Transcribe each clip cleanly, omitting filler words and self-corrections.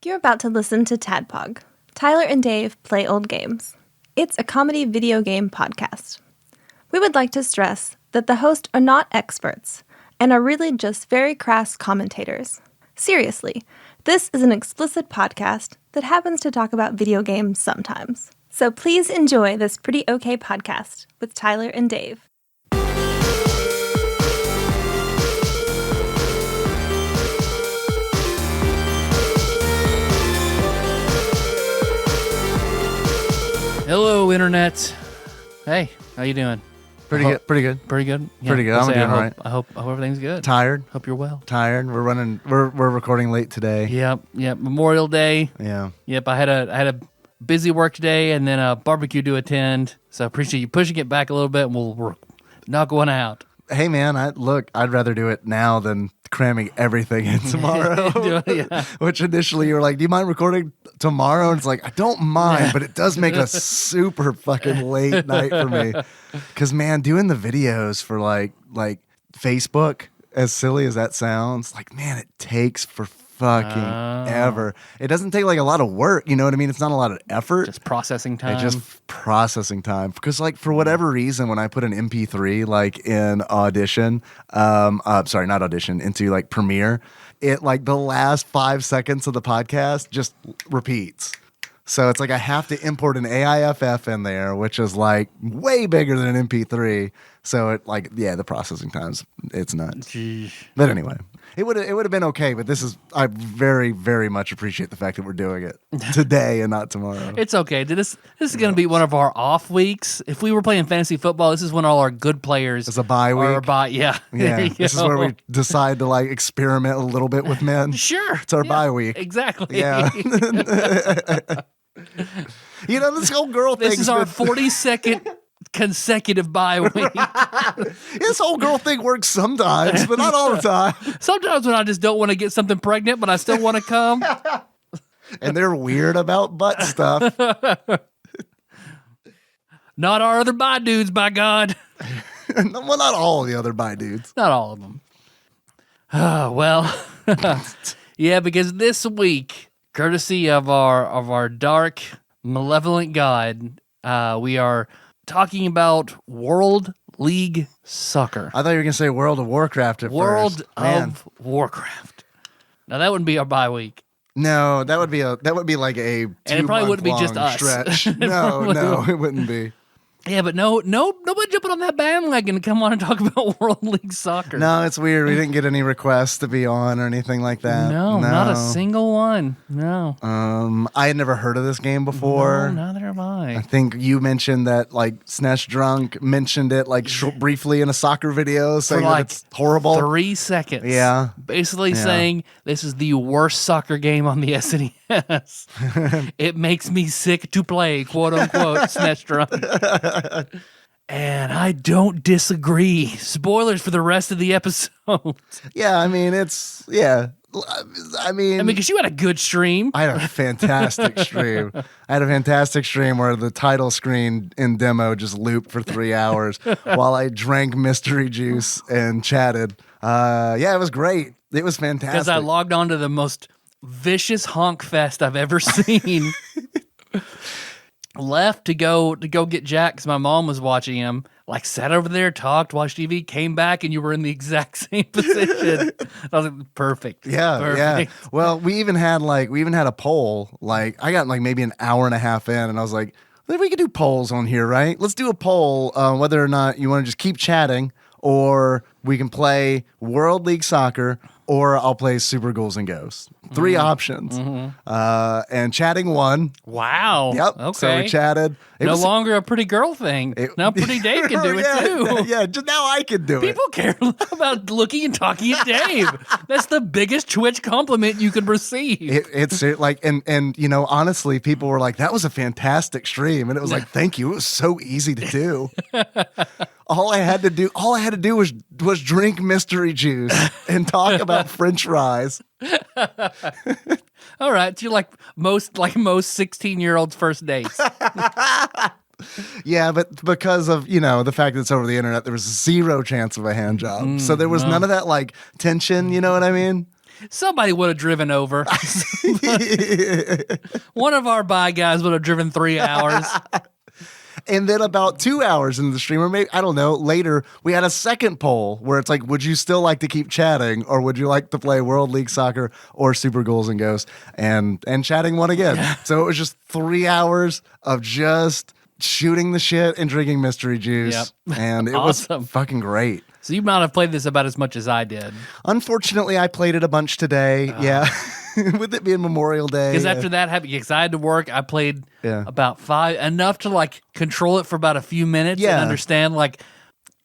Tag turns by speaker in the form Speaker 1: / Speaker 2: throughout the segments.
Speaker 1: You're about to listen to TADPOG, Tyler and Dave Play Old Games. It's a comedy video game podcast. We would like to stress that the hosts are not experts and are really just very crass commentators. Seriously, this is an explicit podcast that happens to talk about video games sometimes. So please enjoy this pretty okay podcast with Tyler and Dave.
Speaker 2: Hello, Internet. Hey, how you doing?
Speaker 3: Pretty good.
Speaker 2: Pretty good? Yeah.
Speaker 3: Pretty good. I'm doing all right.
Speaker 2: I hope everything's good.
Speaker 3: Tired.
Speaker 2: Hope you're well.
Speaker 3: Tired. We're recording late today.
Speaker 2: Yep. Memorial Day.
Speaker 3: Yeah.
Speaker 2: Yep. I had a busy work day and then a barbecue to attend. So I appreciate you pushing it back a little bit, and we're knock one out.
Speaker 3: Hey, man. I'd rather do it now than cramming everything in tomorrow.
Speaker 2: Yeah.
Speaker 3: Which initially you were like, "Do you mind recording tomorrow?" And it's like, I don't mind, but it does make a super fucking late night for me. Because man, doing the videos for like Facebook, as silly as that sounds, like man, it takes for fucking ever. It doesn't take like a lot of work, you know what I mean? It's not a lot of effort.
Speaker 2: Just processing time.
Speaker 3: It's just processing time. Because like for whatever reason, when I put an MP3 like in Audition, sorry, not Audition, into like Premiere, it like the last 5 seconds of the podcast just repeats. So it's like I have to import an AIFF in there, which is like way bigger than an MP3. So it like, yeah, the processing times, it's nuts.
Speaker 2: Jeez.
Speaker 3: But anyway, it would have been okay. But I very, very much appreciate the fact that we're doing it today and not tomorrow.
Speaker 2: It's okay. This is going to be one of our off weeks. If we were playing fantasy football, this is when all our good players.
Speaker 3: It's a bye week.
Speaker 2: Yeah.
Speaker 3: Yeah. This is where we decide to like experiment a little bit with men.
Speaker 2: Sure.
Speaker 3: It's our bye week.
Speaker 2: Exactly.
Speaker 3: Yeah. You know, this whole girl thing.
Speaker 2: This is our 42nd consecutive bye week.
Speaker 3: This whole girl thing works sometimes, but not all the time.
Speaker 2: Sometimes when I just don't want to get something pregnant, but I still want to come.
Speaker 3: And they're weird about butt stuff.
Speaker 2: Not our other bi dudes, by God.
Speaker 3: Well, not all the other bi dudes.
Speaker 2: Not all of them. Well, yeah, because this week, courtesy of our dark, malevolent God, we are talking about World League Soccer.
Speaker 3: I thought you were going to say World of Warcraft at
Speaker 2: World
Speaker 3: first. Man.
Speaker 2: of Warcraft. Now that wouldn't be our bye week.
Speaker 3: No, that would be like a 2
Speaker 2: And it probably wouldn't be just us.
Speaker 3: Stretch. No, it wouldn't be.
Speaker 2: Yeah, but nobody jumping on that bandwagon to come on and talk about World League Soccer.
Speaker 3: No, it's weird. We didn't get any requests to be on or anything like that.
Speaker 2: No, not a single one. No.
Speaker 3: I had never heard of this game before.
Speaker 2: No, neither have I.
Speaker 3: I think you mentioned that like Snesh Drunk mentioned it like briefly in a soccer video saying
Speaker 2: like
Speaker 3: that it's horrible.
Speaker 2: 3 seconds.
Speaker 3: Yeah.
Speaker 2: Basically saying this is the worst soccer game on the SNES. It makes me sick to play, quote unquote, Snesh Drunk. And I don't disagree. Spoilers for the rest of the episode.
Speaker 3: Yeah, I mean,
Speaker 2: because you had a good stream.
Speaker 3: I had a fantastic stream. I had a fantastic stream where the title screen in demo just looped for 3 hours while I drank mystery juice and chatted. Yeah, it was great. It was fantastic.
Speaker 2: Because I logged on to the most vicious honk fest I've ever seen. Left to go get Jack because my mom was watching him. Like sat over there, talked, watched TV, came back, and you were in the exact same position. I was like, perfect.
Speaker 3: Yeah,
Speaker 2: perfect.
Speaker 3: Yeah. Well, we even had a poll. Like I got like maybe an hour and a half in, and I was like, we could do polls on here, right? Let's do a poll whether or not you want to just keep chatting, or we can play World League Soccer, or I'll play Super Ghouls and Ghosts. 3 options. And chatting won.
Speaker 2: Wow.
Speaker 3: Yep.
Speaker 2: Okay.
Speaker 3: So we chatted.
Speaker 2: No longer a pretty girl thing. Now Pretty Dave can do it too.
Speaker 3: Yeah, just now I can do it.
Speaker 2: People care about looking and talking at Dave. That's the biggest Twitch compliment you could receive.
Speaker 3: It's like, and you know, honestly, people were like, that was a fantastic stream. And it was like, thank you. It was so easy to do. All I had to do was drink mystery juice and talk about French fries.
Speaker 2: All right, so you're like most 16-year-olds' first dates.
Speaker 3: Yeah, but because of, you know, the fact that it's over the internet, there was zero chance of a hand job. So there was none of that like tension, you know what I mean?
Speaker 2: Somebody would have driven over. One of our bye guys would have driven 3 hours.
Speaker 3: And then about 2 hours into the stream, or maybe, I don't know, later, we had a second poll where it's like, would you still like to keep chatting, or would you like to play World League Soccer or Super Ghouls and Ghosts? And chatting won again. So it was just 3 hours of just shooting the shit and drinking mystery juice.
Speaker 2: Yep.
Speaker 3: And it
Speaker 2: Awesome.
Speaker 3: was fucking great.
Speaker 2: So you might have played this about as much as I did.
Speaker 3: Unfortunately, I played it a bunch today. Yeah. With it being Memorial Day.
Speaker 2: Because after that happened, because I had to work, I played about 5, enough to like control it for about a few minutes and understand like,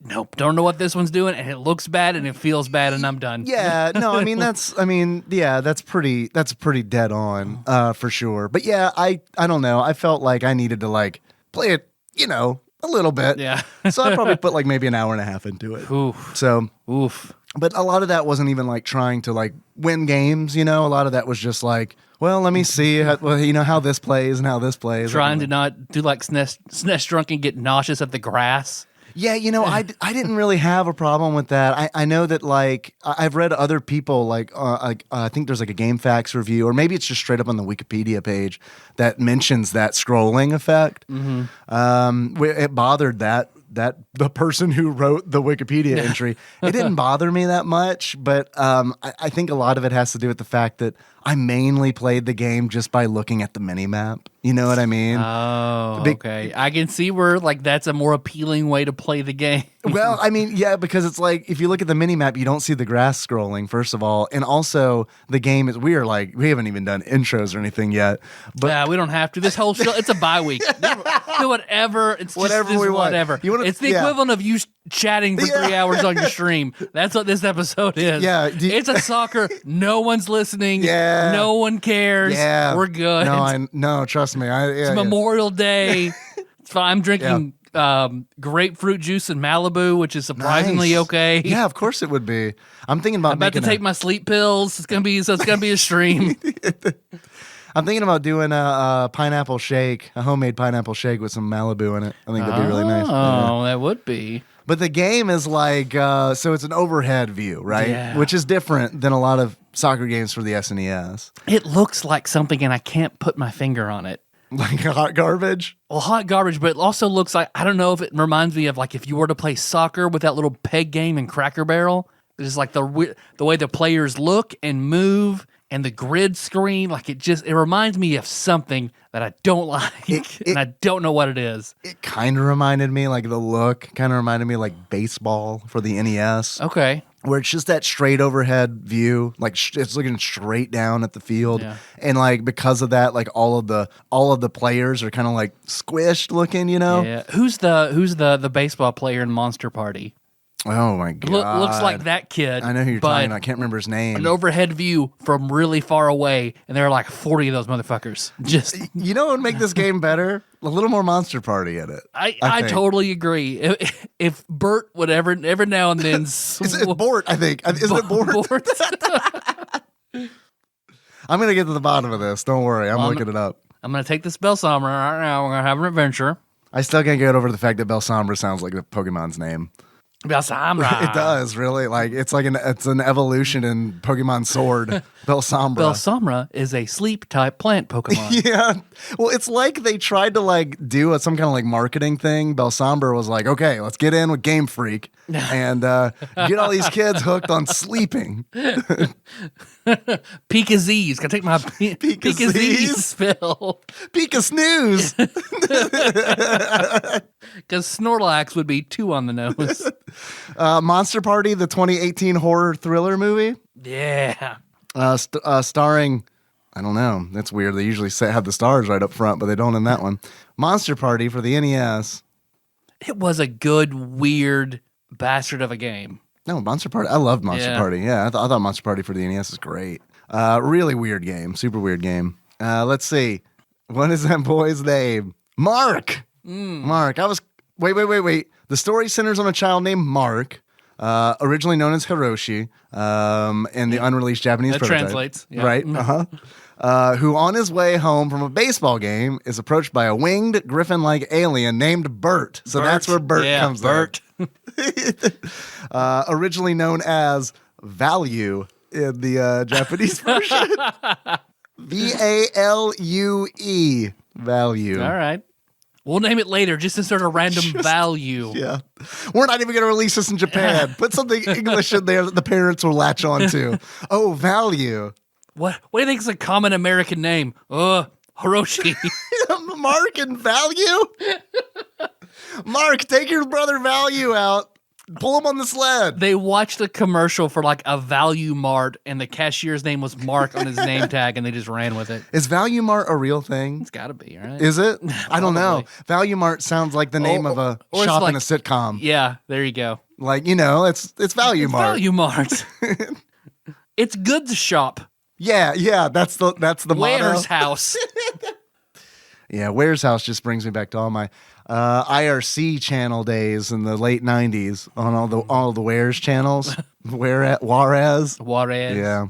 Speaker 2: nope, don't know what this one's doing, and it looks bad and it feels bad, and I'm done.
Speaker 3: Yeah, no, that's pretty dead on, for sure. But yeah, I don't know. I felt like I needed to like play it, a little bit.
Speaker 2: Yeah.
Speaker 3: So I probably put like maybe an hour and a half into it.
Speaker 2: Oof.
Speaker 3: So
Speaker 2: Oof.
Speaker 3: But a lot of that wasn't even like trying to like win games, A lot of that was just like, well, let me see how this plays and how this plays.
Speaker 2: Trying to not do like SNES drunk and get nauseous at the grass.
Speaker 3: Yeah, I didn't really have a problem with that. I know that like I've read other people like I think there's like a GameFAQs review, or maybe it's just straight up on the Wikipedia page that mentions that scrolling effect. Mm-hmm. It bothered that the person who wrote the Wikipedia entry. It didn't bother me that much, but I think a lot of it has to do with the fact that I mainly played the game just by looking at the minimap. You know what I mean?
Speaker 2: Oh, okay. I can see where like that's a more appealing way to play the game.
Speaker 3: Well, I mean, yeah, because it's like if you look at the minimap, you don't see the grass scrolling, first of all. And also the game is we haven't even done intros or anything yet. But
Speaker 2: yeah, we don't have to. This whole show, it's a bye week. Do whatever. It's
Speaker 3: whatever
Speaker 2: just
Speaker 3: we want.
Speaker 2: Whatever.
Speaker 3: It's
Speaker 2: the equivalent of you chatting for 3 hours on your stream. That's what this episode is.
Speaker 3: Yeah.
Speaker 2: It's a soccer. No one's listening.
Speaker 3: Yeah.
Speaker 2: No one cares.
Speaker 3: Yeah.
Speaker 2: We're good.
Speaker 3: No, trust me.
Speaker 2: It's Memorial Day. It's fine. I'm drinking grapefruit juice in Malibu, which is surprisingly
Speaker 3: Nice.
Speaker 2: okay.
Speaker 3: Yeah, of course it would be. I'm thinking about
Speaker 2: I'm about to take my sleep pills. It's gonna be a stream.
Speaker 3: I'm thinking about doing a pineapple shake, a homemade pineapple shake with some Malibu in it. I think that'd be really nice.
Speaker 2: Oh, that would be.
Speaker 3: But the game is like, so it's an overhead view, right?
Speaker 2: Yeah.
Speaker 3: Which is different than a lot of soccer games for the SNES.
Speaker 2: It looks like something, and I can't put my finger on it.
Speaker 3: Like hot garbage?
Speaker 2: Well, hot garbage, but it also looks like, I don't know if it reminds me of like if you were to play soccer with that little peg game in Cracker Barrel. It's like the way the players look and move and the grid screen. Like it reminds me of something that I don't like, and I don't know what it is.
Speaker 3: It kind of reminded me, like the look kind of reminded me like baseball for the NES.
Speaker 2: Okay.
Speaker 3: Where it's just that straight overhead view, like it's looking straight down at the field, and like because of that, like all of the players are kind of like squished looking,
Speaker 2: Yeah. Who's the baseball player in Monster Party?
Speaker 3: Oh my god!
Speaker 2: Looks like that kid.
Speaker 3: I know who you're talking about. I can't remember his name.
Speaker 2: An overhead view from really far away, and there are like 40 of those motherfuckers. Just
Speaker 3: you know what would make this game better? A little more Monster Party in it.
Speaker 2: I totally agree. If Bert would every now and then
Speaker 3: it's Bort, I think. Isn't it Bort? I'm gonna get to the bottom of this. Don't worry, I'm looking it up.
Speaker 2: I'm gonna take this Belsomra right now. We're gonna have an adventure.
Speaker 3: I still can't get over the fact that Belsomra sounds like the Pokemon's name.
Speaker 2: Belsomra.
Speaker 3: It does, really. Like it's an evolution in Pokemon Sword. Belsomra.
Speaker 2: Belsomra is a sleep type plant Pokemon.
Speaker 3: Yeah. Well, it's like they tried to like do some kind of like marketing thing. Belsomra was like, okay, let's get in with Game Freak and get all these kids hooked on sleeping.
Speaker 2: Pika-Z's. Can I take my Pika-Z's spill?
Speaker 3: Pika Snooze.
Speaker 2: Because Snorlax would be 2 on the nose.
Speaker 3: Monster Party, the 2018 horror thriller movie.
Speaker 2: Yeah.
Speaker 3: Starring, I don't know. That's weird. They usually have the stars right up front, but they don't in that one. Monster Party for the NES.
Speaker 2: It was a good, weird bastard of a game.
Speaker 3: No, Monster Party. I loved Monster Party. Yeah, I thought Monster Party for the NES is great. Really weird game. Super weird game. Let's see. What is that boy's name? Mark. Mark. Wait. The story centers on a child named Mark, originally known as Hiroshi, in the unreleased Japanese
Speaker 2: that
Speaker 3: prototype.
Speaker 2: Translates. Yeah.
Speaker 3: Right? Who on his way home from a baseball game is approached by a winged griffin-like alien named Bert. So that's where Bert comes in. Originally known as Value, in the Japanese version. VALUE. Value.
Speaker 2: All right. We'll name it later. Just insert a random value.
Speaker 3: Yeah. We're not even going to release this in Japan. Put something English in there that the parents will latch on to. Oh, value.
Speaker 2: What do you think is a common American name? Hiroshi.
Speaker 3: Mark and value? Mark, take your brother value out. Pull him on the sled.
Speaker 2: They watched a commercial for like a Value Mart, and the cashier's name was Mark on his name tag, and they just ran with it.
Speaker 3: Is Value Mart a real thing?
Speaker 2: It's got to be, right?
Speaker 3: Is it? I don't know. Value Mart sounds like the name of a shop in a sitcom.
Speaker 2: Yeah, there you go.
Speaker 3: Like, it's Value Mart.
Speaker 2: Value Mart. It's goods shop.
Speaker 3: Yeah, that's the motto.
Speaker 2: Ware's house.
Speaker 3: Yeah, Ware's house just brings me back to all my IRC channel days in the late 90s on all the Ware's channels. Juarez. Yeah.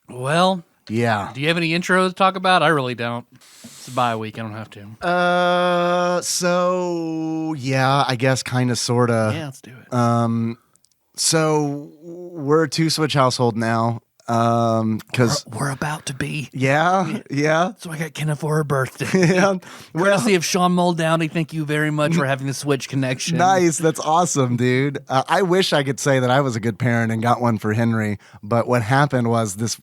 Speaker 2: Well,
Speaker 3: yeah.
Speaker 2: Do you have any intros to talk about? I really don't. It's a bye week. I don't have to.
Speaker 3: So yeah, I guess kind of sort of.
Speaker 2: Yeah, let's do it.
Speaker 3: So we're a 2-switch household now. Because
Speaker 2: we're about to be.
Speaker 3: Yeah.
Speaker 2: So I got Kenna for her birthday.
Speaker 3: Yeah.
Speaker 2: Courtesy of Sean Muldowney, thank you very much for having the Switch connection.
Speaker 3: Nice. That's awesome, dude. I wish I could say that I was a good parent and got one for Henry, but what happened was this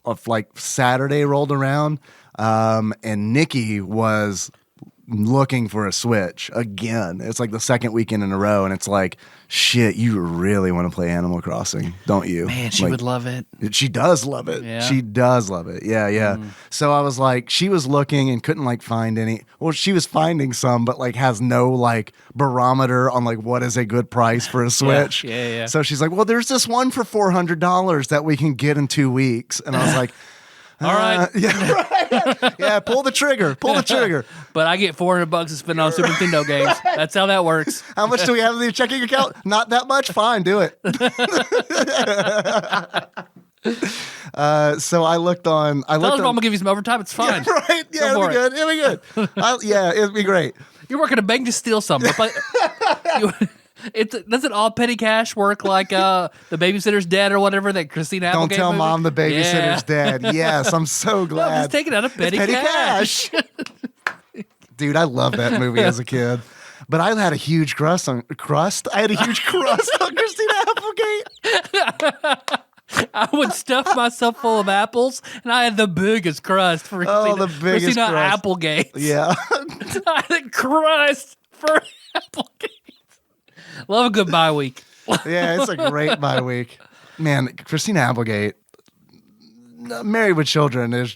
Speaker 3: Saturday rolled around, and Nikki was looking for a Switch again. It's like the second weekend in a row, and it's like, shit, you really want to play Animal Crossing, don't you?
Speaker 2: Man, she would love it.
Speaker 3: She does love it.
Speaker 2: Yeah.
Speaker 3: She does love it. Yeah. So I was like, she was looking and couldn't find any. Well, she was finding some, but has no barometer on what is a good price for a Switch.
Speaker 2: Yeah.
Speaker 3: So she's like, well, there's this one for $400 that we can get in 2 weeks. And I was like,
Speaker 2: all right.
Speaker 3: Yeah, right. Yeah, pull the trigger.
Speaker 2: But I get $400 to spend on Super Nintendo games. That's how that works.
Speaker 3: How much do we have in the checking account? Not that much? Fine, do it. So I looked on.
Speaker 2: Tell us I'm going to give you some overtime. It's fine.
Speaker 3: Yeah, right. Yeah, it'll be good. It'll be good. Yeah, it'll be great.
Speaker 2: You're working a bank, just steal some. But doesn't all petty cash work like the babysitter's dead or whatever that Christina Applegate
Speaker 3: Don't tell
Speaker 2: movie?
Speaker 3: mom the babysitter's dead. Yes, I'm so glad.
Speaker 2: No, I'm just taking out a petty cash.
Speaker 3: Dude, I love that movie as a kid. But I had a huge crust. I had a huge crust on Christina Applegate.
Speaker 2: I would stuff myself full of apples, and I had the biggest crust for
Speaker 3: the biggest
Speaker 2: Christina
Speaker 3: crust.
Speaker 2: Applegate.
Speaker 3: Yeah.
Speaker 2: I had crust for Applegate. Love a good bye week.
Speaker 3: Yeah, it's a great bye week. Man, Christina Applegate, Married with Children that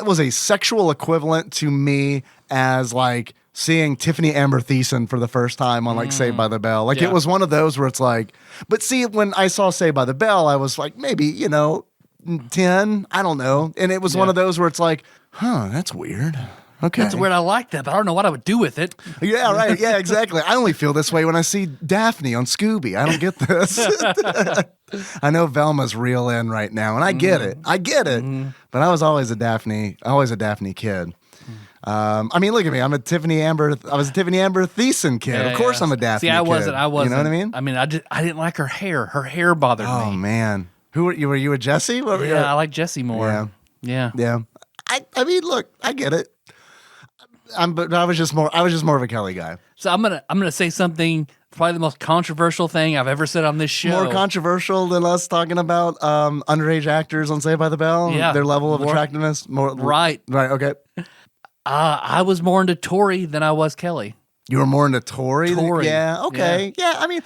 Speaker 3: was a sexual equivalent to me as seeing Tiffany Amber Thiessen for the first time on Saved by the Bell. It was one of those where it's but see, when I saw Saved by the Bell, I was maybe, 10, I don't know. And it was one of those where it's that's weird. Okay.
Speaker 2: That's weird. I like that, but I don't know what I would do with it.
Speaker 3: Yeah, right. Yeah, exactly. I only feel this way when I see Daphne on Scooby. I don't get this. I know Velma's real in right now, and I get it. But I was always a Daphne kid. I mean, look at me. I was a Tiffany Amber Thiessen kid.
Speaker 2: Yeah,
Speaker 3: of course I'm a Daphne kid.
Speaker 2: See, I wasn't.
Speaker 3: You know what I mean?
Speaker 2: I mean, I didn't like her hair. Her hair bothered me.
Speaker 3: Oh, man. Who were you? Were you a Jessie?
Speaker 2: I like Jessie more. Yeah.
Speaker 3: I mean, look, I get it. But I was just more of a Kelly guy.
Speaker 2: So I'm gonna say something, probably the most controversial thing I've ever said on this show.
Speaker 3: More controversial than us talking about underage actors on Saved by the Bell.
Speaker 2: Yeah,
Speaker 3: their level of attractiveness.
Speaker 2: Right.
Speaker 3: Okay.
Speaker 2: I was more into Tori than I was Kelly.
Speaker 3: You were more into Tori. Yeah. Okay. Yeah. I mean,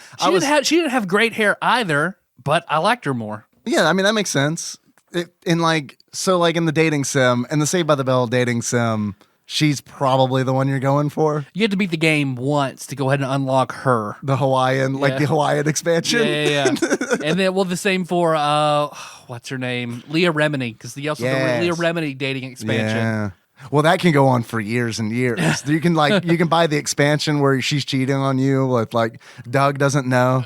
Speaker 2: she didn't have great hair either, but I liked her more.
Speaker 3: Yeah. I mean, that makes sense. In the dating sim, in the Saved by the Bell dating sim, she's probably the one you're going for.
Speaker 2: You had to beat the game once to go ahead and unlock her.
Speaker 3: The Hawaiian, the Hawaiian expansion.
Speaker 2: Yeah. And then, the same for, what's her name? Leah Remini, because the Leah Remini dating expansion.
Speaker 3: Yeah. Well, that can go on for years and years. You can buy the expansion where she's cheating on you with Doug doesn't know.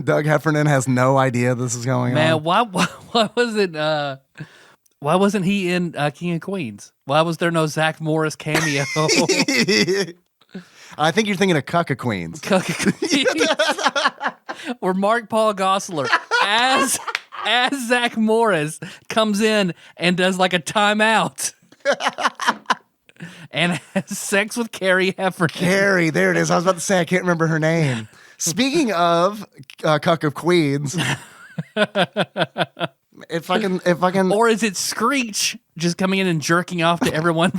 Speaker 3: Doug Heffernan has no idea this is going on.
Speaker 2: Man, why was it? Why wasn't he in King of Queens? Why was there no Zach Morris cameo?
Speaker 3: I think you're thinking of Cuck of Queens.
Speaker 2: Cuck of Queens. Where Mark Paul Gosselaar as Zach Morris comes in and does like a timeout. And has sex with Carrie Heffernan.
Speaker 3: Carrie, there it is. I was about to say I can't remember her name. Speaking of Cuck of Queens, if I can,
Speaker 2: or is it Screech just coming in and jerking off to everyone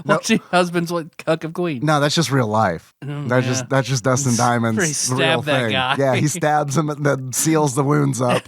Speaker 2: watching Husbands with Cuck of Queens?
Speaker 3: No, that's just real life. That's just Dustin Diamond's
Speaker 2: He
Speaker 3: real
Speaker 2: stabbed that
Speaker 3: thing.
Speaker 2: guy.
Speaker 3: Yeah, he stabs him and then seals the wounds up.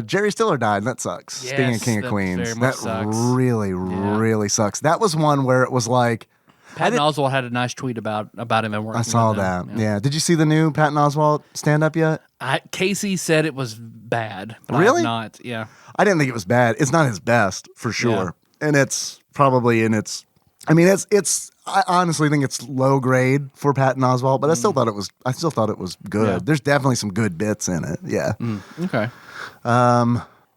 Speaker 3: Jerry Stiller died, and that sucks.
Speaker 2: Yes,
Speaker 3: Speaking of King of
Speaker 2: that
Speaker 3: Queens,
Speaker 2: very much
Speaker 3: that
Speaker 2: sucks.
Speaker 3: really sucks. That was one where it was like
Speaker 2: Patton Oswalt had a nice tweet about him and working.
Speaker 3: I saw
Speaker 2: with
Speaker 3: that.
Speaker 2: him.
Speaker 3: Yeah. Did you see the new Patton Oswalt stand up yet?
Speaker 2: Casey said it was bad. But I
Speaker 3: Really?
Speaker 2: have not. Yeah.
Speaker 3: I didn't think it was bad. It's not his best for sure, and it's probably in its. I mean, it's. I honestly think it's low grade for Patton Oswalt, but I still thought it was. I still thought it was good.
Speaker 2: Yeah.
Speaker 3: There's definitely some good bits in it. Yeah.
Speaker 2: Okay.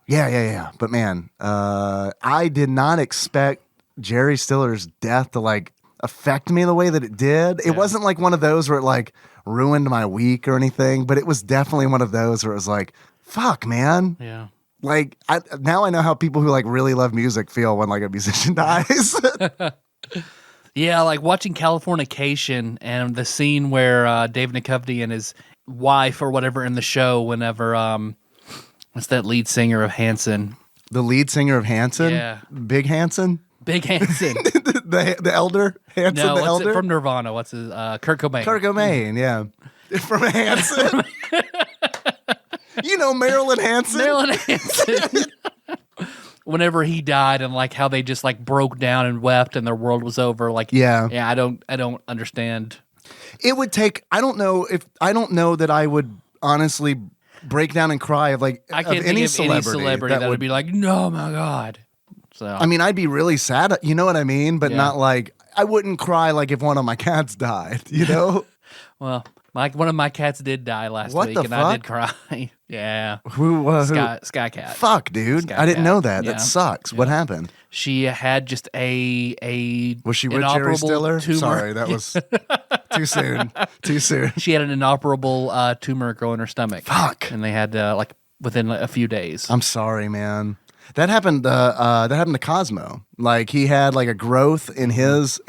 Speaker 3: Yeah. But man, I did not expect Jerry Stiller's death to like affect me the way that it did. It wasn't like one of those where it like ruined my week or anything, but it was definitely one of those where it was like, fuck, man.
Speaker 2: Yeah.
Speaker 3: Like now I know how people who like really love music feel when like a musician dies.
Speaker 2: Yeah, like watching Californication and the scene where David Duchovny and his wife or whatever in the show whenever what's that lead singer of Hanson?
Speaker 3: The lead singer of Hanson?
Speaker 2: Yeah.
Speaker 3: Big Hanson?
Speaker 2: Big Hanson.
Speaker 3: the elder? Hanson
Speaker 2: No,
Speaker 3: the
Speaker 2: what's
Speaker 3: elder?
Speaker 2: it from Nirvana? What's his Kurt Cobain.
Speaker 3: Kurt Cobain, yeah. From Hanson. You know Marilyn Hanson?
Speaker 2: Marilyn Hanson. Whenever he died and like how they just like broke down and wept and their world was over. Like
Speaker 3: Yeah.
Speaker 2: I don't understand.
Speaker 3: It would take I don't know that I would honestly break down and cry of like
Speaker 2: I can't
Speaker 3: of
Speaker 2: think
Speaker 3: any
Speaker 2: of
Speaker 3: celebrity,
Speaker 2: any celebrity that would be like, no, my God. So
Speaker 3: I mean, I'd be really sad, you know what I mean? But
Speaker 2: Yeah.
Speaker 3: not like I wouldn't cry like if one of my cats died, you know?
Speaker 2: well, one of my cats did die last
Speaker 3: What
Speaker 2: week,
Speaker 3: the
Speaker 2: and I did
Speaker 3: fuck?
Speaker 2: cry. Yeah,
Speaker 3: Who
Speaker 2: Sky Cat.
Speaker 3: Fuck, dude.
Speaker 2: Sky
Speaker 3: I didn't
Speaker 2: Cat.
Speaker 3: know that.
Speaker 2: Yeah.
Speaker 3: That sucks. What happened?
Speaker 2: She had just a
Speaker 3: Was she with Jerry
Speaker 2: inoperable
Speaker 3: Stiller?
Speaker 2: tumor.
Speaker 3: Sorry, that was too soon. Too soon.
Speaker 2: She had an inoperable tumor grow in her stomach.
Speaker 3: Fuck.
Speaker 2: And they had like within a few days.
Speaker 3: I'm sorry, man. That happened. That happened to Cosmo. Like he had like a growth in his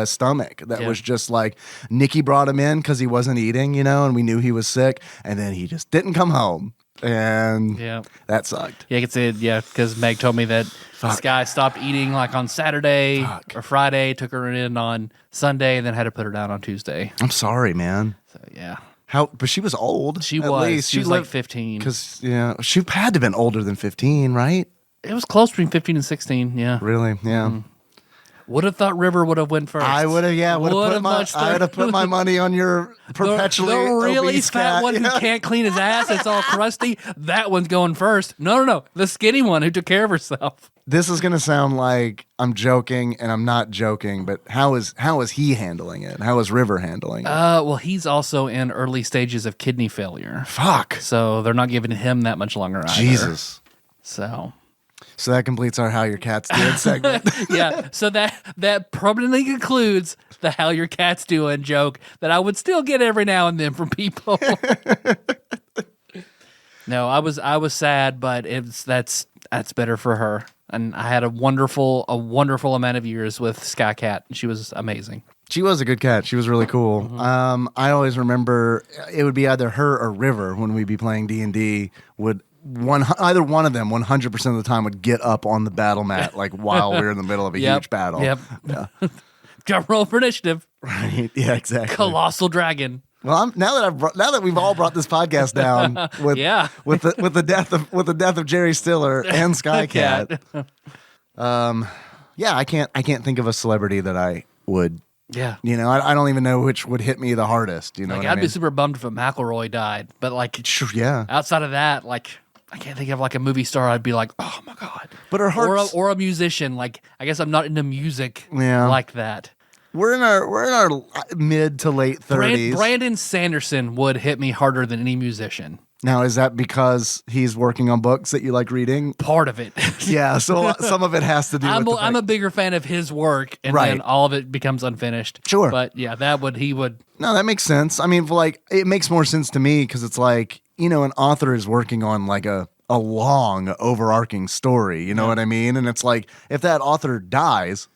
Speaker 3: stomach that
Speaker 2: Yeah.
Speaker 3: was just like Nikki brought him in because he wasn't eating, you know, and we knew he was sick, and then he just didn't come home, and
Speaker 2: Yeah.
Speaker 3: that sucked.
Speaker 2: Yeah, I could say because Meg told me that Sky stopped eating like on Saturday or Friday, took her in on Sunday, and then had to put her down on Tuesday.
Speaker 3: I'm sorry, man.
Speaker 2: So yeah,
Speaker 3: But she was old.
Speaker 2: she
Speaker 3: at
Speaker 2: was.
Speaker 3: least.
Speaker 2: She was like 15.
Speaker 3: Because she had to have been older than 15, right?
Speaker 2: It was close between 15 and 16. Yeah.
Speaker 3: Really? Yeah.
Speaker 2: Would have thought River would have went first.
Speaker 3: I would have. Yeah, I would
Speaker 2: much
Speaker 3: have put my money on your perpetually
Speaker 2: the really
Speaker 3: obese
Speaker 2: fat
Speaker 3: cat.
Speaker 2: one who can't clean his ass. It's all crusty. That one's going first. No. The skinny one who took care of herself.
Speaker 3: This is gonna sound like I'm joking, and I'm not joking. But how is he handling it? How is River handling it?
Speaker 2: Well, he's also in early stages of kidney failure.
Speaker 3: Fuck.
Speaker 2: So they're not giving him that much longer either.
Speaker 3: Jesus.
Speaker 2: So
Speaker 3: that completes our How Your Cats Did segment.
Speaker 2: yeah. So that permanently concludes the How Your Cat's Doing joke that I would still get every now and then from people. No, I was sad, but that's better for her. And I had a wonderful amount of years with Sky Cat. She was amazing.
Speaker 3: She was a good cat. She was really cool.
Speaker 2: Mm-hmm.
Speaker 3: I always remember it would be either her or River when we'd be playing D&D either one of them 100% of the time would get up on the battle mat like while we were in the middle of a huge battle.
Speaker 2: Yep.
Speaker 3: Yeah.
Speaker 2: Drum roll for initiative.
Speaker 3: Right. Yeah, exactly.
Speaker 2: Colossal dragon.
Speaker 3: Well, now that we've all brought this podcast down with the death of Jerry Stiller and Sky Cat. I can't think of a celebrity that I would.
Speaker 2: Yeah.
Speaker 3: You know, I don't even know which would hit me the hardest. You know,
Speaker 2: Like
Speaker 3: what I
Speaker 2: I'd
Speaker 3: mean?
Speaker 2: be super bummed if a McElroy died, but like
Speaker 3: Yeah.
Speaker 2: outside of that, like I can't think of like a movie star. I'd be like, oh my God.
Speaker 3: But her heart's
Speaker 2: or a musician. Like I guess I'm not into music like that.
Speaker 3: We're in our mid to late 30s.
Speaker 2: Brandon Sanderson would hit me harder than any musician.
Speaker 3: Now, is that because he's working on books that you like reading?
Speaker 2: Part of it.
Speaker 3: Yeah, so some of it has to do with
Speaker 2: I'm a bigger fan of his work, and
Speaker 3: Right.
Speaker 2: then all of it becomes unfinished.
Speaker 3: Sure.
Speaker 2: But yeah, he would.
Speaker 3: No, that makes sense. I mean, like, it makes more sense to me because it's like, an author is working on like a long overarching story. You know what I mean? And it's like, if that author dies,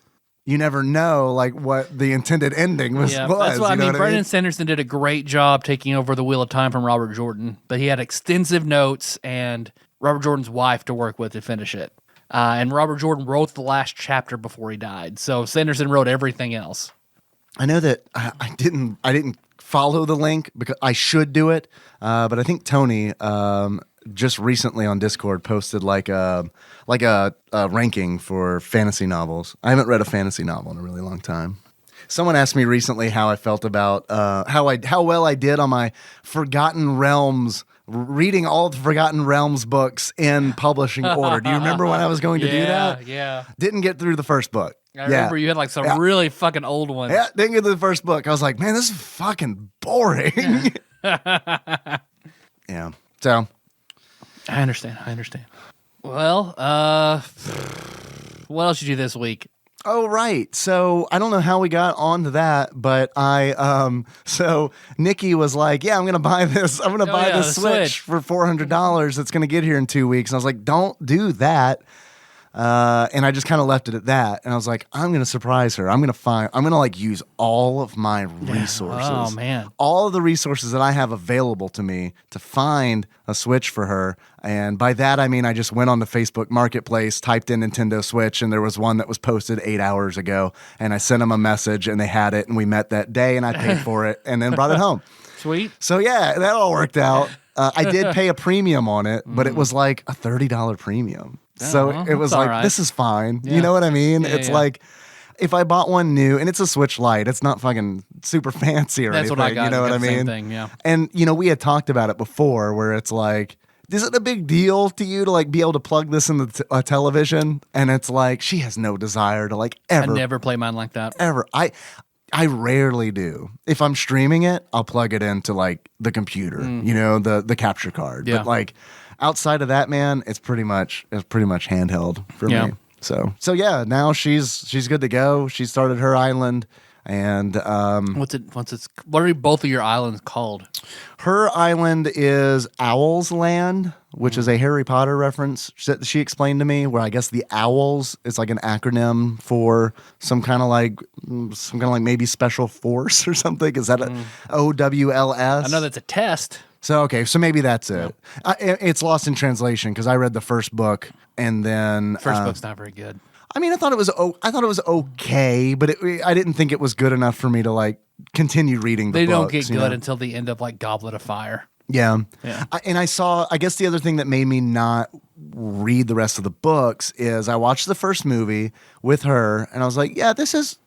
Speaker 3: you never know like what the intended ending was.
Speaker 2: Yeah, that's what I
Speaker 3: you know
Speaker 2: mean.
Speaker 3: what
Speaker 2: Brandon Sanderson did a great job taking over the Wheel of Time from Robert Jordan, but he had extensive notes and Robert Jordan's wife to work with to finish it. And Robert Jordan wrote the last chapter before he died, so Sanderson wrote everything else.
Speaker 3: I know that I didn't follow the link because I should do it, but I think Tony just recently on Discord posted like a ranking for fantasy novels. I haven't read a fantasy novel in a really long time. Someone asked me recently how I felt about how well I did on my Forgotten Realms, reading all the Forgotten Realms books in publishing order. Do you remember when I was going to do that?
Speaker 2: Yeah.
Speaker 3: Didn't get through the first book.
Speaker 2: I remember you had like some really fucking old ones.
Speaker 3: Yeah, didn't get through the first book. I was like, man, this is fucking boring. Yeah. So
Speaker 2: I understand. Well, what else did you do this week?
Speaker 3: Oh, right. So I don't know how we got onto that, but so Nikki was like, yeah, I'm going to buy this. I'm going to buy this Switch for $400. It's going to get here in 2 weeks. And I was like, don't do that. And I just kind of left it at that. And I was like, I'm going to surprise her. I'm going to like use all of my resources.
Speaker 2: Oh, man.
Speaker 3: All of the resources that I have available to me to find a Switch for her. And by that, I mean, I just went on the Facebook Marketplace, typed in Nintendo Switch, and there was one that was posted 8 hours ago. And I sent them a message and they had it. And we met that day and I paid for it and then brought it home.
Speaker 2: Sweet.
Speaker 3: So yeah, that all worked out. I did pay a premium on it, but it was like a $30 premium. So it was like,
Speaker 2: right.
Speaker 3: This is fine.
Speaker 2: Yeah.
Speaker 3: You know what I mean?
Speaker 2: Yeah,
Speaker 3: it's
Speaker 2: yeah.
Speaker 3: like, if I bought one new, and it's a Switch Lite, it's not fucking super fancy or
Speaker 2: That's
Speaker 3: anything.
Speaker 2: what I got.
Speaker 3: You know what I mean?
Speaker 2: Same thing, yeah.
Speaker 3: And, we had talked about it before where it's like, is it a big deal to you to like be able to plug this in the television? And it's like, she has no desire to like ever.
Speaker 2: I never play mine like that.
Speaker 3: Ever. I rarely do. If I'm streaming it, I'll plug it into like the computer, the capture card.
Speaker 2: Yeah.
Speaker 3: But like outside of that, man, it's pretty much handheld for me. So yeah, now she's good to go. She started her island, and
Speaker 2: What are both of your islands called?
Speaker 3: her island is Owl's Land, which is a Harry Potter reference that she explained to me, where I guess the owls is like an acronym for some kind of like maybe special force or something. Is that a OWLS?
Speaker 2: I know that's a test.
Speaker 3: So okay, so maybe that's it. It's lost in translation because I read the first book and then
Speaker 2: First book's not very good.
Speaker 3: I mean, I thought it was okay, but I didn't think it was good enough for me to like continue reading the
Speaker 2: They
Speaker 3: books.
Speaker 2: don't get good until the end of like Goblet of Fire.
Speaker 3: Yeah.
Speaker 2: Yeah.
Speaker 3: I guess the other thing that made me not read the rest of the books is I watched the first movie with her and I was like, yeah, this is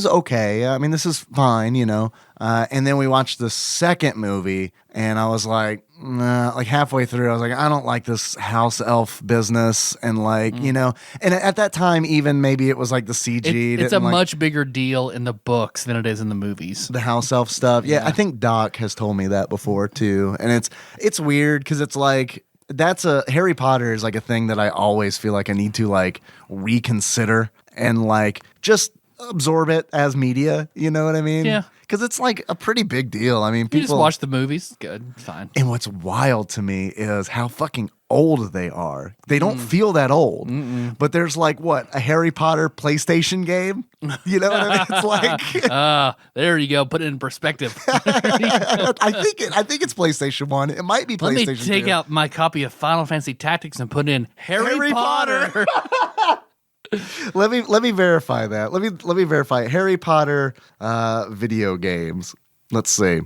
Speaker 3: okay. I mean, this is fine, and then we watched the second movie and I was like, nah, like halfway through, I was like, I don't like this house elf business. And like, and at that time, even maybe it was like the CG.
Speaker 2: It's a much bigger deal in the books than it is in the movies.
Speaker 3: The house elf stuff. Yeah, I think Doc has told me that before too. And it's weird because it's like, Harry Potter is like a thing that I always feel like I need to like reconsider and like just absorb it as media. You know what I mean?
Speaker 2: Yeah.
Speaker 3: Because it's like a pretty big deal. I mean,
Speaker 2: You just
Speaker 3: people
Speaker 2: watch the movies. Good. Fine.
Speaker 3: And what's wild to me is how fucking old they are. They don't feel that old. But there's like a Harry Potter PlayStation game. You know what I mean? It's like
Speaker 2: there you go. Put it in perspective.
Speaker 3: I think it's PlayStation 1. It might be PlayStation 2.
Speaker 2: Let me take out my copy of Final Fantasy Tactics and put in Harry Potter.
Speaker 3: Let me verify that. Let me verify Harry Potter video games. Let's see.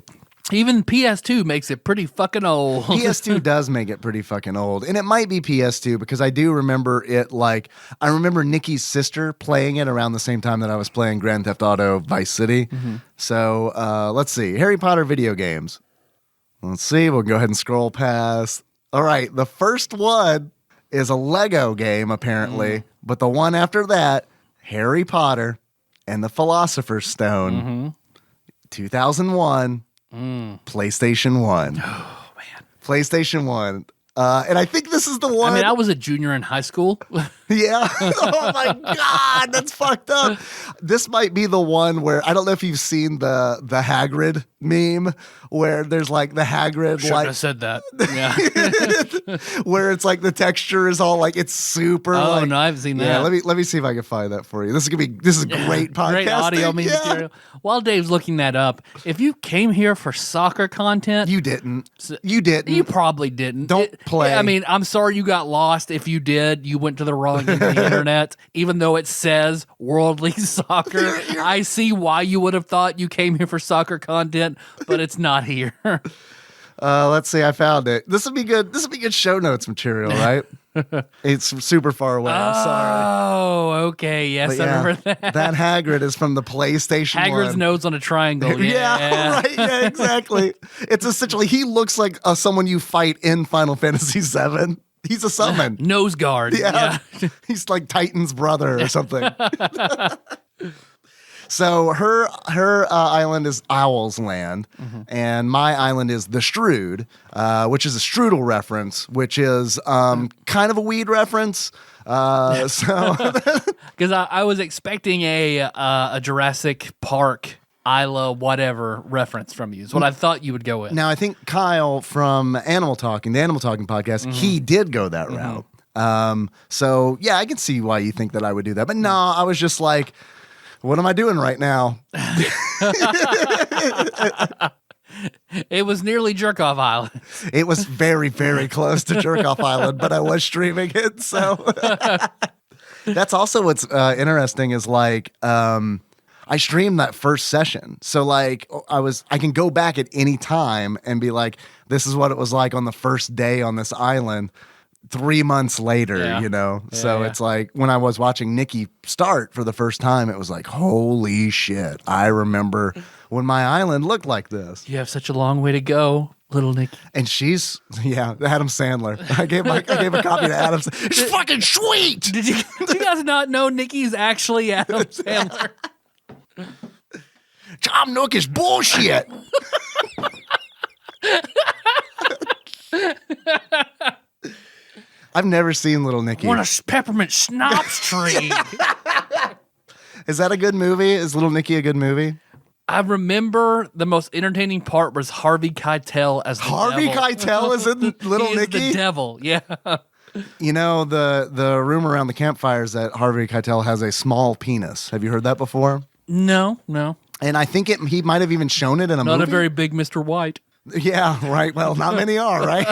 Speaker 2: Even PS2 makes it pretty fucking old.
Speaker 3: PS2 does make it pretty fucking old. And it might be PS2 because I do remember it I remember Nikki's sister playing it around the same time that I was playing Grand Theft Auto Vice City. So let's see. Harry Potter video games. Let's see. We'll go ahead and scroll past. All right. The first one is a Lego game, apparently. But the one after that, Harry Potter and the Philosopher's Stone, 2001, PlayStation 1.
Speaker 2: Oh, man.
Speaker 3: PlayStation 1. And I think this is the one.
Speaker 2: I mean, I was a junior in high school.
Speaker 3: Yeah. Oh my God, that's fucked up. This might be the one where I don't know if you've seen the Hagrid meme where there's like the Hagrid
Speaker 2: Shouldn't
Speaker 3: like
Speaker 2: have said that. Yeah.
Speaker 3: where it's like the texture is all like it's super.
Speaker 2: Oh
Speaker 3: like,
Speaker 2: no, I haven't seen that.
Speaker 3: Yeah, let me see if I can find that for you. This is great podcasting.
Speaker 2: Great audio material. While Dave's looking that up, if you came here for soccer content,
Speaker 3: You didn't.
Speaker 2: You probably didn't.
Speaker 3: Don't play.
Speaker 2: I mean, I'm sorry you got lost. If you did, you went to the wrong end of the internet. Even though it says worldly soccer, I see why you would have thought you came here for soccer content, but it's not here.
Speaker 3: Let's see. I found it. This would be good. This would be good show notes material, right? It's super far away. I'm sorry.
Speaker 2: Oh, okay. Yes,
Speaker 3: But
Speaker 2: I remember that.
Speaker 3: That Hagrid is from the PlayStation
Speaker 2: Hagrid's
Speaker 3: 1.
Speaker 2: nose on a triangle. Yeah,
Speaker 3: Right. Yeah, exactly. It's essentially he looks like someone you fight in Final Fantasy VII. He's a summon.
Speaker 2: Nose guard.
Speaker 3: Yeah. He's like Titan's brother or something. So her island is Owl's Land, and my island is the Strood, which is a strudel reference, which is kind of a weed reference. So
Speaker 2: Because I was expecting a Jurassic Park, Isla, whatever reference from you. Is what I thought you would go with.
Speaker 3: now I think Kyle from the Animal Talking podcast, he did go that route. So yeah, I can see why you think that I would do that, but no, I was just like, what am I doing right now?
Speaker 2: It was nearly Jerk Off Island.
Speaker 3: It was very, very close to Jerk Off Island, but I was streaming it. So that's also what's interesting is like, I streamed that first session. So like I can go back at any time and be like, this is what it was like on the first day on this island 3 months later,
Speaker 2: Yeah.
Speaker 3: you know?
Speaker 2: Yeah,
Speaker 3: So
Speaker 2: yeah.
Speaker 3: it's like when I was watching Nikki start for the first time, it was like, holy shit. I remember when my island looked like this.
Speaker 2: You have such a long way to go, little Nicky.
Speaker 3: And she's, Adam Sandler. I gave a copy to Adam. It's fucking sweet.
Speaker 2: Did you guys not know Nikki's actually Adam Sandler?
Speaker 3: Tom Nook is bullshit. I've never seen Little Nicky.
Speaker 2: We're on a peppermint schnapps tree.
Speaker 3: Is that a good movie? Is Little Nicky a good movie?
Speaker 2: I remember the most entertaining part was Harvey Keitel as the
Speaker 3: Harvey
Speaker 2: devil.
Speaker 3: Keitel is in Little
Speaker 2: He is
Speaker 3: Nicky?
Speaker 2: the devil, yeah.
Speaker 3: You know, the rumor around the campfire is that Harvey Keitel has a small penis. Have you heard that before?
Speaker 2: No.
Speaker 3: And I think he might have even shown it in a
Speaker 2: Not
Speaker 3: movie.
Speaker 2: a very big Mr. White.
Speaker 3: Yeah, right. Well, not many are, right?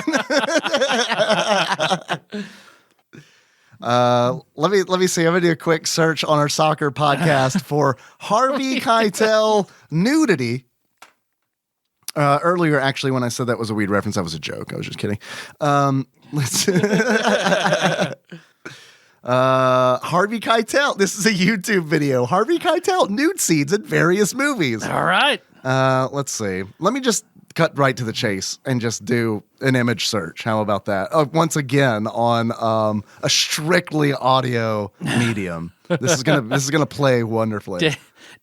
Speaker 3: Let me see. I'm gonna do a quick search on our soccer podcast for Harvey Keitel nudity. Earlier, actually, when I said that was a weed reference, that was a joke. I was just kidding. Let's Harvey Keitel. This is a YouTube video. Harvey Keitel nude scenes in various movies.
Speaker 2: All right.
Speaker 3: Let's see. Let me just cut right to the chase and just do an image search. How about that? Once again on a strictly audio medium. This is gonna play wonderfully.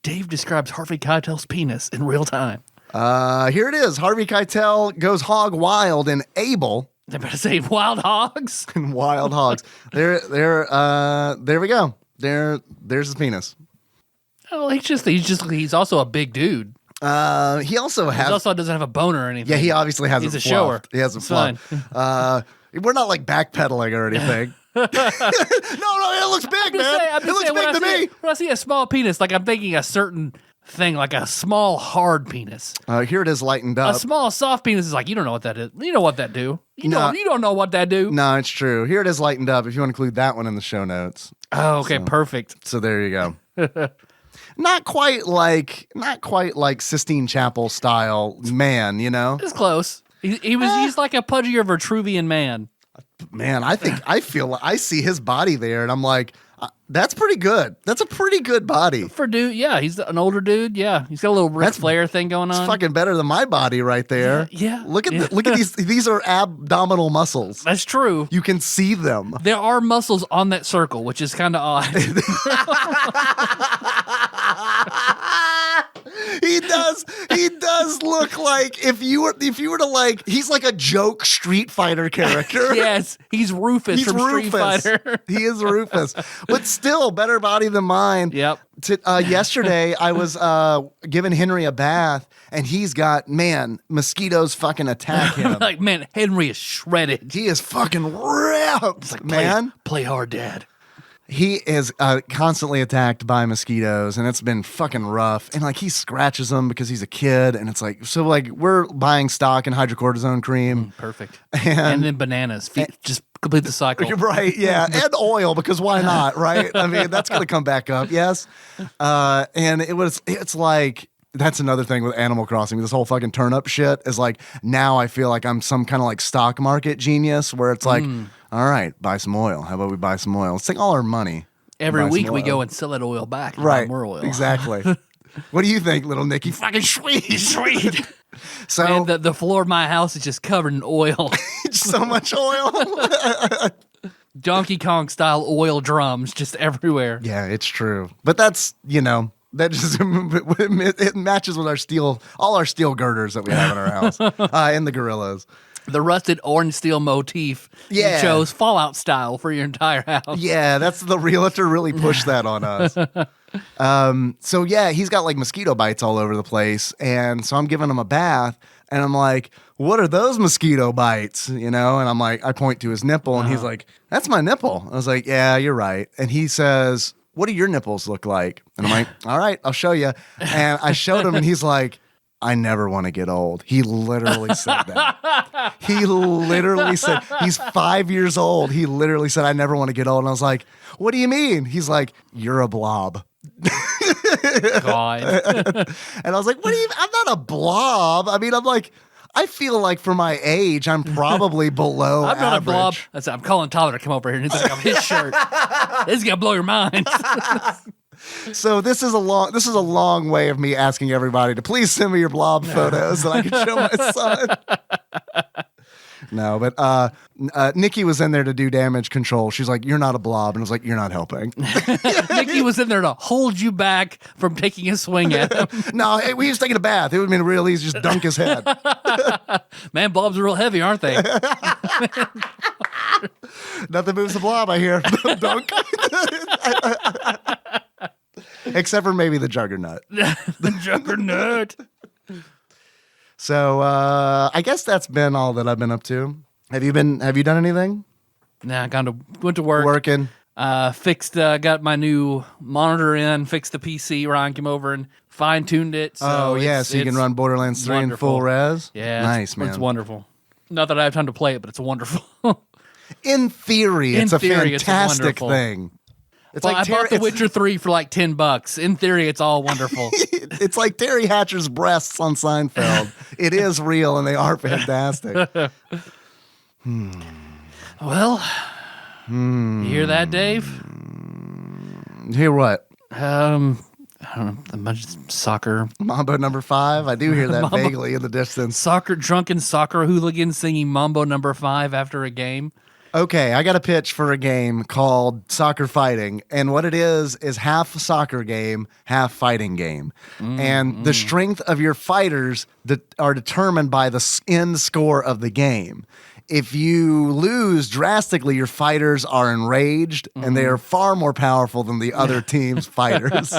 Speaker 2: Dave describes Harvey Keitel's penis in real time.
Speaker 3: Here it is. Harvey Keitel goes hog wild in Abel.
Speaker 2: They better say wild hogs.
Speaker 3: And wild hogs. There we go. There's his penis.
Speaker 2: Oh, he's also a big dude.
Speaker 3: He also
Speaker 2: He also doesn't have a boner or anything.
Speaker 3: Yeah, he obviously hasn't.
Speaker 2: He's a shower.
Speaker 3: He hasn't
Speaker 2: It's
Speaker 3: flubbed.
Speaker 2: fine.
Speaker 3: We're not like backpedaling or anything. No, it looks big, man.
Speaker 2: I'm
Speaker 3: It
Speaker 2: just
Speaker 3: looks
Speaker 2: saying,
Speaker 3: big to me.
Speaker 2: when I see a small penis, like I'm thinking a certain thing, like a small hard penis.
Speaker 3: Here it is lightened up.
Speaker 2: A small soft penis is like, you don't know what that is. You know what that do. You
Speaker 3: No.
Speaker 2: don't know what that do.
Speaker 3: No, it's true. Here it is lightened up. If you want to include that one in the show notes.
Speaker 2: Oh, okay, perfect.
Speaker 3: So there you go. Not quite like Sistine Chapel style man, you know?
Speaker 2: It's close. He's like a pudgier Vitruvian man.
Speaker 3: Man, I feel I see his body there and I'm like, that's pretty good. That's a pretty good body.
Speaker 2: For dude, yeah, he's an older dude. Yeah, he's got a little Ric Flair thing going on.
Speaker 3: It's fucking better than my body right there.
Speaker 2: Yeah.
Speaker 3: Look at these are abdominal muscles.
Speaker 2: That's true.
Speaker 3: You can see them.
Speaker 2: There are muscles on that circle, which is kind of odd.
Speaker 3: He does look like if you were to like, he's like a joke Street Fighter character.
Speaker 2: Yes, he's Rufus from Street Fighter.
Speaker 3: He is Rufus, but still better body than mine.
Speaker 2: Yep.
Speaker 3: Yesterday, I was giving Henry a bath, and he's got, mosquitoes fucking attack him.
Speaker 2: Like, man, Henry is shredded.
Speaker 3: He is fucking ripped,
Speaker 2: It's like,
Speaker 3: man.
Speaker 2: Play hard, Dad.
Speaker 3: He is constantly attacked by mosquitoes, and it's been fucking rough. And like he scratches them because he's a kid, and it's like, so like we're buying stock in hydrocortisone cream,
Speaker 2: Perfect.
Speaker 3: and
Speaker 2: then bananas. Just complete the cycle.
Speaker 3: right, yeah, and oil, because why not, right? I mean, that's gonna come back up, yes. And it's like, that's another thing with Animal Crossing. This whole fucking turnip shit is like, now I feel like I'm some kind of like stock market genius where it's like, all right, buy some oil. How about we buy some oil? Let's take all our money.
Speaker 2: Every
Speaker 3: buy
Speaker 2: week
Speaker 3: some
Speaker 2: we
Speaker 3: oil.
Speaker 2: go and sell that oil back. And
Speaker 3: Right,
Speaker 2: buy more oil.
Speaker 3: exactly. What do you think, little Nicky? Fucking sweet.
Speaker 2: Sweet.
Speaker 3: So
Speaker 2: Man, the floor of my house is just covered in oil.
Speaker 3: so much oil.
Speaker 2: Donkey Kong style oil drums just everywhere.
Speaker 3: Yeah, it's true. But that's, that just it matches with all our steel girders that we have in our house, and the gorillas.
Speaker 2: The rusted orange steel motif.
Speaker 3: Yeah.
Speaker 2: You chose Fallout style for your entire house.
Speaker 3: Yeah, that's the realtor really pushed that on us. So yeah, he's got like mosquito bites all over the place, and so I'm giving him a bath, and I'm like, "What are those mosquito bites?" And I'm like, I point to his nipple, and he's like, "That's my nipple." I was like, "Yeah, you're right." And he says, "What do your nipples look like?" And I'm like, "All right, I'll show you." And I showed him, and he's like, "I never want to get old." He literally said that. He literally said, he's 5 years old. He literally said, "I never want to get old." And I was like, "What do you mean?" He's like, "You're a blob."
Speaker 2: God.
Speaker 3: And I was like, "What do you, I'm not a blob." I mean, I'm like, I feel like for my age, I'm probably below
Speaker 2: I'm not
Speaker 3: average.
Speaker 2: a blob. I'm calling Tyler to come over here and he's like, I'm his shirt. This is going to blow your mind.
Speaker 3: So this is a long way of me asking everybody to please send me your blob photos that I can show my son. No, but Nikki was in there to do damage control. She's like, "You're not a blob," and I was like, "You're not helping."
Speaker 2: Nikki was in there to hold you back from taking a swing at him.
Speaker 3: No, he was taking a bath. It would have been real easy to just dunk his head.
Speaker 2: Man, blobs are real heavy, aren't they?
Speaker 3: Nothing moves a blob, I hear. Dunk. Except for maybe the juggernaut.
Speaker 2: The juggernaut.
Speaker 3: So I guess that's been all that I've been up to. Have you done anything?
Speaker 2: Nah, went to work.
Speaker 3: Working.
Speaker 2: Got my new monitor in, fixed the PC. Ryan came over and fine-tuned it. So
Speaker 3: so you can run Borderlands 3 in full res?
Speaker 2: Yeah.
Speaker 3: Nice, man.
Speaker 2: It's wonderful. Not that I have time to play it, but it's wonderful.
Speaker 3: In theory, it's a
Speaker 2: it's
Speaker 3: fantastic
Speaker 2: wonderful.
Speaker 3: thing. It's
Speaker 2: Well,
Speaker 3: like
Speaker 2: I bought The Witcher 3 for like $10. In theory, it's all wonderful.
Speaker 3: It's like Terry Hatcher's breasts on Seinfeld. It is real, and they are fantastic.
Speaker 2: Well, you hear that, Dave?
Speaker 3: Hear what?
Speaker 2: I don't know, a bunch of soccer
Speaker 3: Mambo number 5? I do hear that vaguely in the distance.
Speaker 2: drunken soccer hooligans singing Mambo number 5 after a game.
Speaker 3: Okay, I got a pitch for a game called Soccer Fighting, and what it is half soccer game, half fighting game. And the strength of your fighters are determined by the end score of the game. If you lose drastically, your fighters are enraged, and they are far more powerful than the other team's fighters.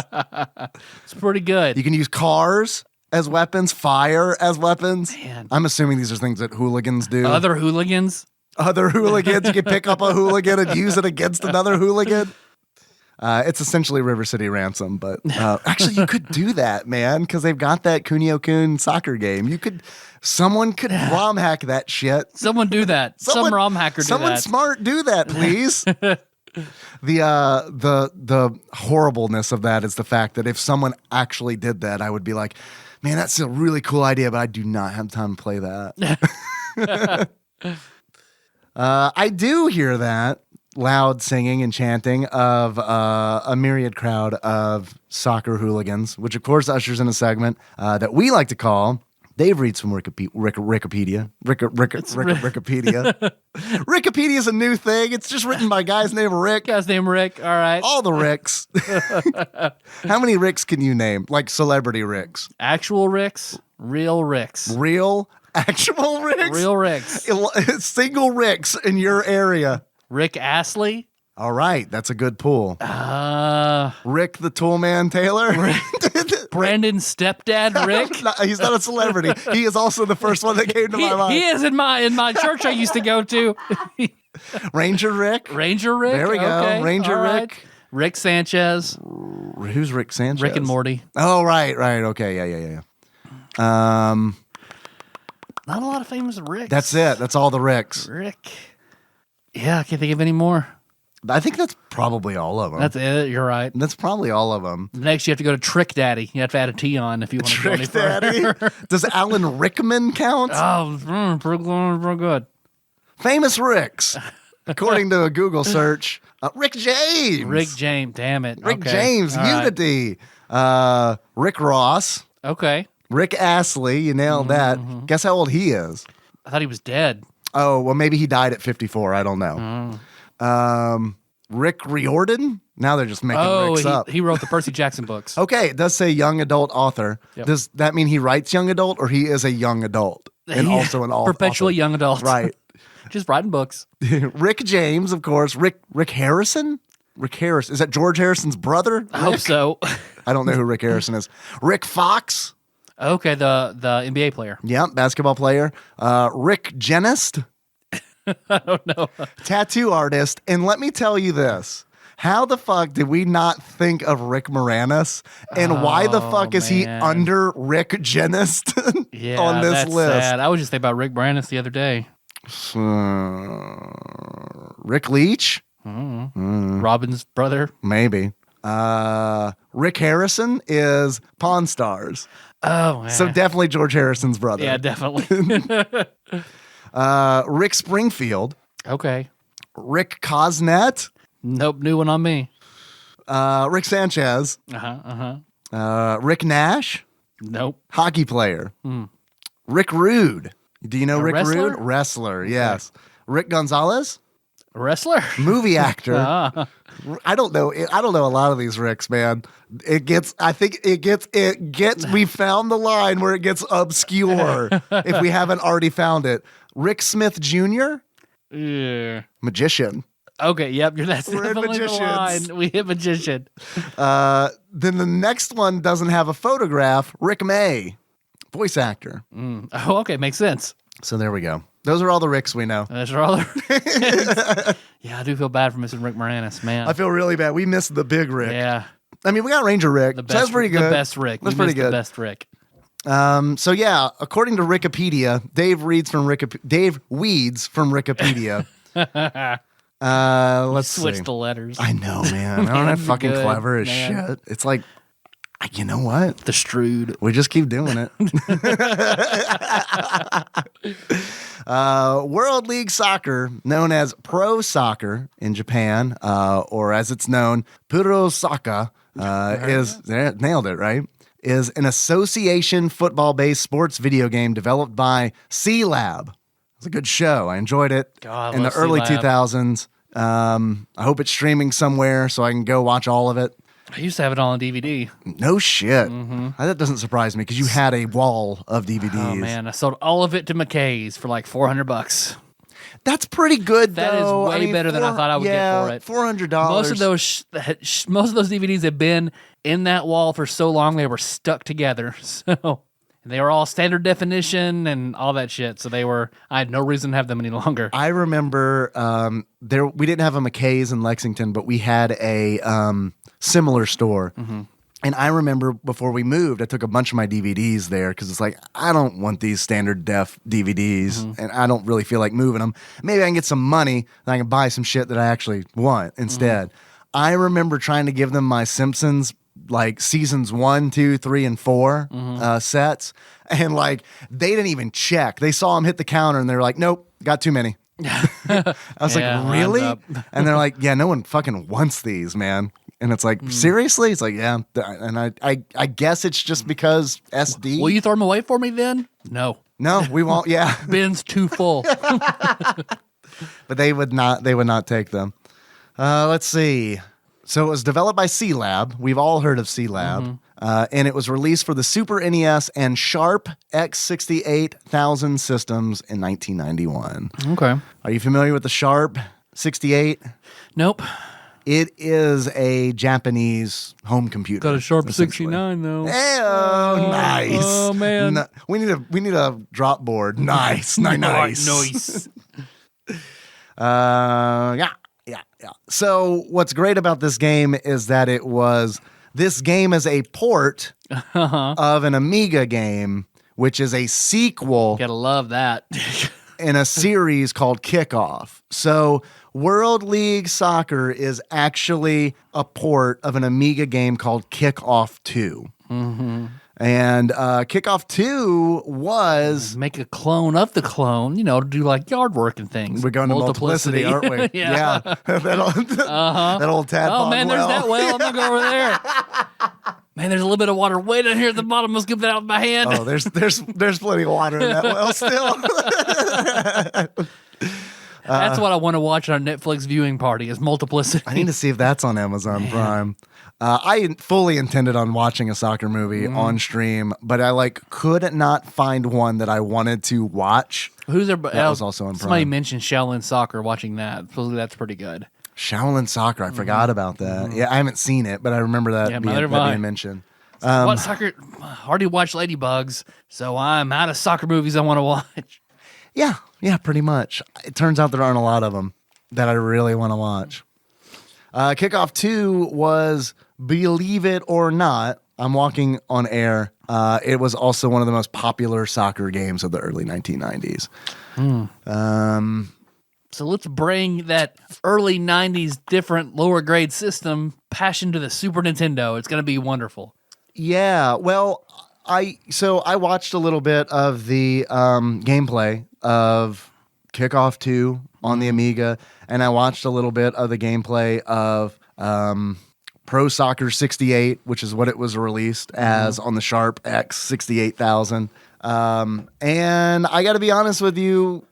Speaker 2: It's pretty good.
Speaker 3: You can use cars as weapons, fire as weapons.
Speaker 2: Man.
Speaker 3: I'm assuming these are things that hooligans do.
Speaker 2: Other hooligans?
Speaker 3: Other hooligans, you can pick up a hooligan and use it against another hooligan. It's essentially River City Ransom, but actually you could do that, man, because they've got that Kunio-kun soccer game. Someone could ROM hack that shit.
Speaker 2: Someone do that. Some ROM hacker do that.
Speaker 3: Someone smart do that, please. The horribleness of that is the fact that if someone actually did that, I would be like, man, that's a really cool idea, but I do not have time to play that. I do hear that loud singing and chanting of a myriad crowd of soccer hooligans, which of course ushers in a segment that we like to call Dave reads from Wikipedia. Wikipedia. Wikipedia is a new thing. It's just written by a guy's named Rick.
Speaker 2: Guy's name Rick. All right.
Speaker 3: All the Ricks. How many Ricks can you name? Like celebrity Ricks.
Speaker 2: Actual Ricks. Real Ricks.
Speaker 3: Real? Actual Ricks?
Speaker 2: Real Ricks.
Speaker 3: Single Ricks in your area.
Speaker 2: Rick Astley.
Speaker 3: All right. That's a good pool. Rick the Toolman Taylor?
Speaker 2: Brandon's stepdad, Rick.
Speaker 3: No, he's not a celebrity. He is also the first one that came to my mind.
Speaker 2: He is in my church I used to go to.
Speaker 3: Ranger Rick?
Speaker 2: Ranger Rick.
Speaker 3: There we go.
Speaker 2: Okay.
Speaker 3: Ranger
Speaker 2: All right.
Speaker 3: Rick.
Speaker 2: Rick Sanchez.
Speaker 3: Who's Rick Sanchez?
Speaker 2: Rick and Morty.
Speaker 3: Oh, right. Okay. Yeah.
Speaker 2: Not a lot of famous Ricks.
Speaker 3: That's it. That's all the Ricks.
Speaker 2: Rick. Yeah, I can't think of any more.
Speaker 3: I think that's probably all of them.
Speaker 2: That's it. You're right.
Speaker 3: That's probably all of them.
Speaker 2: Next, you have to go to Trick Daddy. You have to add a T on if you want to go any
Speaker 3: Trick Daddy?
Speaker 2: further.
Speaker 3: Does Alan Rickman count?
Speaker 2: Oh, pretty good.
Speaker 3: Famous Ricks. According to a Google search, Rick James.
Speaker 2: Rick James. Damn it.
Speaker 3: Rick
Speaker 2: Okay.
Speaker 3: James,
Speaker 2: All right.
Speaker 3: Unity. Rick Ross.
Speaker 2: Okay.
Speaker 3: Rick Astley. You nailed that. Guess how old he is?
Speaker 2: I thought he was dead.
Speaker 3: Oh, well, maybe he died at 54. I don't know. Rick Riordan? Now they're just making Ricks up.
Speaker 2: He wrote the Percy Jackson books.
Speaker 3: Okay, it does say young adult author.
Speaker 2: Yep.
Speaker 3: Does that mean he writes young adult or he is a young adult? And
Speaker 2: Yeah,
Speaker 3: also an
Speaker 2: perpetually
Speaker 3: author?
Speaker 2: young adult.
Speaker 3: Right.
Speaker 2: Just writing books.
Speaker 3: Rick James, of course. Rick Harrison? Rick Harris. Is that George Harrison's brother?
Speaker 2: I hope so.
Speaker 3: I don't know who Rick Harrison is. Rick Fox?
Speaker 2: Okay, the NBA player.
Speaker 3: Yep, basketball player. Rick Genest?
Speaker 2: I don't know.
Speaker 3: Tattoo artist. And let me tell you this. How the fuck did we not think of Rick Moranis? And why the fuck is he
Speaker 2: man.
Speaker 3: under Rick Genest
Speaker 2: Yeah,
Speaker 3: on this
Speaker 2: that's
Speaker 3: list?
Speaker 2: sad. I was just thinking about Rick Moranis the other day.
Speaker 3: Rick Leach?
Speaker 2: Robin's brother.
Speaker 3: Maybe. Rick Harrison is Pawn Stars.
Speaker 2: Oh, man.
Speaker 3: So definitely George Harrison's brother.
Speaker 2: Yeah, definitely.
Speaker 3: Rick Springfield.
Speaker 2: Okay.
Speaker 3: Rick Cosnet.
Speaker 2: Nope, new one on me.
Speaker 3: Rick Sanchez. Rick Nash.
Speaker 2: Nope.
Speaker 3: Hockey player. Rick Rude. Do you know
Speaker 2: A
Speaker 3: Rick
Speaker 2: wrestler?
Speaker 3: Rude? Wrestler, yes. Rick Gonzalez.
Speaker 2: A wrestler?
Speaker 3: Movie actor.
Speaker 2: Ah.
Speaker 3: I don't know a lot of these Ricks, man. We found the line where it gets obscure if we haven't already found it. Rick Smith Jr.
Speaker 2: Yeah.
Speaker 3: Magician.
Speaker 2: Okay, yep, that's
Speaker 3: We're in
Speaker 2: definitely the
Speaker 3: magicians.
Speaker 2: line. We hit magician.
Speaker 3: Then the next one doesn't have a photograph. Rick May, voice actor.
Speaker 2: Oh, okay, makes sense.
Speaker 3: So there we go. Those are all the Ricks we know.
Speaker 2: Those are all the Yeah, I do feel bad for missing Rick Moranis, man.
Speaker 3: I feel really bad. We missed the big Rick.
Speaker 2: Yeah.
Speaker 3: I mean, we got Ranger Rick.
Speaker 2: The
Speaker 3: So
Speaker 2: best,
Speaker 3: that's pretty good.
Speaker 2: The best Rick.
Speaker 3: That's
Speaker 2: We
Speaker 3: pretty
Speaker 2: missed
Speaker 3: good.
Speaker 2: The best Rick.
Speaker 3: So yeah, according to Wikipedia, Dave weeds from Wikipedia. Let's
Speaker 2: Switch
Speaker 3: see.
Speaker 2: the letters.
Speaker 3: I know, man. I don't have fucking
Speaker 2: Good,
Speaker 3: clever as
Speaker 2: man.
Speaker 3: shit. It's like, you know what?
Speaker 2: The Strood.
Speaker 3: We just keep doing it. World League Soccer, known as Pro Soccer in Japan, or as it's known, Puro Soccer, nailed it, right? Is an association football-based sports video game developed by C-Lab. It's a good show. I enjoyed it
Speaker 2: God, I
Speaker 3: in the
Speaker 2: love
Speaker 3: early
Speaker 2: C-Lab.
Speaker 3: 2000s. I hope it's streaming somewhere so I can go watch all of it.
Speaker 2: I used to have it all on DVD.
Speaker 3: No shit. That doesn't surprise me because you had a wall of DVDs.
Speaker 2: Oh man, I sold all of it to McKay's for like $400.
Speaker 3: That's pretty good,
Speaker 2: That is
Speaker 3: though.
Speaker 2: way better than I thought I would get for it.
Speaker 3: $400.
Speaker 2: Most of those DVDs have been in that wall for so long they were stuck together. So they were all standard definition and all that shit. So I had no reason to have them any longer.
Speaker 3: I remember we didn't have a McKay's in Lexington, but we had a similar store. And I remember before we moved, I took a bunch of my DVDs there because it's like, I don't want these standard def DVDs and I don't really feel like moving them. Maybe I can get some money and I can buy some shit that I actually want instead. I remember trying to give them my Simpsons, like seasons 1, 2, 3, and 4 sets. And like, they didn't even check. They saw them hit the counter and they were like, nope, got too many. I was
Speaker 2: Yeah,
Speaker 3: like, really?
Speaker 2: lines up.
Speaker 3: And they're like, yeah, no one fucking wants these, man. And it's like, seriously? It's like, yeah. And I guess it's just because SD.
Speaker 2: Will you throw them away for me then? No.
Speaker 3: No, we won't. Yeah.
Speaker 2: Bin's too full.
Speaker 3: But they would not take them. Let's see. So it was developed by C-Lab. We've all heard of C-Lab. And it was released for the Super NES and Sharp X68000 systems in 1991.
Speaker 2: Okay.
Speaker 3: Are you familiar with the Sharp 68?
Speaker 2: Nope.
Speaker 3: It is a Japanese home computer.
Speaker 2: Got a Sharp
Speaker 3: essentially.
Speaker 2: 69 though.
Speaker 3: Oh, nice.
Speaker 2: Oh man.
Speaker 3: No, we need a drop board. Nice.
Speaker 2: Nice.
Speaker 3: Yeah. So what's great about this game is that this game is a port of an Amiga game, which is a sequel
Speaker 2: Gotta love that.
Speaker 3: in a series called Kickoff. So World League Soccer is actually a port of an Amiga game called Kickoff 2. And Kickoff 2 was...
Speaker 2: Make a clone of the clone, to do like yard work and things.
Speaker 3: We're going to multiplicity, aren't we?
Speaker 2: Yeah.
Speaker 3: that old TADPOG
Speaker 2: Oh man, there's
Speaker 3: well.
Speaker 2: that well. I'm gonna go over there. Man, there's a little bit of water way down here at the bottom. Let's get that out with my hand.
Speaker 3: Oh, there's plenty of water in that well still.
Speaker 2: That's what I want to watch on our Netflix viewing party is multiplicity.
Speaker 3: I need to see if that's on Amazon Prime. I fully intended on watching a soccer movie on stream, but I could not find one that I wanted to watch.
Speaker 2: Who's there?
Speaker 3: That was also on Prime.
Speaker 2: Somebody mentioned Shaolin Soccer. Watching that, supposedly that's pretty good.
Speaker 3: Shaolin Soccer, I forgot about that. Yeah, I haven't seen it, but I remember that being mentioned.
Speaker 2: What soccer? I already watched Ladybugs, so I'm out of soccer movies I want to watch.
Speaker 3: Yeah, pretty much. It turns out there aren't a lot of them that I really want to watch. Kickoff 2 was, believe it or not, I'm walking on air. It was also one of the most popular soccer games of the early 1990s.
Speaker 2: So let's bring that early 90s different lower grade system passion to the Super Nintendo. It's going to be wonderful.
Speaker 3: Yeah, well, I watched a little bit of the gameplay of Kickoff 2 on the Amiga, and I watched a little bit of the gameplay of Pro Soccer 68, which is what it was released as on the Sharp X68000. And I got to be honest with you,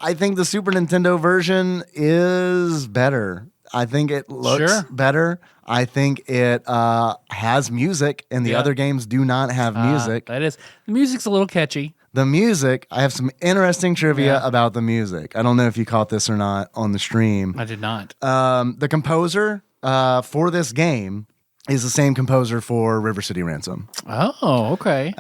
Speaker 3: I think the Super Nintendo version is better. I think it looks better. I think it has music, and the other games do not have music.
Speaker 2: That is. The music's a little catchy.
Speaker 3: The music, I have some interesting trivia about the music. I don't know if you caught this or not on the stream.
Speaker 2: I did not.
Speaker 3: The composer for this game is the same composer for River City Ransom.
Speaker 2: Oh, okay.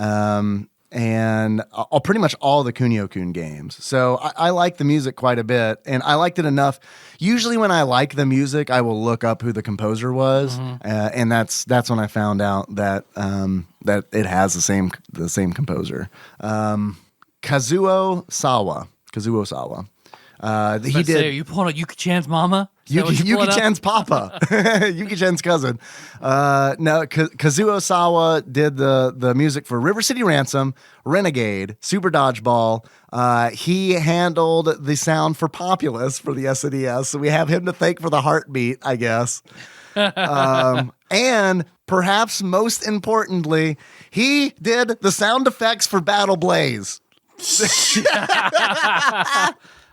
Speaker 3: And pretty much all the Kunio-kun games. So I like the music quite a bit, and I liked it enough. Usually when I like the music, I will look up who the composer was, and that's when I found out that that it has the same composer. Kazuo Sawa. He did.
Speaker 2: Are you pulling a Yuki-chan's mama?
Speaker 3: Yuki-chan's papa. Yuki-chan's cousin. No, Kazuo Sawa did the music for River City Ransom, Renegade, Super Dodgeball. He handled the sound for Populous for the SNES, so we have him to thank for the heartbeat, I guess. And perhaps most importantly, he did the sound effects for Battle Blaze.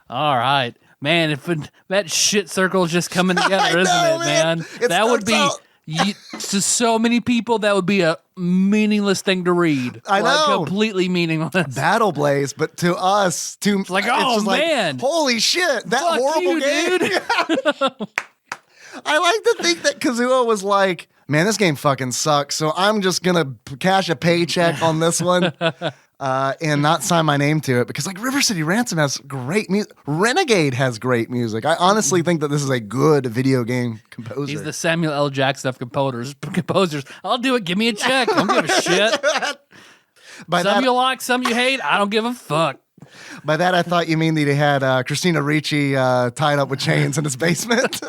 Speaker 2: All right. Man, if that shit circle is just coming together, isn't it, man? That would be, to so many people, that would be a meaningless thing to read.
Speaker 3: I know.
Speaker 2: Completely meaningless.
Speaker 3: Battle Blaze, but to us,
Speaker 2: it's like, oh, man.
Speaker 3: Holy shit, that
Speaker 2: Fuck
Speaker 3: horrible
Speaker 2: you,
Speaker 3: game.
Speaker 2: Dude.
Speaker 3: I like to think that Kazuo was like, man, this game fucking sucks, so I'm just going to cash a paycheck on this one. And not sign my name to it, because River City Ransom has great music. Renegade has great music. I honestly think that this is a good video game composer.
Speaker 2: He's the Samuel L. Jackson of composers. I'll do it. Give me a check. I don't give a shit. Some you like, some you hate. I don't give a fuck.
Speaker 3: By that, I thought you mean that he had Christina Ricci tied up with chains in his basement.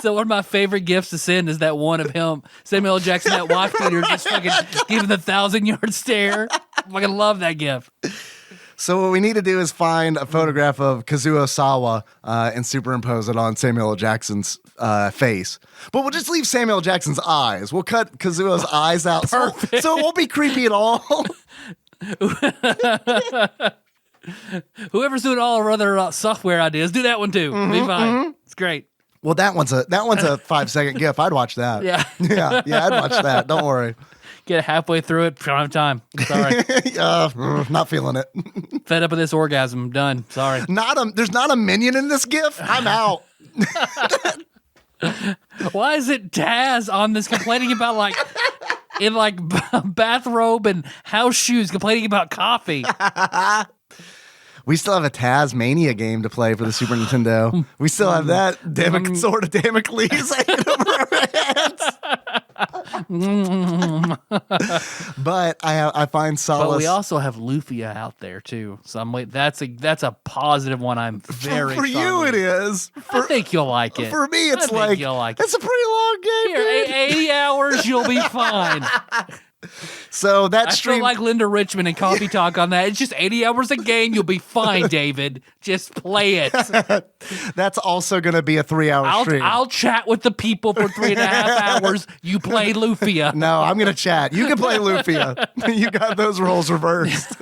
Speaker 2: So one of my favorite gifts to send is that one of him, Samuel L. Jackson, that wife beater, just fucking giving the 1,000-yard stare. I fucking love that gift.
Speaker 3: So what we need to do is find a photograph of Kazuo Osawa and superimpose it on Samuel L. Jackson's face. But we'll just leave Samuel L. Jackson's eyes. We'll cut Kazuo's eyes out, so it won't be creepy at all.
Speaker 2: Whoever's doing all our other software ideas, do that one too. Be fine. It's great.
Speaker 3: Well, that one's a 5-second GIF. I'd watch that.
Speaker 2: Yeah.
Speaker 3: yeah, I'd watch that. Don't worry.
Speaker 2: Get halfway through it, don't have time. Sorry.
Speaker 3: Not feeling it.
Speaker 2: Fed up with this orgasm. Done. Sorry.
Speaker 3: There's not a minion in this GIF. I'm out.
Speaker 2: Why is it Taz on this complaining about in bathrobe and house shoes complaining about coffee?
Speaker 3: We still have a Tasmania game to play for the Super Nintendo. We still have that sword of Damocles hanging over our heads. But I find solace.
Speaker 2: But we also have Lufia out there too. So that's a positive one. I'm very
Speaker 3: for you. It is.
Speaker 2: I think you'll like it.
Speaker 3: For me, it's it's a pretty long game.
Speaker 2: Here, 80 hours, you'll be fine.
Speaker 3: So that
Speaker 2: I
Speaker 3: stream,
Speaker 2: feel like Linda Richmond and Coffee Talk on that. It's just 80 hours a game. You'll be fine, David. Just play it.
Speaker 3: That's also going to be a 3-hour stream.
Speaker 2: I'll chat with the people for 3.5 hours. You play Lufia.
Speaker 3: No, I'm going to chat. You can play Lufia. You got those roles reversed.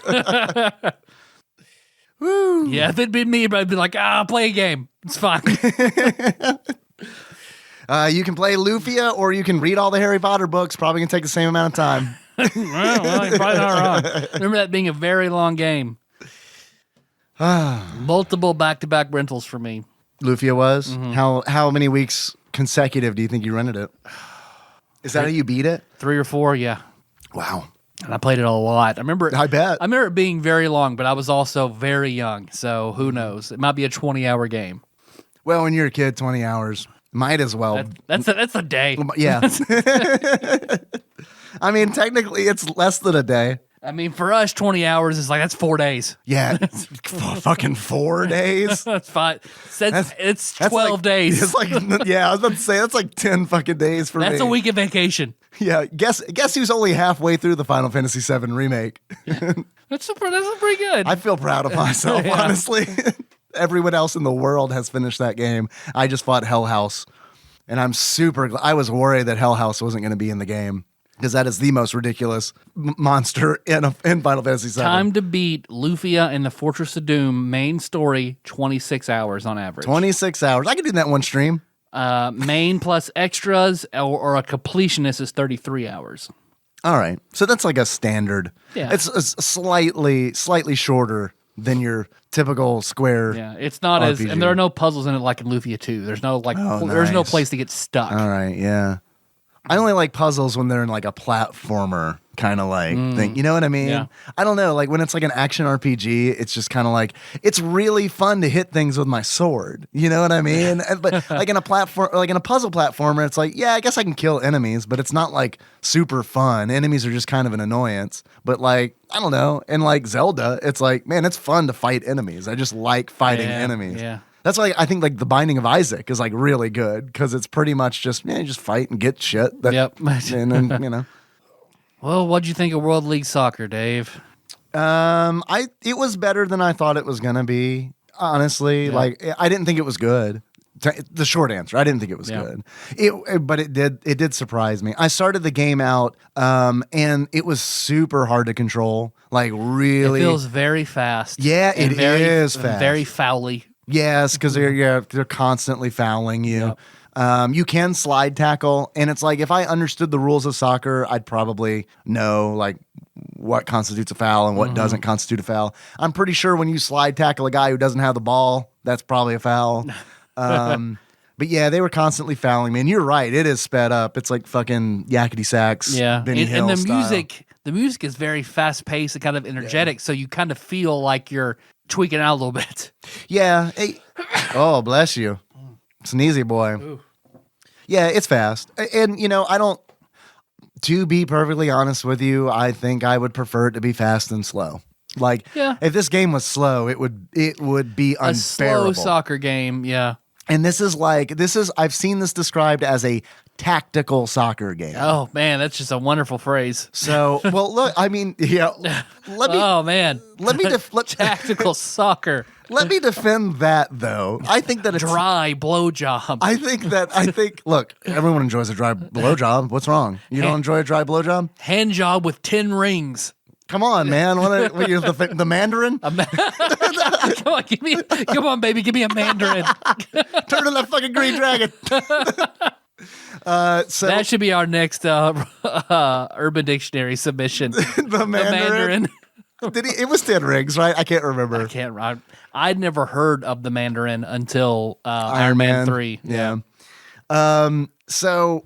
Speaker 3: Woo.
Speaker 2: Yeah, if it'd been me, I'd be like, play a game. It's fine.
Speaker 3: You can play Lufia, or you can read all the Harry Potter books. Probably going to take the same amount of time.
Speaker 2: well, you're probably not wrong. Remember that being a very long game. Multiple back-to-back rentals for me.
Speaker 3: Lufia was? Mm-hmm. How many weeks consecutive do you think you rented it? Is that how you beat it?
Speaker 2: 3 or 4, yeah.
Speaker 3: Wow.
Speaker 2: And I played it a lot.
Speaker 3: I bet.
Speaker 2: I remember it being very long, but I was also very young, so who knows? It might be a 20-hour game.
Speaker 3: Well, when you're a kid, 20 hours. Might as well.
Speaker 2: That's a day.
Speaker 3: Yeah. I mean, technically, it's less than a day.
Speaker 2: I mean, for us, 20 hours is that's 4 days.
Speaker 3: Yeah. Fucking 4 days.
Speaker 2: That's fine. It's 12 days.
Speaker 3: It's yeah, I was about to say, that's like 10 fucking days for me.
Speaker 2: That's a week of vacation.
Speaker 3: Yeah. Guess who's only halfway through the Final Fantasy VII remake?
Speaker 2: That's pretty good.
Speaker 3: I feel proud of myself, honestly. Everyone else in the world has finished that game. I just fought Hell House, and I'm super glad. I was worried that Hell House wasn't going to be in the game, because that is the most ridiculous monster in Final Fantasy VII.
Speaker 2: Time to beat Lufia in the Fortress of Doom main story, 26 hours on average.
Speaker 3: 26 hours. I could do that in one stream.
Speaker 2: Main plus extras or a completionist is 33 hours.
Speaker 3: All right. So that's like a standard.
Speaker 2: Yeah.
Speaker 3: It's slightly shorter than your typical Square.
Speaker 2: Yeah, it's not
Speaker 3: RPG.
Speaker 2: and there are no puzzles in it like in Lufia 2. There's no there's no place to get stuck.
Speaker 3: All right, yeah. I only like puzzles when they're in like a platformer kind of thing. You know what I mean?
Speaker 2: Yeah.
Speaker 3: I don't know. Like when it's like an action RPG, it's just kind of like, it's really fun to hit things with my sword. You know what I mean? But like in a puzzle platformer, it's like, yeah, I guess I can kill enemies, but it's not like super fun. Enemies are just kind of an annoyance. But like, I don't know. In like Zelda, it's like, man, it's fun to fight enemies. I just like fighting enemies.
Speaker 2: Yeah.
Speaker 3: That's why I think like The Binding of Isaac is like really good, because it's pretty much just you just fight and get shit.
Speaker 2: Yep.
Speaker 3: And then
Speaker 2: Well, what'd you think of World League Soccer, Dave?
Speaker 3: It was better than I thought it was gonna be. Honestly, like I didn't think it was good. The short answer, I didn't think it was good. But it did surprise me. I started the game out, and it was super hard to control. Like really,
Speaker 2: It feels very fast.
Speaker 3: Yeah, it is fast.
Speaker 2: Very foully.
Speaker 3: Yes, because they're constantly fouling you.
Speaker 2: Yep.
Speaker 3: You can slide tackle, and it's like if I understood the rules of soccer, I'd probably know like what constitutes a foul and what doesn't constitute a foul. I'm pretty sure when you slide tackle a guy who doesn't have the ball, that's probably a foul. But yeah, they were constantly fouling me, and you're right, it is sped up. It's like fucking yakety sax.
Speaker 2: Yeah,
Speaker 3: Benny Hill
Speaker 2: and the
Speaker 3: style.
Speaker 2: music is very fast paced and kind of energetic, so you kind of feel like you're tweaking out a little bit.
Speaker 3: Yeah. Hey. Oh, bless you. Sneezy boy.
Speaker 2: Ooh.
Speaker 3: Yeah, it's fast. And, to be perfectly honest with you, I think I would prefer it to be fast and slow. Like, if this game was slow, it would be unbearable.
Speaker 2: A slow soccer game, yeah.
Speaker 3: And I've seen this described as a tactical soccer game.
Speaker 2: Oh man, that's just a wonderful phrase.
Speaker 3: So, well, look, I mean, yeah,
Speaker 2: Oh man, tactical soccer.
Speaker 3: let me defend that though. I think that it's
Speaker 2: Dry blowjob.
Speaker 3: Look, everyone enjoys a dry blowjob. What's wrong? You don't enjoy a dry blowjob?
Speaker 2: Hand job with 10 rings.
Speaker 3: Come on, man. What you the Mandarin?
Speaker 2: Come on, baby, give me a Mandarin.
Speaker 3: Turn to that fucking green dragon. So
Speaker 2: That should be our next Urban Dictionary submission.
Speaker 3: the Mandarin. It was 10 rings, right? I can't remember.
Speaker 2: I'd never heard of the Mandarin until Iron Man 3.
Speaker 3: Yeah. So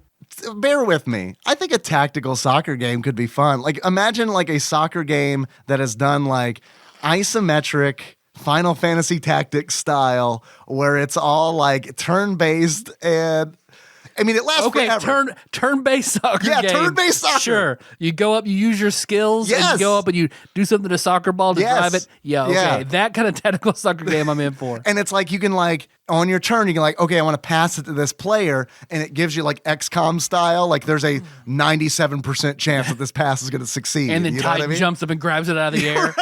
Speaker 3: bear with me. I think a tactical soccer game could be fun. Like, imagine like a soccer game that is done like isometric Final Fantasy Tactics style, where it's all like turn-based and I mean, it lasts forever.
Speaker 2: Turn-based soccer game.
Speaker 3: Yeah, turn-based soccer.
Speaker 2: Sure. You go up, you use your skills, and
Speaker 3: Yes.
Speaker 2: you go up and you do something to soccer ball to
Speaker 3: Yes.
Speaker 2: drive it. Yeah, okay.
Speaker 3: Yeah.
Speaker 2: That kind of tactical soccer game I'm in for.
Speaker 3: And it's like you can like on your turn, you can like, okay, I want to pass it to this player, and it gives you like XCOM style. Like there's a 97% chance that this pass is going to succeed.
Speaker 2: And then
Speaker 3: you know what
Speaker 2: Titan
Speaker 3: I mean?
Speaker 2: jumps up and grabs it out of the air.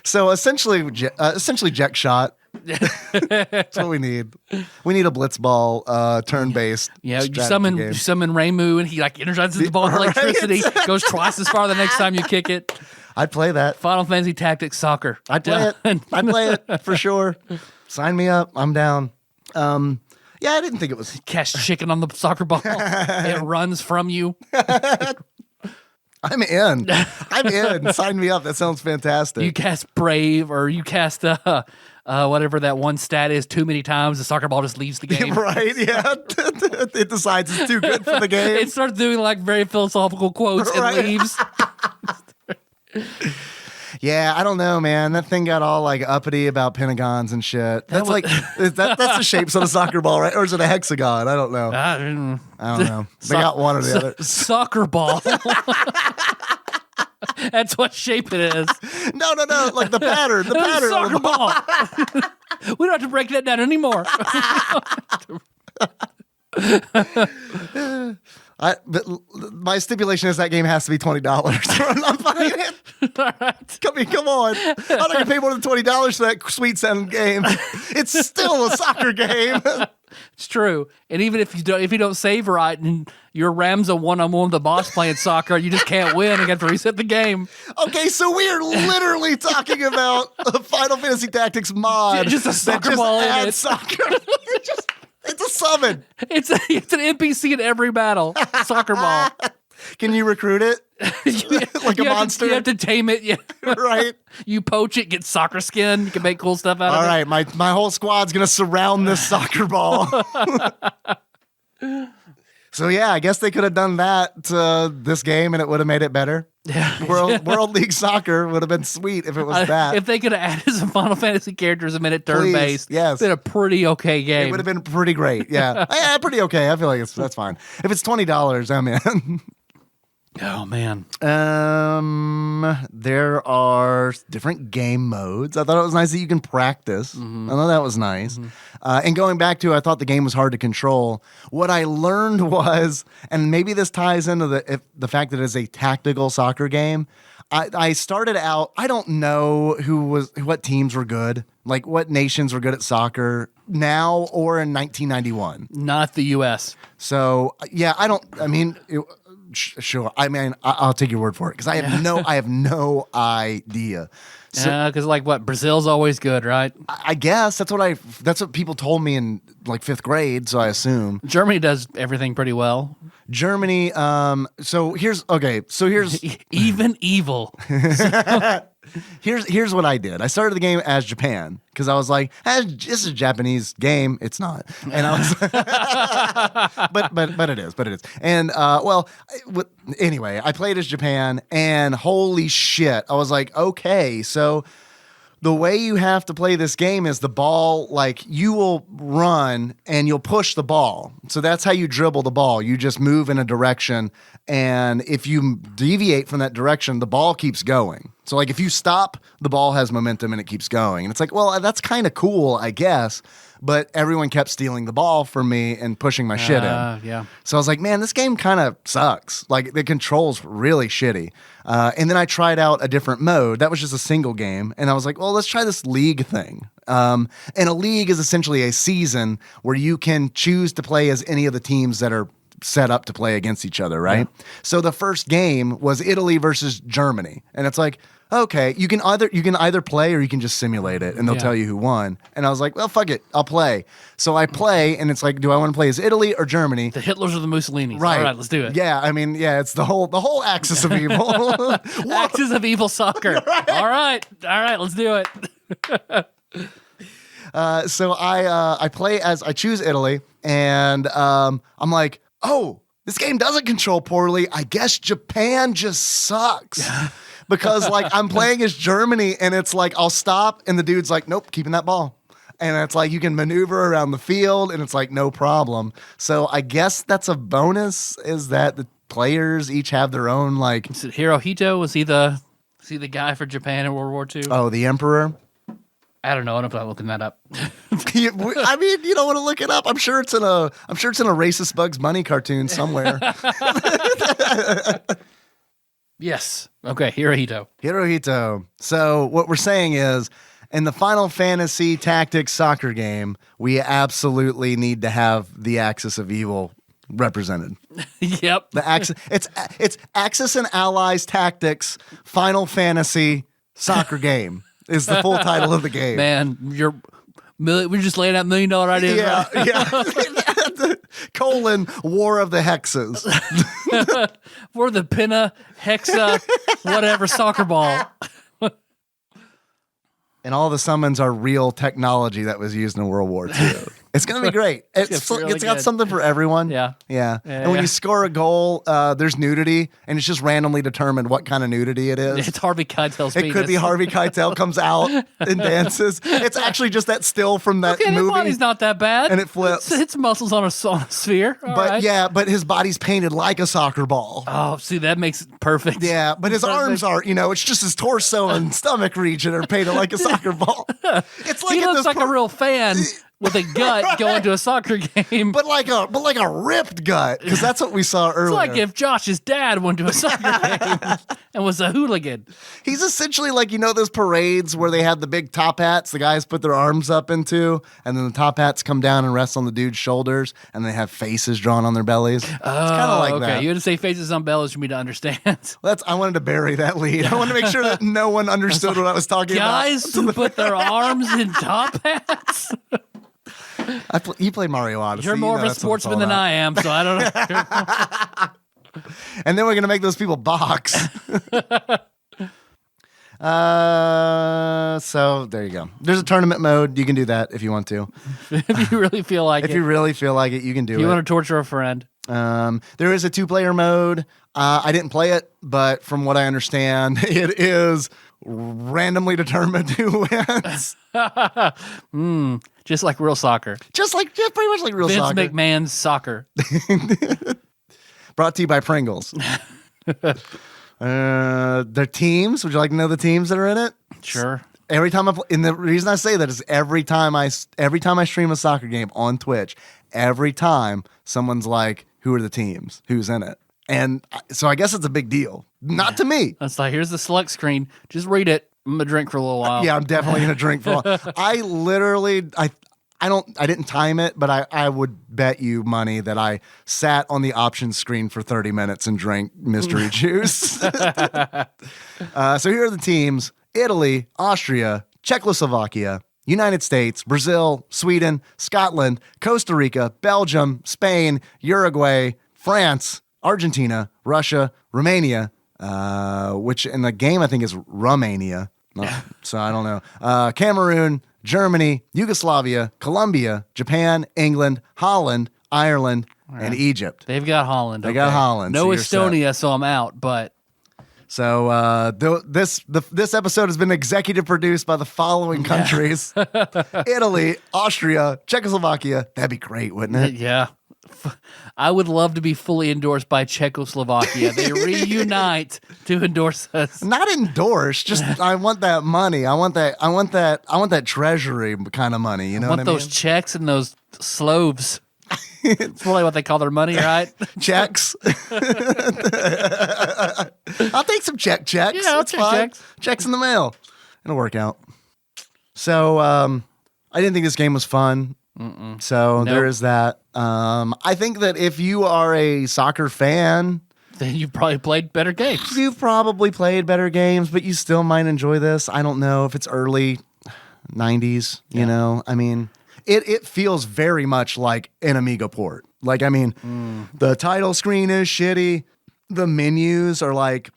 Speaker 3: So essentially Jack shot. That's what we need. We need a blitzball, turn-based.
Speaker 2: Yeah, you
Speaker 3: strategy
Speaker 2: summon
Speaker 3: game.
Speaker 2: Raimu, and he like energizes the ball with
Speaker 3: Right.
Speaker 2: electricity, goes twice as far the next time you kick it.
Speaker 3: I'd play that.
Speaker 2: Final Fantasy Tactics Soccer.
Speaker 3: I'd play
Speaker 2: Done.
Speaker 3: it. I'd play it for sure. Sign me up. I'm down. Yeah, I didn't think it was.
Speaker 2: Catch chicken on the soccer ball. It runs from you.
Speaker 3: I'm in. I'm in. Sign me up. That sounds fantastic.
Speaker 2: You cast Brave, or you cast whatever that one stat is too many times, the soccer ball just leaves the game.
Speaker 3: Right? Yeah. It decides it's too good for the game.
Speaker 2: It starts doing like very philosophical quotes and
Speaker 3: Right.
Speaker 2: leaves.
Speaker 3: Yeah, I don't know, man. That thing got all like uppity about pentagons and shit. That's that's the shapes of a soccer ball, right? Or is it a hexagon? I don't know. I don't know. They got one or the other.
Speaker 2: Soccer ball. That's what shape it is.
Speaker 3: No. Like the pattern. The pattern. of
Speaker 2: Soccer
Speaker 3: the ball.
Speaker 2: ball. We don't have to break that down anymore.
Speaker 3: But my stipulation is that game has to be $20. I'm not buying it.
Speaker 2: All right.
Speaker 3: Come on. I'm not gonna pay more than $20 for that sweet sounding game. It's still a soccer game.
Speaker 2: It's true. And even if you don't save right and your Ram's a one-on-one with the boss playing soccer, you just can't win and you have to reset the game.
Speaker 3: Okay, so we are literally talking about a Final Fantasy Tactics mod.
Speaker 2: Just a soccer
Speaker 3: that
Speaker 2: ball in
Speaker 3: adds
Speaker 2: it.
Speaker 3: Soccer. It's a summon.
Speaker 2: It's an NPC in every battle. Soccer ball.
Speaker 3: Can you recruit it? Like a monster?
Speaker 2: You have to tame it. Yeah.
Speaker 3: Right.
Speaker 2: You poach it, get soccer skin. You can make cool stuff out of
Speaker 3: All
Speaker 2: it.
Speaker 3: right, my whole squad's gonna surround this soccer ball. So yeah, I guess they could have done that to this game and it would have made it better.
Speaker 2: Yeah.
Speaker 3: World League Soccer would have been sweet if it was that.
Speaker 2: If they could have added some Final Fantasy characters and made it turn-based,
Speaker 3: yes.
Speaker 2: it's been a pretty okay game.
Speaker 3: It would have been pretty great. Yeah. Yeah, pretty okay. I feel like that's fine. If it's $20, I'm in.
Speaker 2: Oh, man.
Speaker 3: There are different game modes. I thought it was nice that you can practice. I thought that was nice. And going back to, I thought the game was hard to control. What I learned was, and maybe this ties into the fact that it is a tactical soccer game. I started out, I don't know what teams were good, like what nations were good at soccer now or in 1991.
Speaker 2: Not the U.S.
Speaker 3: So yeah, sure. I mean, I'll take your word for it because I have no idea. So,
Speaker 2: Because Brazil's always good, right?
Speaker 3: I guess that's what people told me in like 5th grade. So I assume
Speaker 2: Germany does everything pretty well.
Speaker 3: Germany. So here's
Speaker 2: Even evil.
Speaker 3: Here's what I did. I started the game as Japan because I was like, this is a Japanese game. It's not, and I was, but it is. And anyway, I played as Japan, and holy shit, I was like, okay, so the way you have to play this game is the ball, like you will run and you'll push the ball. So that's how you dribble the ball. You just move in a direction. And if you deviate from that direction, the ball keeps going. So like if you stop, the ball has momentum and it keeps going. And it's like, well, that's kind of cool, I guess. But everyone kept stealing the ball from me and pushing my shit in.
Speaker 2: Yeah.
Speaker 3: So I was like, man, this game kind of sucks. Like the controls really shitty. And then I tried out a different mode. That was just a single game. And I was like, well, let's try this league thing. And a league is essentially a season where you can choose to play as any of the teams that are set up to play against each other, right? Yeah. So the first game was Italy versus Germany. And it's like, okay, you can either play or you can just simulate it and they'll tell you who won. And I was like, well, fuck it, I'll play. So I play and it's like, do I want to play as Italy or Germany?
Speaker 2: The Hitlers or the Mussolinis.
Speaker 3: Right.
Speaker 2: All right, let's do it.
Speaker 3: Yeah, I mean, yeah, it's the whole axis of evil.
Speaker 2: Axis of evil soccer. Right. All right, let's do it.
Speaker 3: So I choose Italy and I'm like, oh, this game doesn't control poorly. I guess Japan just sucks. Because like I'm playing as Germany and it's like I'll stop and the dude's like, nope, keeping that ball. And it's like you can maneuver around the field and it's like no problem. So I guess that's a bonus, is that the players each have their own like.
Speaker 2: Is it Hirohito? Was he the guy for Japan in World War II?
Speaker 3: Oh, the Emperor?
Speaker 2: I don't know. I'm not looking that up.
Speaker 3: I mean, you don't want to look it up. I'm sure it's in a racist Bugs Bunny cartoon somewhere.
Speaker 2: Yes. Okay, Hirohito. So what we're saying is, in the Final Fantasy Tactics soccer game, we absolutely need to have the Axis of Evil represented. Yep.
Speaker 3: The Axis. It's Axis and Allies Tactics Final Fantasy soccer game is the full title of the game.
Speaker 2: Man, we're just laying out $1 million ideas.
Speaker 3: Yeah, yeah. Colon War of the Hexes.
Speaker 2: We're the Penta, Hexa, whatever soccer ball.
Speaker 3: And all the summons are real technology that was used in World War II. It's going to be great. It's got something for everyone.
Speaker 2: Yeah.
Speaker 3: And when you score a goal, there's nudity, and it's just randomly determined what kind of nudity it is.
Speaker 2: It's Harvey Keitel's
Speaker 3: It could be Harvey Keitel comes out and dances. It's actually just that still from that movie.
Speaker 2: His body's not that bad.
Speaker 3: And it flips.
Speaker 2: It's muscles on a sphere.
Speaker 3: But his body's painted like a soccer ball.
Speaker 2: Oh, see, that makes it perfect.
Speaker 3: Yeah, but his arms are, it's just his torso and stomach region are painted like a soccer ball. It's like
Speaker 2: he looks like a real fan with a gut going to a soccer game.
Speaker 3: But like a ripped gut, because that's what we saw earlier.
Speaker 2: It's like if Josh's dad went to a soccer game and was a hooligan.
Speaker 3: He's essentially like, those parades where they have the big top hats the guys put their arms up into, and then the top hats come down and rest on the dude's shoulders, and they have faces drawn on their bellies. It's kind of like that.
Speaker 2: You had to say faces on bellies for me to understand.
Speaker 3: I wanted to bury that lead. I wanted to make sure that no one understood what I was talking about.
Speaker 2: Guys who put their arms in top hats?
Speaker 3: You play Mario Odyssey.
Speaker 2: You're more of a sportsman than I am, so I don't know.
Speaker 3: And then we're going to make those people box. So there you go. There's a tournament mode. You can do that if you want to.
Speaker 2: If you really feel like it.
Speaker 3: If you really feel like it, you can do it.
Speaker 2: You want to torture a friend.
Speaker 3: There is a 2-player mode. I didn't play it, but from what I understand, it is randomly determined who wins.
Speaker 2: Just like real soccer.
Speaker 3: Just pretty much like real soccer.
Speaker 2: Vince McMahon's soccer.
Speaker 3: Brought to you by Pringles. Their teams. Would you like to know the teams that are in it?
Speaker 2: Sure.
Speaker 3: Every time and the reason I say that is every time I stream a soccer game on Twitch, every time someone's like, "Who are the teams? Who's in it?" And so I guess it's a big deal. Not to me.
Speaker 2: It's like, here's the select screen. Just read it. I'm gonna drink for a little while.
Speaker 3: Yeah, I'm definitely gonna drink for a while. I didn't time it, but I would bet you money that I sat on the options screen for 30 minutes and drank mystery juice. So here are the teams: Italy, Austria, Czechoslovakia, United States, Brazil, Sweden, Scotland, Costa Rica, Belgium, Spain, Uruguay, France, Argentina, Russia, Romania, which in the game I think is Romania. So I don't know. Cameroon, Germany, Yugoslavia, Colombia, Japan, England, Holland, Ireland, and Egypt.
Speaker 2: They've got Holland.
Speaker 3: They got Holland.
Speaker 2: No
Speaker 3: so
Speaker 2: Estonia, so I'm out, but
Speaker 3: So this episode has been executive produced by the following countries: Italy, Austria, Czechoslovakia. That'd be great, wouldn't it?
Speaker 2: Yeah. I would love to be fully endorsed by Czechoslovakia. They reunite to endorse us.
Speaker 3: Not endorse, just I want that money. I want that treasury kind of money. You know what I mean?
Speaker 2: Those Czechs and those Slovs. It's really what they call their money, right?
Speaker 3: Checks. I'll take some checks.
Speaker 2: Yeah, I'll take checks.
Speaker 3: Checks in the mail. It'll work out. So I didn't think this game was fun. So there is that. I think that if you are a soccer fan,
Speaker 2: then you've probably played better games.
Speaker 3: You've probably played better games, but you still might enjoy this. I don't know if it's early 90s, you know? I mean, it feels very much like an Amiga port. Like, I mean, the title screen is shitty. The menus are like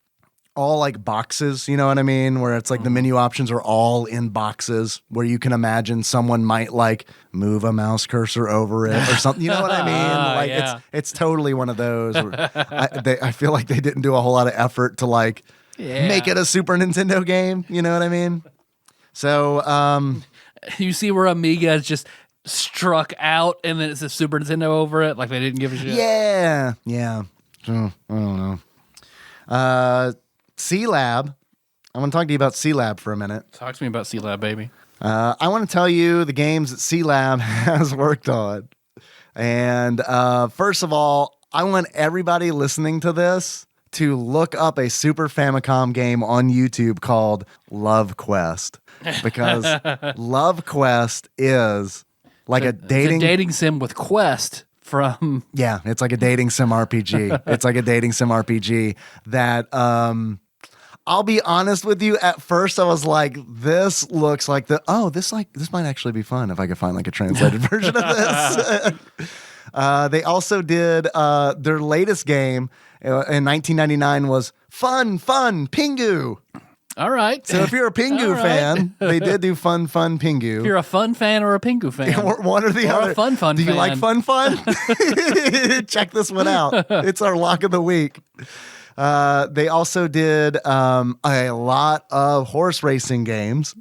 Speaker 3: all like boxes, you know what I mean? Where it's like the menu options are all in boxes where you can imagine someone might like move a mouse cursor over it or something. You know what I mean? Like it's totally one of those. Where I feel like they didn't do a whole lot of effort to like make it a Super Nintendo game. You know what I mean? So
Speaker 2: you see where Amiga is just struck out and then it's a Super Nintendo over it, like they didn't give a shit.
Speaker 3: Yeah. I don't know. C-Lab. I want to talk to you about C-Lab for a minute.
Speaker 2: Talk to me about C-Lab, baby.
Speaker 3: I want to tell you the games that C-Lab has worked on. And first of all, I want everybody listening to this to look up a Super Famicom game on YouTube called Love Quest. Because Love Quest is like a dating
Speaker 2: sim with Quest.
Speaker 3: Yeah, it's like a dating sim RPG. It's like a dating sim RPG that I'll be honest with you, at first I was like, this looks like this might actually be fun if I could find like a translated version of this. They also did their latest game in 1999 was Fun Pingu.
Speaker 2: All right.
Speaker 3: So if you're a Pingu fan, they did do Fun Pingu.
Speaker 2: If you're a fun fan or a Pingu fan.
Speaker 3: One or the other.
Speaker 2: Or a fun
Speaker 3: Do you
Speaker 2: fan.
Speaker 3: like fun? Check this one out. It's our lock of the week. They also did a lot of horse racing games.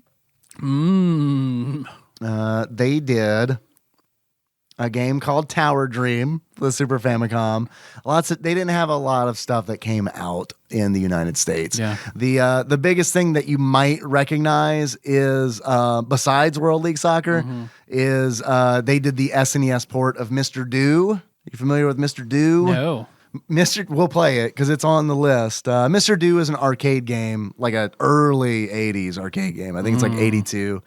Speaker 3: They did a game called Tower Dream for the Super Famicom. They didn't have a lot of stuff that came out in the United States.
Speaker 2: Yeah.
Speaker 3: The biggest thing that you might recognize is besides World League Soccer is they did the SNES port of Mr. Do. You familiar with Mr. Do?
Speaker 2: No.
Speaker 3: We'll play it because it's on the list. Mr. Do is an arcade game, like an early 80s arcade game. I think it's like 82.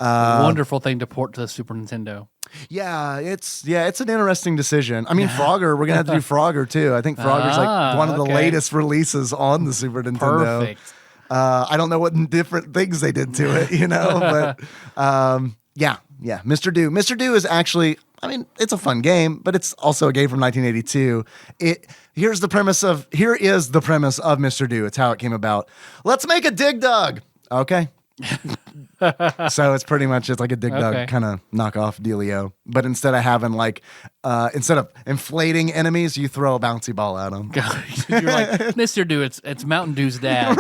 Speaker 2: Wonderful thing to port to the Super Nintendo.
Speaker 3: Yeah, it's an interesting decision. I mean, Frogger, we're gonna have to do Frogger too. I think Frogger's like one of the latest releases on the Super Nintendo.
Speaker 2: Perfect.
Speaker 3: I don't know what different things they did to it, you know, but yeah, Mr. Do. Mr. Do is actually, I mean, it's a fun game, but it's also a game from 1982. Here is the premise of Mr. Do. It's how it came about. Let's make a Dig Dug. Okay. So it's pretty much like a Dig Dug kind of knockoff dealio, but instead of having instead of inflating enemies, you throw a bouncy ball at them.
Speaker 2: You're like, Mr. Do, it's Mountain Dew's dad.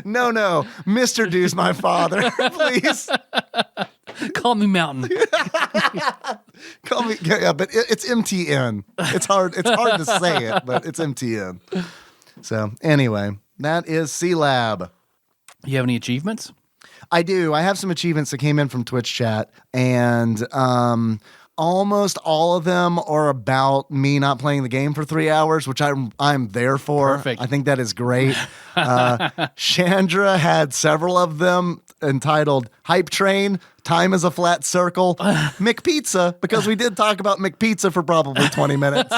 Speaker 3: No, Mr. Dew's my father. Please
Speaker 2: call me Mountain.
Speaker 3: Call me, but it's MTN. It's hard to say it, but it's MTN. So anyway, that is C-Lab.
Speaker 2: You have any achievements?
Speaker 3: I do. I have some achievements that came in from Twitch chat, and almost all of them are about me not playing the game for 3 hours, which I'm there for.
Speaker 2: Perfect.
Speaker 3: I think that is great. Chandra had several of them entitled Hype Train, Time is a Flat Circle, McPizza, because we did talk about McPizza for probably 20 minutes.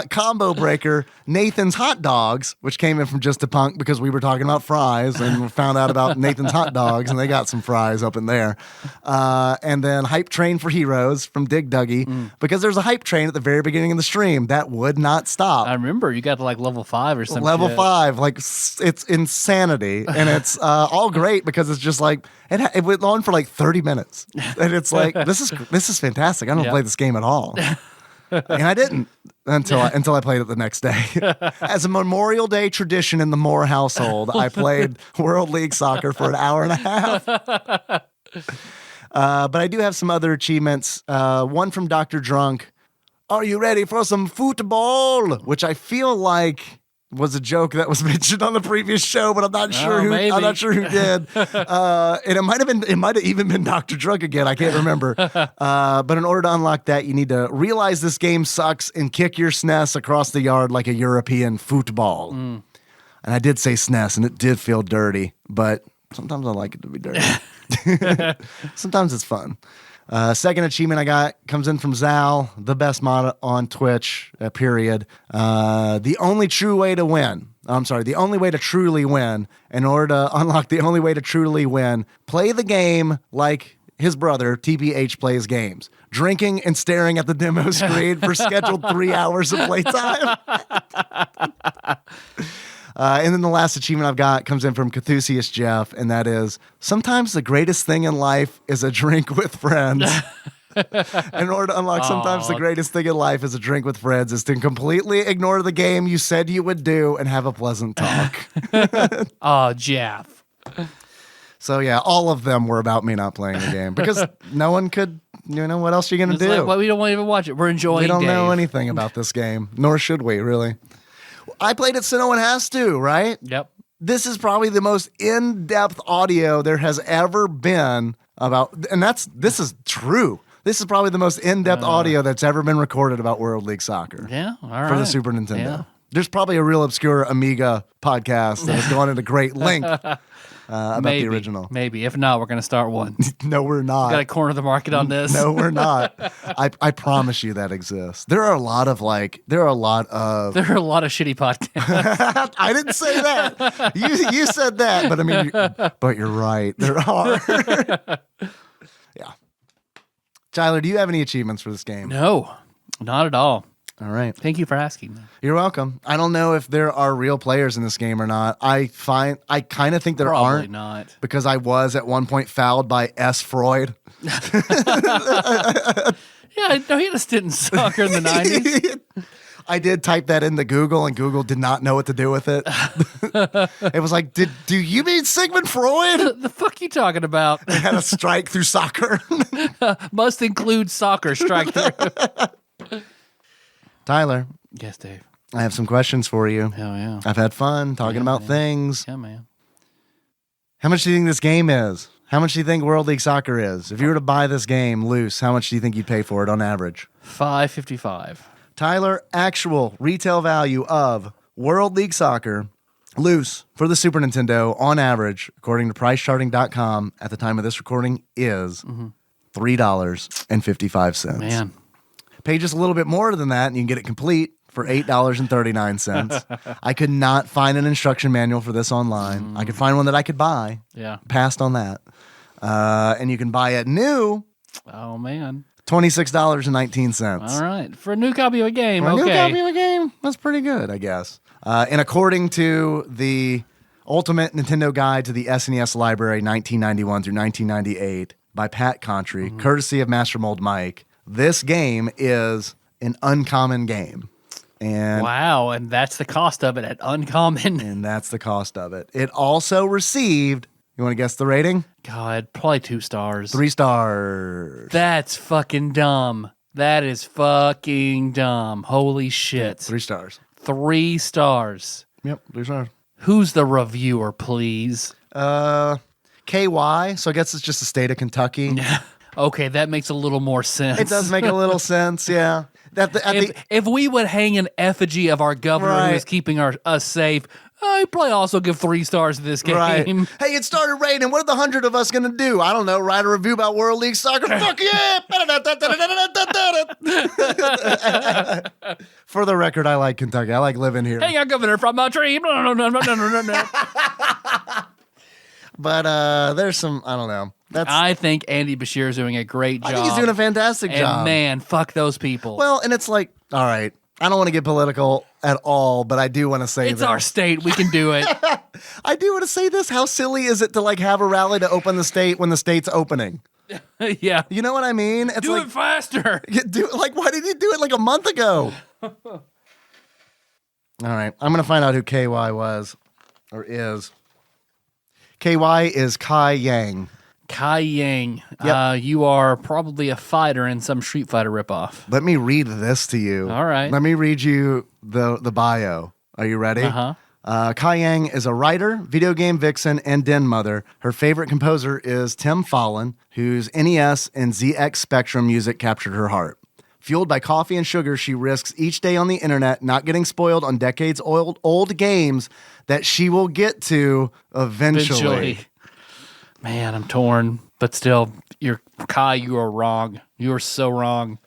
Speaker 3: Combo Breaker, Nathan's Hot Dogs, which came in from Just a Punk because we were talking about fries and found out about Nathan's Hot Dogs, and they got some fries up in there. And then Hype Train for Heroes from Dig Duggy, because there's a hype train at the very beginning of the stream that would not stop.
Speaker 2: I remember you got to like level 5 or something.
Speaker 3: Level 5, like it's insanity, and it's all great because it's just like it went on for like 30 minutes, and it's like this is fantastic. I don't play this game at all, and I didn't. until I played it the next day. As a Memorial Day tradition in the Moore household, I played World League Soccer for an hour and a half. But I do have some other achievements. One from Dr. Drunk. Are you ready for some football? Which I feel like was a joke that was mentioned on the previous show, but I'm not sure who.
Speaker 2: Maybe.
Speaker 3: I'm not sure who did. And it might have even been Dr. Drunk again. I can't remember. But in order to unlock that, you need to realize this game sucks and kick your SNES across the yard like a European football. And I did say SNES, and it did feel dirty, but sometimes I like it to be dirty. Sometimes it's fun. Second achievement I got comes in from Zal, the best mod on Twitch, period. The only way to truly win, in order to unlock the only way to truly win, play the game like his brother, TPH, plays games. Drinking and staring at the demo screen for scheduled 3 hours of playtime. And then the last achievement I've got comes in from Cathusius Jeff, and that is, sometimes the greatest thing in life is a drink with friends. In order to unlock sometimes the greatest thing in life is a drink with friends is to completely ignore the game you said you would do and have a pleasant talk.
Speaker 2: Oh, Jeff.
Speaker 3: So yeah, all of them were about me not playing the game because no one could, what else are you going to do?
Speaker 2: Like, well, we don't want to even watch it. We're enjoying
Speaker 3: We don't
Speaker 2: Dave.
Speaker 3: know anything about this game, nor should we, really. I played it so no one has to, right?
Speaker 2: Yep.
Speaker 3: This is probably the most in-depth audio there has ever been about, and this is true. This is probably the most in-depth audio that's ever been recorded about World League Soccer.
Speaker 2: Yeah, all right.
Speaker 3: For the Super Nintendo.
Speaker 2: Yeah.
Speaker 3: There's probably a real obscure Amiga podcast that has gone into great length about the original.
Speaker 2: Maybe. If not, we're going to start one.
Speaker 3: No, we're not.
Speaker 2: Got to corner the market on this.
Speaker 3: No, we're not. I promise you that exists. There are a lot of
Speaker 2: There are a lot of shitty podcasts.
Speaker 3: I didn't say that. You said that, but I mean, but you're right. There are. Yeah. Tyler, do you have any achievements for this game?
Speaker 2: No, not at all.
Speaker 3: All right.
Speaker 2: Thank you for asking.
Speaker 3: You're welcome. I don't know if there are real players in this game or not. I kind of think there aren't.
Speaker 2: Not.
Speaker 3: Because I was at one point fouled by S. Freud.
Speaker 2: Yeah, no, he had a stint in soccer in the 90s.
Speaker 3: I did type that into Google, and Google did not know what to do with it. It was like, do you mean Sigmund Freud?
Speaker 2: The fuck you talking about?
Speaker 3: They had a strike through soccer.
Speaker 2: Must include soccer strike through.
Speaker 3: Tyler.
Speaker 2: Yes, Dave.
Speaker 3: I have some questions for you.
Speaker 2: Hell yeah.
Speaker 3: I've had fun talking about things.
Speaker 2: Yeah, man.
Speaker 3: How much do you think this game is? How much do you think World League Soccer is? If you were to buy this game loose, how much do you think you'd pay for it on average?
Speaker 2: $5.55.
Speaker 3: Tyler, actual retail value of World League Soccer loose for the Super Nintendo on average, according to PriceCharting.com at the time of this recording, is $3.55.
Speaker 2: Man.
Speaker 3: Pay just a little bit more than that, and you can get it complete for $8.39. I could not find an instruction manual for this online. I could find one that I could buy.
Speaker 2: Yeah.
Speaker 3: Passed on that. And you can buy it new.
Speaker 2: Oh, man.
Speaker 3: $26.19.
Speaker 2: All right. For a new copy of a game.
Speaker 3: For a
Speaker 2: okay.
Speaker 3: new copy of a game, that's pretty good, I guess. And according to the Ultimate Nintendo Guide to the SNES Library 1991 through 1998 by Pat Contry, courtesy of Master Mold Mike, this game is an uncommon game. And
Speaker 2: wow, and that's the cost of it at Uncommon.
Speaker 3: And that's the cost of it. It also received, you want to guess the rating?
Speaker 2: God, probably 2 stars.
Speaker 3: 3 stars.
Speaker 2: That's fucking dumb. That is fucking dumb. Holy shit.
Speaker 3: 3 stars.
Speaker 2: 3 stars.
Speaker 3: Yep, 3 stars.
Speaker 2: Who's the reviewer, please?
Speaker 3: KY, so I guess it's just the state of Kentucky.
Speaker 2: Okay, that makes a little more sense.
Speaker 3: It does make a little sense, yeah.
Speaker 2: If we would hang an effigy of our governor who is keeping us safe, I'd probably also give 3 stars to this game.
Speaker 3: Right. Hey, it started raining. What are the 100 of us going to do? I don't know. Write a review about World League Soccer. Fuck yeah! For the record, I like Kentucky. I like living here.
Speaker 2: Hang our governor from a tree.
Speaker 3: But there's some, I don't know.
Speaker 2: I think Andy Bashir is doing a great job.
Speaker 3: I think he's doing a fantastic job.
Speaker 2: And man, fuck those people.
Speaker 3: Well, and it's like, all right, I don't want to get political at all, but I do want to say
Speaker 2: it's our state. We can do it.
Speaker 3: I do want to say this. How silly is it to like have a rally to open the state when the state's opening?
Speaker 2: Yeah.
Speaker 3: You know what I mean? It's
Speaker 2: do
Speaker 3: like,
Speaker 2: it faster.
Speaker 3: Why did you do it like a month ago? All right. I'm going to find out who KY was or is. KY is Kai Yang.
Speaker 2: Kai Yang.
Speaker 3: Yep.
Speaker 2: You are probably a fighter in some Street Fighter ripoff.
Speaker 3: Let me read this to you.
Speaker 2: All right.
Speaker 3: Let me read you the bio. Are you ready?
Speaker 2: Uh-huh.
Speaker 3: Kai Yang is a writer, video game vixen, and den mother. Her favorite composer is Tim Follin, whose NES and ZX Spectrum music captured her heart. Fueled by coffee and sugar, she risks each day on the internet not getting spoiled on decades-old games that she will get to eventually.
Speaker 2: Man, I'm torn. But still, Kai, you are wrong. You are so wrong.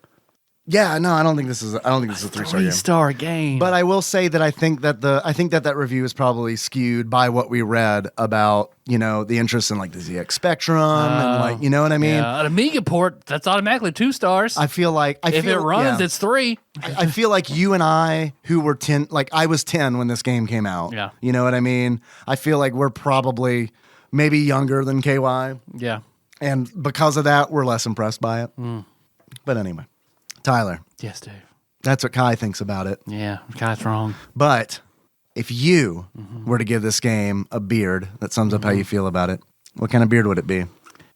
Speaker 3: Yeah, no, I don't think this is a 3-star game.
Speaker 2: 3-star game.
Speaker 3: But I will say that I think that review is probably skewed by what we read about, the interest in like the ZX Spectrum and like, you know what I mean?
Speaker 2: Yeah, an Amiga port, that's automatically 2 stars.
Speaker 3: I feel like
Speaker 2: if it runs, it's 3.
Speaker 3: I feel like you and I, who were 10, like I was 10 when this game came out.
Speaker 2: Yeah.
Speaker 3: You know what I mean? I feel like we're probably maybe younger than KY.
Speaker 2: Yeah.
Speaker 3: And because of that, we're less impressed by it. But anyway, Tyler.
Speaker 2: Yes, Dave.
Speaker 3: That's what Kai thinks about it.
Speaker 2: Yeah, Kai's wrong.
Speaker 3: But if you were to give this game a beard that sums up how you feel about it, what kind of beard would it be?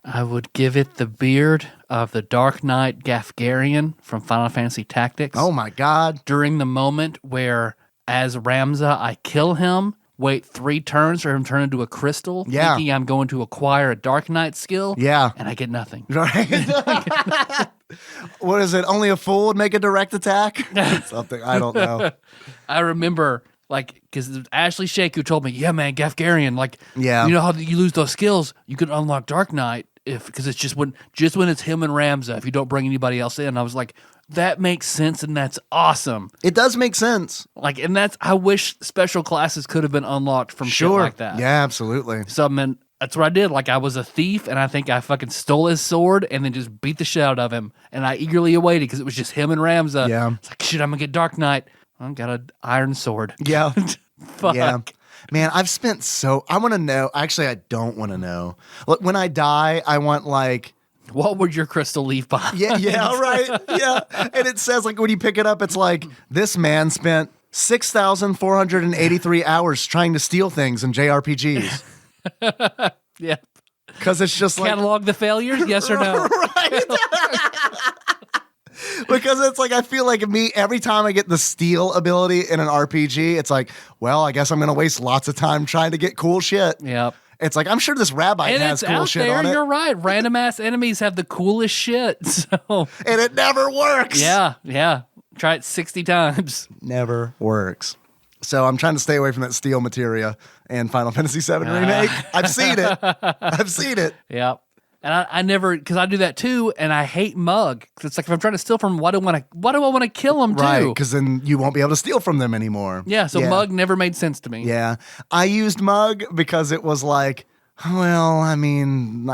Speaker 2: I would give it the beard of the Dark Knight Gafgarian from Final Fantasy Tactics.
Speaker 3: Oh my God.
Speaker 2: During the moment where, as Ramza, I kill him, wait 3 turns for him to turn into a crystal, thinking I'm going to acquire a Dark Knight skill, and I get nothing.
Speaker 3: Right? What is it? Only a fool would make a direct attack? Something. I don't know.
Speaker 2: I remember, because Ashley Shake who told me, yeah, man, Gafgarian, you
Speaker 3: Yeah.
Speaker 2: know how you lose those skills? You can unlock Dark Knight because it's just when it's him and Ramza if you don't bring anybody else in. I was like, that makes sense and that's awesome.
Speaker 3: It does make sense.
Speaker 2: I wish special classes could have been unlocked from shit like that.
Speaker 3: Yeah, absolutely.
Speaker 2: So, man, that's what I did. I was a thief, and I think I fucking stole his sword and then just beat the shit out of him. And I eagerly awaited because it was just him and Ramza.
Speaker 3: Yeah.
Speaker 2: It's like, shit, I'm going to get Dark Knight. I've got an iron sword.
Speaker 3: Yeah.
Speaker 2: Fuck.
Speaker 3: Yeah. Man, I want to know. Actually, I don't want to know. Look, when I die, I want
Speaker 2: what would your crystal leave behind?
Speaker 3: Yeah, right. Yeah. And it says, when you pick it up, it's like, this man spent 6,483 hours trying to steal things in JRPGs.
Speaker 2: Yeah.
Speaker 3: Because it's just
Speaker 2: Catalog the failures, yes or no?
Speaker 3: Right. Because it's I feel like every time I get the steal ability in an RPG, it's well, I guess I'm going to waste lots of time trying to get cool shit.
Speaker 2: Yep.
Speaker 3: It's I'm sure this rabbi
Speaker 2: And
Speaker 3: has
Speaker 2: it's
Speaker 3: cool
Speaker 2: out
Speaker 3: shit
Speaker 2: there,
Speaker 3: on it.
Speaker 2: you're right. Random ass enemies have the coolest shit. So
Speaker 3: And it never works.
Speaker 2: Yeah. Try it 60 times.
Speaker 3: Never works. So I'm trying to stay away from that steel materia and Final Fantasy VII Remake. I've seen it.
Speaker 2: Yep. And I never, because I do that too, and I hate Mug. 'Cause it's if I'm trying to steal from him, why do I want to kill him too?
Speaker 3: Right, because then you won't be able to steal from them anymore.
Speaker 2: Yeah, so Mug never made sense to me.
Speaker 3: Yeah. I used Mug because it was well, I mean,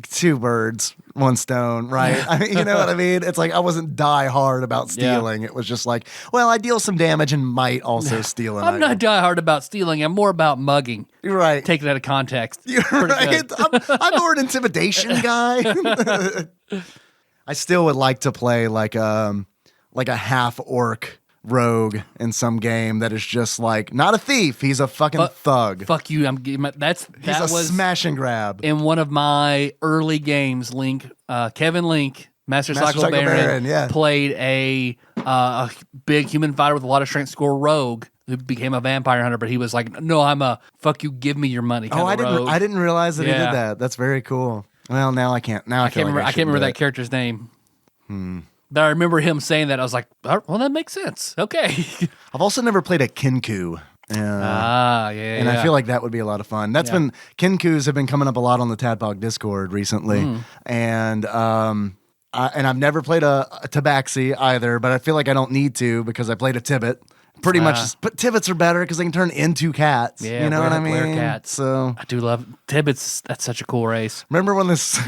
Speaker 3: 2 birds, 1 stone, right? I mean, you know what I mean? It's I wasn't die hard about stealing. It was just well, I deal some damage and might also steal an
Speaker 2: I'm
Speaker 3: item.
Speaker 2: not die hard about stealing. I'm more about mugging.
Speaker 3: You're right.
Speaker 2: Take it out of context.
Speaker 3: You're right. I'm more an intimidation guy. I still would like to play like a half orc rogue in some game that is just not a thief. He's a fucking thug.
Speaker 2: Fuck you. That was
Speaker 3: smash and grab.
Speaker 2: In one of my early games, Kevin Link, Master Cycle Baron, played a big human fighter with a lot of strength score rogue who became a vampire hunter, but he was no, I'm a fuck you, give me your money kind of rogue.
Speaker 3: I didn't realize that he did that. That's very cool. Well, now I can't. Now I can't
Speaker 2: remember that character's name. But I remember him saying that. I was like, oh, well, that makes sense. Okay.
Speaker 3: I've also never played a Kinku. And I feel like that would be a lot of fun. Kinkus have been coming up a lot on the TADPOG Discord recently. And I've never played a Tabaxi either, but I feel like I don't need to because I played a Tibbet. Pretty much, but Tibbets are better because they can turn into cats.
Speaker 2: Yeah,
Speaker 3: you know what I mean?
Speaker 2: Cats.
Speaker 3: So
Speaker 2: I do love Tibbets. That's such a cool race.
Speaker 3: Remember this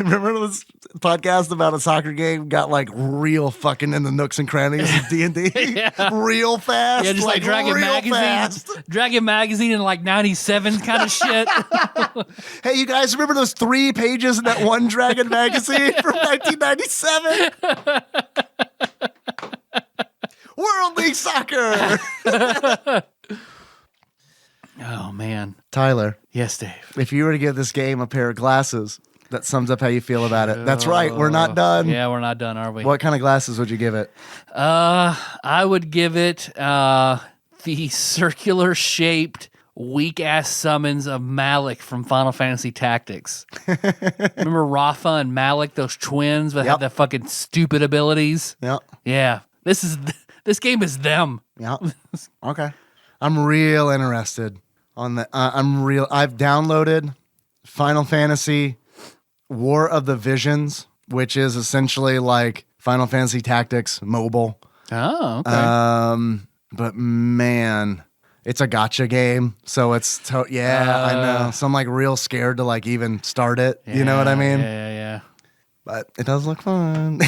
Speaker 3: podcast about a soccer game got real fucking in the nooks and crannies of D&D? Real fast.
Speaker 2: Yeah, just Dragon Magazine.
Speaker 3: Fast.
Speaker 2: Dragon Magazine in 97 kind of shit.
Speaker 3: Hey, you guys remember those 3 pages in that one Dragon Magazine from 1997? We're only League Soccer.
Speaker 2: Oh, man.
Speaker 3: Tyler,
Speaker 2: Yes, Dave.
Speaker 3: if you were to give this game a pair of glasses, that sums up how you feel about it. That's right. We're not done.
Speaker 2: Yeah, we're not done, are we?
Speaker 3: What kind of glasses would you give it?
Speaker 2: I would give it the circular-shaped, weak-ass summons of Malik from Final Fantasy Tactics. Remember Rafa and Malik, those twins that
Speaker 3: Yep.
Speaker 2: have the fucking stupid abilities?
Speaker 3: Yeah.
Speaker 2: Yeah. This game is them.
Speaker 3: Yeah. Okay. I'm real interested on the. I've downloaded Final Fantasy War of the Visions, which is essentially like Final Fantasy Tactics mobile.
Speaker 2: Oh, okay.
Speaker 3: But man, it's a gotcha game, so it's I know. So I'm like real scared to like even start it. You know what I mean?
Speaker 2: Yeah.
Speaker 3: But it does look fun.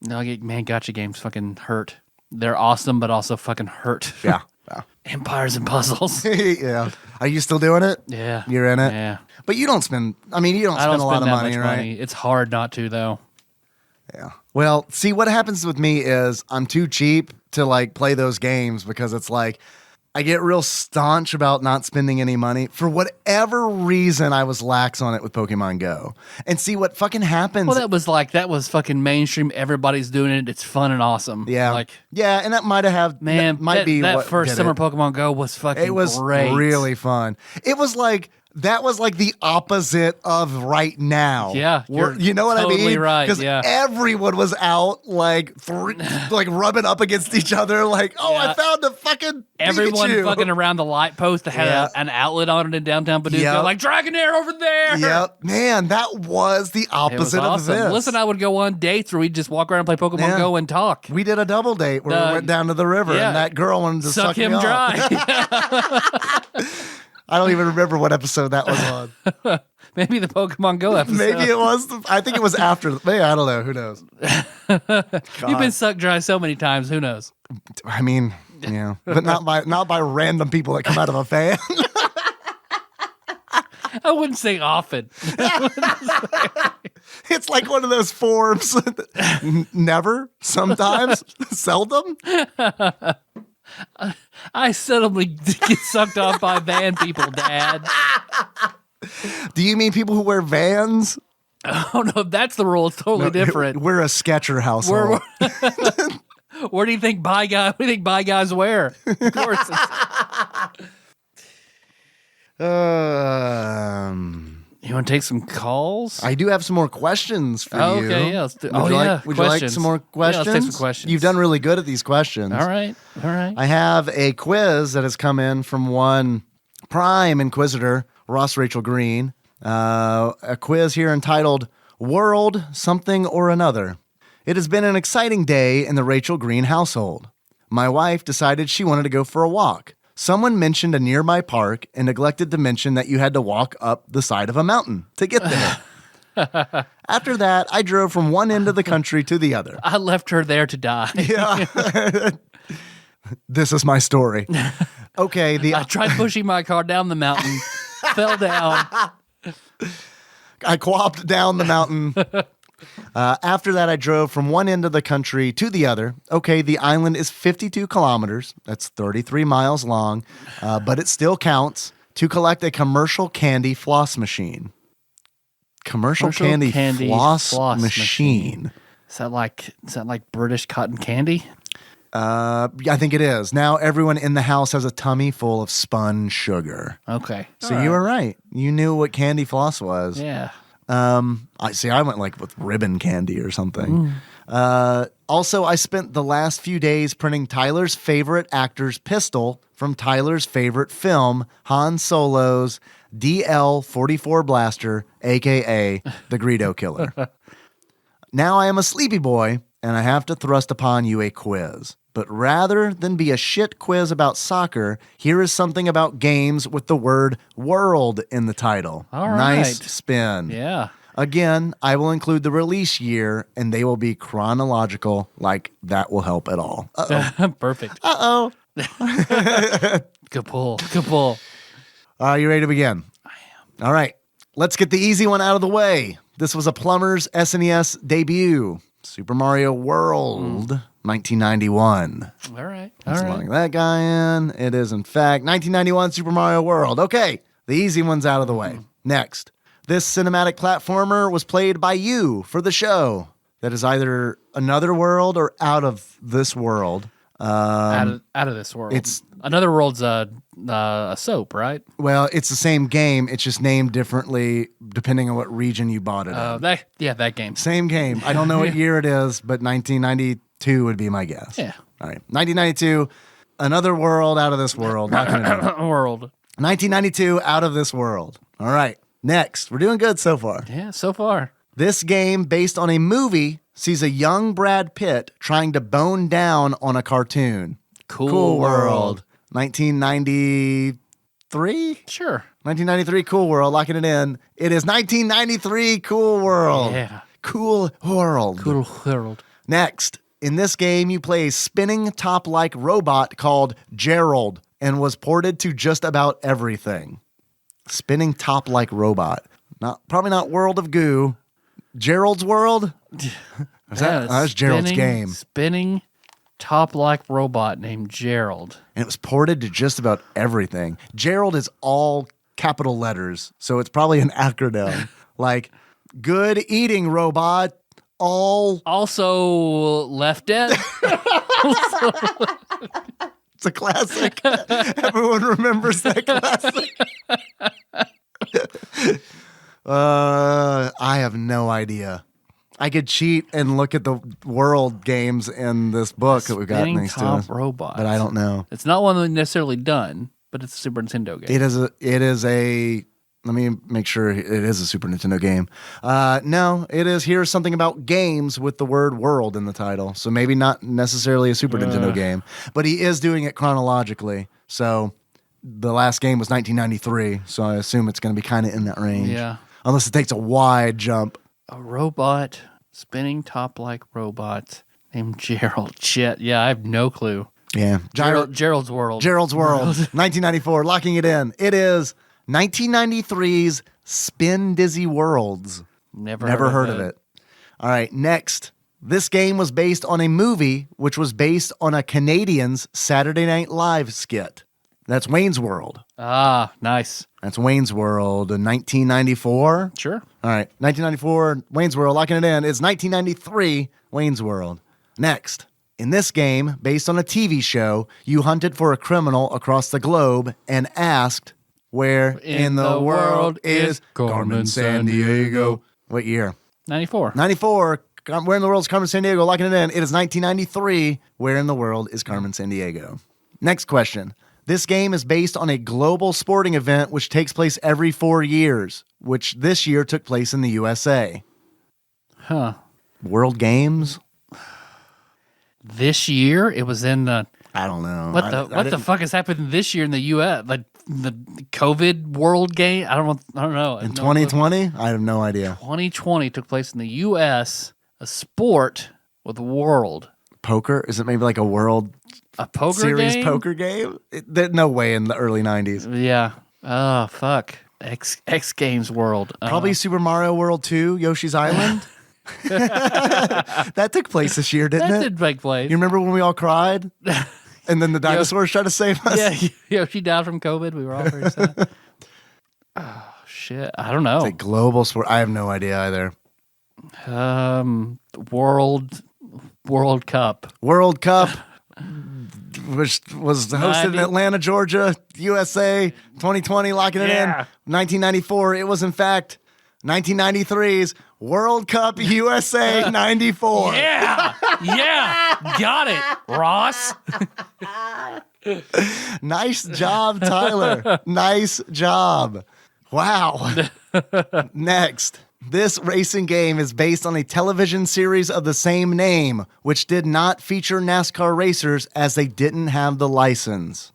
Speaker 2: No, man, gotcha games fucking hurt. They're awesome, but also fucking hurt.
Speaker 3: Yeah.
Speaker 2: Empires and puzzles.
Speaker 3: Yeah. Are you still doing it?
Speaker 2: Yeah.
Speaker 3: You're in it?
Speaker 2: Yeah.
Speaker 3: But you don't spend, I mean, you don't
Speaker 2: I
Speaker 3: spend
Speaker 2: don't
Speaker 3: a lot
Speaker 2: spend
Speaker 3: of
Speaker 2: that
Speaker 3: money,
Speaker 2: much
Speaker 3: right?
Speaker 2: money. It's hard not to, though.
Speaker 3: Yeah. Well, see, what happens with me is I'm too cheap to like play those games because it's like I get real staunch about not spending any money. For whatever reason, I was lax on it with Pokemon Go. And see what fucking happens.
Speaker 2: Well, that was fucking mainstream. Everybody's doing it. It's fun and awesome.
Speaker 3: Yeah. Yeah, and that might have
Speaker 2: that
Speaker 3: what
Speaker 2: first
Speaker 3: did
Speaker 2: summer
Speaker 3: it.
Speaker 2: Pokemon Go was fucking
Speaker 3: It was
Speaker 2: great.
Speaker 3: really fun. It was like that was like the opposite of right now.
Speaker 2: Yeah, you're
Speaker 3: you know what I mean?
Speaker 2: totally right,
Speaker 3: Because
Speaker 2: yeah.
Speaker 3: everyone was out like like rubbing up against each other. Like, oh,
Speaker 2: Yeah.
Speaker 3: I found a fucking
Speaker 2: Everyone
Speaker 3: Pikachu.
Speaker 2: fucking around the light post that had
Speaker 3: Yeah.
Speaker 2: an outlet on it in downtown Paducah,
Speaker 3: Yep.
Speaker 2: like Dragonair over there.
Speaker 3: Yep, man, that was the
Speaker 2: It was
Speaker 3: opposite of
Speaker 2: awesome.
Speaker 3: this.
Speaker 2: Listen, I would go on dates where we'd just walk around and play Pokemon
Speaker 3: Yeah.
Speaker 2: Go and talk.
Speaker 3: We did a double date where we went down to the river,
Speaker 2: yeah.
Speaker 3: and that girl wanted to
Speaker 2: Suck
Speaker 3: suck
Speaker 2: him
Speaker 3: me off.
Speaker 2: dry.
Speaker 3: I don't even remember what episode that was on.
Speaker 2: Maybe the Pokemon Go episode.
Speaker 3: Maybe it was. I think it was after. Maybe I don't know. Who knows?
Speaker 2: You've been sucked dry so many times. Who knows?
Speaker 3: I mean, yeah, but not by random people that come out of a fan.
Speaker 2: I wouldn't say often.
Speaker 3: It's like one of those forms. Never, sometimes, seldom.
Speaker 2: I seldomly get sucked off by van people, Dad.
Speaker 3: Do you mean people who wear Vans?
Speaker 2: Oh no, that's the rule. It's totally different.
Speaker 3: We're a Sketcher household.
Speaker 2: Where do you think bi guys wear? Of course. You want to take some calls?
Speaker 3: I do have some more questions for you.
Speaker 2: Okay, yeah. Let's do,
Speaker 3: Would you like some more questions?
Speaker 2: Yeah, let's take some questions.
Speaker 3: You've done really good at these questions.
Speaker 2: All right.
Speaker 3: I have a quiz that has come in from one Prime Inquisitor, Ross Rachel Green. A quiz here entitled World Something or Another. It has been an exciting day in the Rachel Green household. My wife decided she wanted to go for a walk. Someone mentioned a nearby park and neglected to mention that you had to walk up the side of a mountain to get there. After that, I drove from one end of the country to the other.
Speaker 2: I left her there to die.
Speaker 3: Yeah. This is my story. Okay.
Speaker 2: I tried pushing my car down the mountain, fell down.
Speaker 3: I quapped down the mountain. After that, I drove from one end of the country to the other. Okay, the island is 52 kilometers. That's 33 miles long, but it still counts to collect a commercial candy floss machine. Commercial candy floss machine.
Speaker 2: Is that like British cotton candy?
Speaker 3: I think it is. Now everyone in the house has a tummy full of spun sugar.
Speaker 2: Okay.
Speaker 3: So you were right. You knew what candy floss was.
Speaker 2: Yeah.
Speaker 3: I went like with ribbon candy or something. Also, I spent the last few days printing Tyler's favorite actor's pistol from Tyler's favorite film, Han Solo's DL-44 blaster, aka the Greedo Killer. Now I am a sleepy boy, and I have to thrust upon you a quiz. But rather than be a shit quiz about soccer, here is something about games with the word world in the title.
Speaker 2: All right.
Speaker 3: Nice spin.
Speaker 2: Yeah.
Speaker 3: Again, I will include the release year, and they will be chronological, like that will help at all. Uh-oh.
Speaker 2: Perfect.
Speaker 3: Uh-oh.
Speaker 2: Good pull. Good pull.
Speaker 3: Are you ready to begin?
Speaker 2: I am.
Speaker 3: All right. Let's get the easy one out of the way. This was a plumber's SNES debut. Super Mario World, 1991.
Speaker 2: All right.
Speaker 3: Let's log that guy in. It is, in fact, 1991 Super Mario World. Okay, the easy one's out of the way. Next, this cinematic platformer was played by you for the show. That is either another world or out of this world.
Speaker 2: Out of this world.
Speaker 3: It's
Speaker 2: Another World's a soap, right?
Speaker 3: Well, it's the same game. It's just named differently depending on what region you bought it in.
Speaker 2: That game.
Speaker 3: Same game. I don't know what year it is, but 1992 would be my guess.
Speaker 2: Yeah.
Speaker 3: All right. 1992, Another World, Out of This World. Locking it in.
Speaker 2: World.
Speaker 3: 1992, Out of This World. All right. Next. We're doing good so far.
Speaker 2: Yeah, so far.
Speaker 3: This game, based on a movie, sees a young Brad Pitt trying to bone down on a cartoon.
Speaker 2: Cool World.
Speaker 3: 1993?
Speaker 2: Sure.
Speaker 3: 1993 Cool World, locking it in. It is 1993 Cool World.
Speaker 2: Yeah.
Speaker 3: Cool World.
Speaker 2: Cool World.
Speaker 3: Next, in this game, you play a spinning top-like robot called Gerald and was ported to just about everything. Spinning top-like robot. Probably not World of Goo. Gerald's World? That's Gerald's game.
Speaker 2: Spinning top-like robot named Gerald.
Speaker 3: And it was ported to just about everything. Gerald is all capital letters, so it's probably an acronym. Like, good eating robot, all...
Speaker 2: Also Left Dead.
Speaker 3: It's a classic. Everyone remembers that classic. I have no idea. I could cheat and look at the world games in this book that we've got next to us,
Speaker 2: robot.
Speaker 3: but I don't know.
Speaker 2: It's not one that's necessarily done, but it's a Super Nintendo game.
Speaker 3: It is a. Let me make sure it is a Super Nintendo game. No, it is. Here's something about games with the word world in the title. So maybe not necessarily a Super Nintendo game, but he is doing it chronologically. So the last game was 1993. So I assume it's going to be kind of in that range.
Speaker 2: Yeah.
Speaker 3: Unless it takes a wide jump.
Speaker 2: A robot, spinning top-like robot named Gerald. Shit, yeah, I have no clue.
Speaker 3: Yeah.
Speaker 2: Gerald's World.
Speaker 3: Gerald's World, 1994, locking it in. It is 1993's Spin Dizzy Worlds.
Speaker 2: Never
Speaker 3: heard of it. All right, next. This game was based on a movie which was based on a Canadian's Saturday Night Live skit. That's Wayne's World.
Speaker 2: Ah, nice.
Speaker 3: That's Wayne's World in 1994.
Speaker 2: Sure.
Speaker 3: All right, 1994, Wayne's World, locking it in. It's 1993, Wayne's World. Next, in this game, based on a TV show, you hunted for a criminal across the globe and asked, where in the world is Carmen Sandiego? What year?
Speaker 2: 94.
Speaker 3: 94, where in the world is Carmen Sandiego? Locking it in. It is 1993, where in the world is Carmen Sandiego? Next question. This game is based on a global sporting event which takes place every 4 years, which this year took place in the USA.
Speaker 2: Huh.
Speaker 3: World Games?
Speaker 2: This year? It was in the...
Speaker 3: I don't know.
Speaker 2: What the fuck has happened this year in the U.S.? Like the COVID World Game? I don't know.
Speaker 3: In 2020? I have no idea.
Speaker 2: 2020 took place in the U.S. A sport with world.
Speaker 3: Poker? Is it maybe like a world...
Speaker 2: A poker
Speaker 3: series
Speaker 2: game?
Speaker 3: Poker game? There's no way in the early 90s.
Speaker 2: Yeah. Oh, fuck. X Games World.
Speaker 3: Probably Super Mario World 2, Yoshi's Island. That took place this year, didn't it?
Speaker 2: That did take place.
Speaker 3: You remember when we all cried? And then the dinosaurs tried to save us?
Speaker 2: Yeah, Yoshi died from COVID. We were all very sad. Oh, shit. I don't know.
Speaker 3: It's a global sport. I have no idea either.
Speaker 2: World Cup.
Speaker 3: World Cup, which was hosted in Atlanta, Georgia, USA, 2020, locking it in. 1994, it was in fact 1993's World Cup USA 94.
Speaker 2: Yeah, got it, Ross.
Speaker 3: Nice job, Tyler. Nice job. Wow. Next. This racing game is based on a television series of the same name, which did not feature NASCAR racers as they didn't have the license.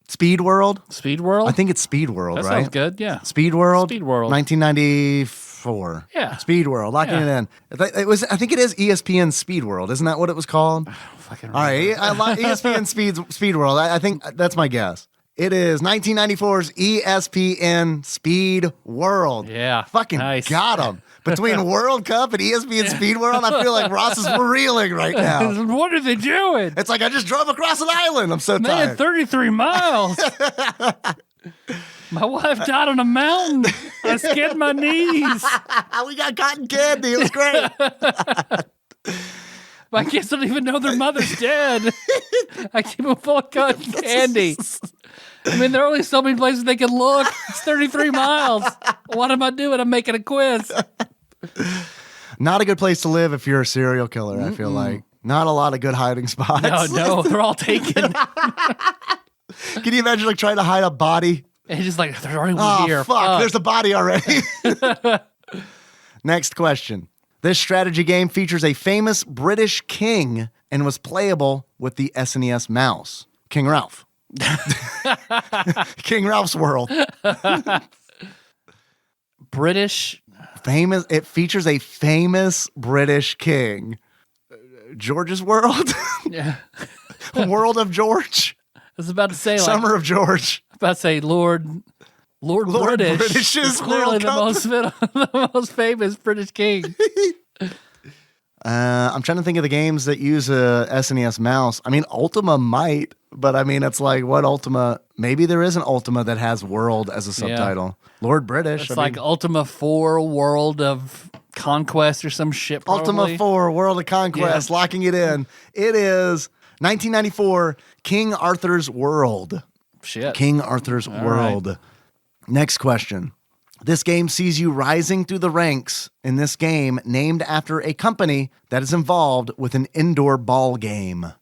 Speaker 3: Speed World?
Speaker 2: Speed World?
Speaker 3: I think it's Speed World,
Speaker 2: that
Speaker 3: right?
Speaker 2: Sounds good, yeah.
Speaker 3: Speed World?
Speaker 2: Speed World.
Speaker 3: 1994.
Speaker 2: Yeah.
Speaker 3: Speed World, locking it in. I think it is ESPN Speed World. Isn't that what it was called?
Speaker 2: I don't fucking
Speaker 3: All right, ESPN Speed World. I think that's my guess. It is 1994's ESPN Speed World.
Speaker 2: Yeah.
Speaker 3: Fucking
Speaker 2: nice.
Speaker 3: got him. Between World Cup and ESPN Speed World, I feel like Ross is reeling right now.
Speaker 2: What are they doing?
Speaker 3: It's like I just drove across an island. I'm so
Speaker 2: Man,
Speaker 3: tired.
Speaker 2: 33 miles. My wife died on a mountain. I skinned my knees.
Speaker 3: We got cotton candy. It was great.
Speaker 2: My kids don't even know their mother's dead. I keep them full of cotton candy. I mean, there are only so many places they can look. It's 33 miles. What am I doing? I'm making a quiz.
Speaker 3: Not a good place to live if you're a serial killer, I feel like. Not a lot of good hiding spots.
Speaker 2: No, they're all taken.
Speaker 3: Can you imagine like trying to hide a body?
Speaker 2: And he's just like, there's already one here.
Speaker 3: Fuck, there's a body already. Next question. This strategy game features a famous British king and was playable with the SNES mouse. King Ralph. King Ralph's World.
Speaker 2: British.
Speaker 3: Famous. It features a famous British king. George's World.
Speaker 2: Yeah.
Speaker 3: World of George.
Speaker 2: I was about to say,
Speaker 3: Summer of George.
Speaker 2: About to say Lord British.
Speaker 3: British is
Speaker 2: clearly the most famous British king.
Speaker 3: I'm trying to think of the games that use a SNES mouse. I mean, Ultima might, but I mean, it's like what Ultima? Maybe there is an Ultima that has World as a subtitle. Lord British.
Speaker 2: It's like Ultima 4 World of Conquest or some shit. Probably.
Speaker 3: Ultima 4 World of Conquest, locking it in. It is 1994 King Arthur's World.
Speaker 2: Shit.
Speaker 3: King Arthur's World. Right. Next question. This game sees you rising through the ranks in this game named after a company that is involved with an indoor ball game.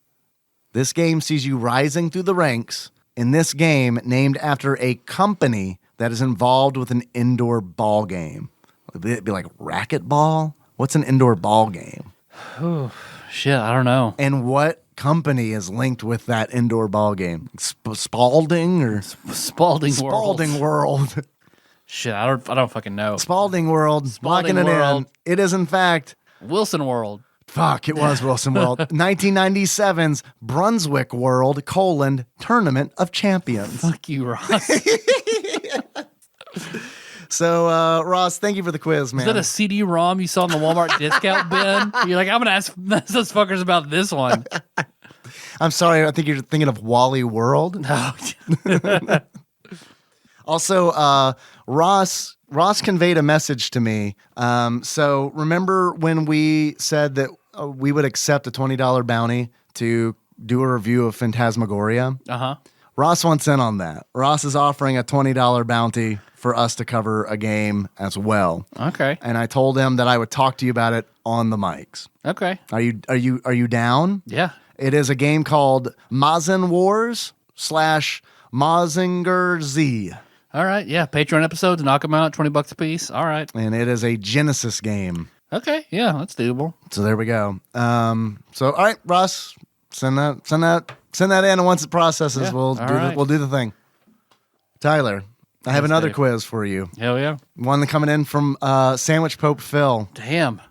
Speaker 3: This game sees you rising through the ranks in this game named after a company that is involved with an indoor ball game. It'd be like racquetball? What's an indoor ball game?
Speaker 2: Oh, shit, I don't know.
Speaker 3: And what company is linked with that indoor ball game? Spalding or
Speaker 2: Spalding
Speaker 3: World.
Speaker 2: Shit, I don't fucking know.
Speaker 3: Spalding World. Locking it in. It is in fact
Speaker 2: Wilson World.
Speaker 3: Fuck, it was Wilson World. 1997's Brunswick World, Tournament of Champions.
Speaker 2: Fuck you, Ross.
Speaker 3: So, Ross, thank you for the quiz, man.
Speaker 2: Is that a CD-ROM you saw in the Walmart discount bin? You're like, I'm going to ask those fuckers about this one.
Speaker 3: I'm sorry, I think you're thinking of Wally World. Also, Ross conveyed a message to me. So remember when we said that we would accept a $20 bounty to do a review of Phantasmagoria?
Speaker 2: Uh-huh.
Speaker 3: Ross wants in on that. Ross is offering a $20 bounty for us to cover a game as well.
Speaker 2: Okay.
Speaker 3: And I told him that I would talk to you about it on the mics.
Speaker 2: Okay.
Speaker 3: Are you down?
Speaker 2: Yeah.
Speaker 3: It is a game called Mazen Wars / Mazinger Z.
Speaker 2: All right. Yeah. Patreon episodes, knock them out, $20 a piece. All right.
Speaker 3: And it is a Genesis game.
Speaker 2: Okay. Yeah, that's doable.
Speaker 3: So there we go. So all right, Ross, send that in, and once it processes, we'll do the thing. Tyler, I have another quiz for you.
Speaker 2: Hell yeah. One
Speaker 3: coming in from Sandwich Pope Phil.
Speaker 2: Damn.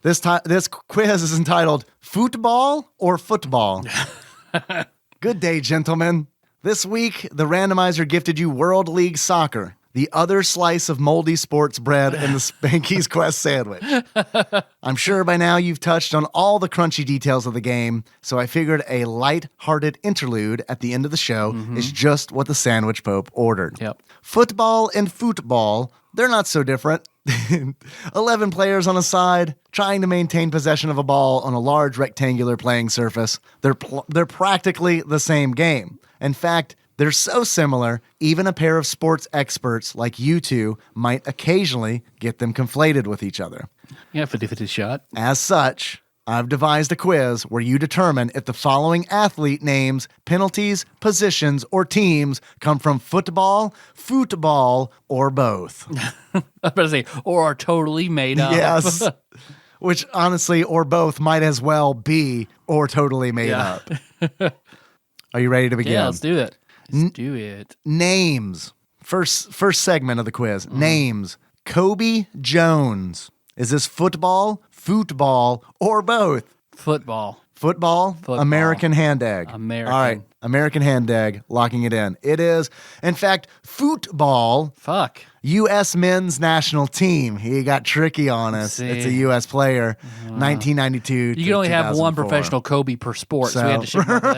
Speaker 3: This quiz is entitled Football or Football? Good day, gentlemen. This week, the randomizer gifted you World League Soccer, the other slice of moldy sports bread in the Spanky's Quest sandwich. I'm sure by now you've touched on all the crunchy details of the game, so I figured a light-hearted interlude at the end of the show is just what the Sandwich Pope ordered.
Speaker 2: Yep.
Speaker 3: Football and football, they're not so different. 11 players on a side, trying to maintain possession of a ball on a large rectangular playing surface. They're practically the same game. In fact, they're so similar, even a pair of sports experts like you two might occasionally get them conflated with each other.
Speaker 2: Yeah, 50-50 shot.
Speaker 3: As such, I've devised a quiz where you determine if the following athlete names, penalties, positions, or teams come from football, or both.
Speaker 2: I was about to say, or are totally made up.
Speaker 3: Yes. Which, honestly, or both might as well be or totally made up. Are you ready to begin?
Speaker 2: Yeah, let's do it. Let's do it.
Speaker 3: Names. First segment of the quiz. Names. Kobe Jones. Is this football, or both?
Speaker 2: Football.
Speaker 3: Football, American hand-egg.
Speaker 2: American.
Speaker 3: All right, American hand-egg, locking it in. It is, in fact, football.
Speaker 2: Fuck.
Speaker 3: U.S. men's national team. He got tricky on us.
Speaker 2: See.
Speaker 3: It's a U.S. player, 1992
Speaker 2: You
Speaker 3: to
Speaker 2: can only have one
Speaker 3: 2004.
Speaker 2: professional Kobe per sport, so we had to ship him over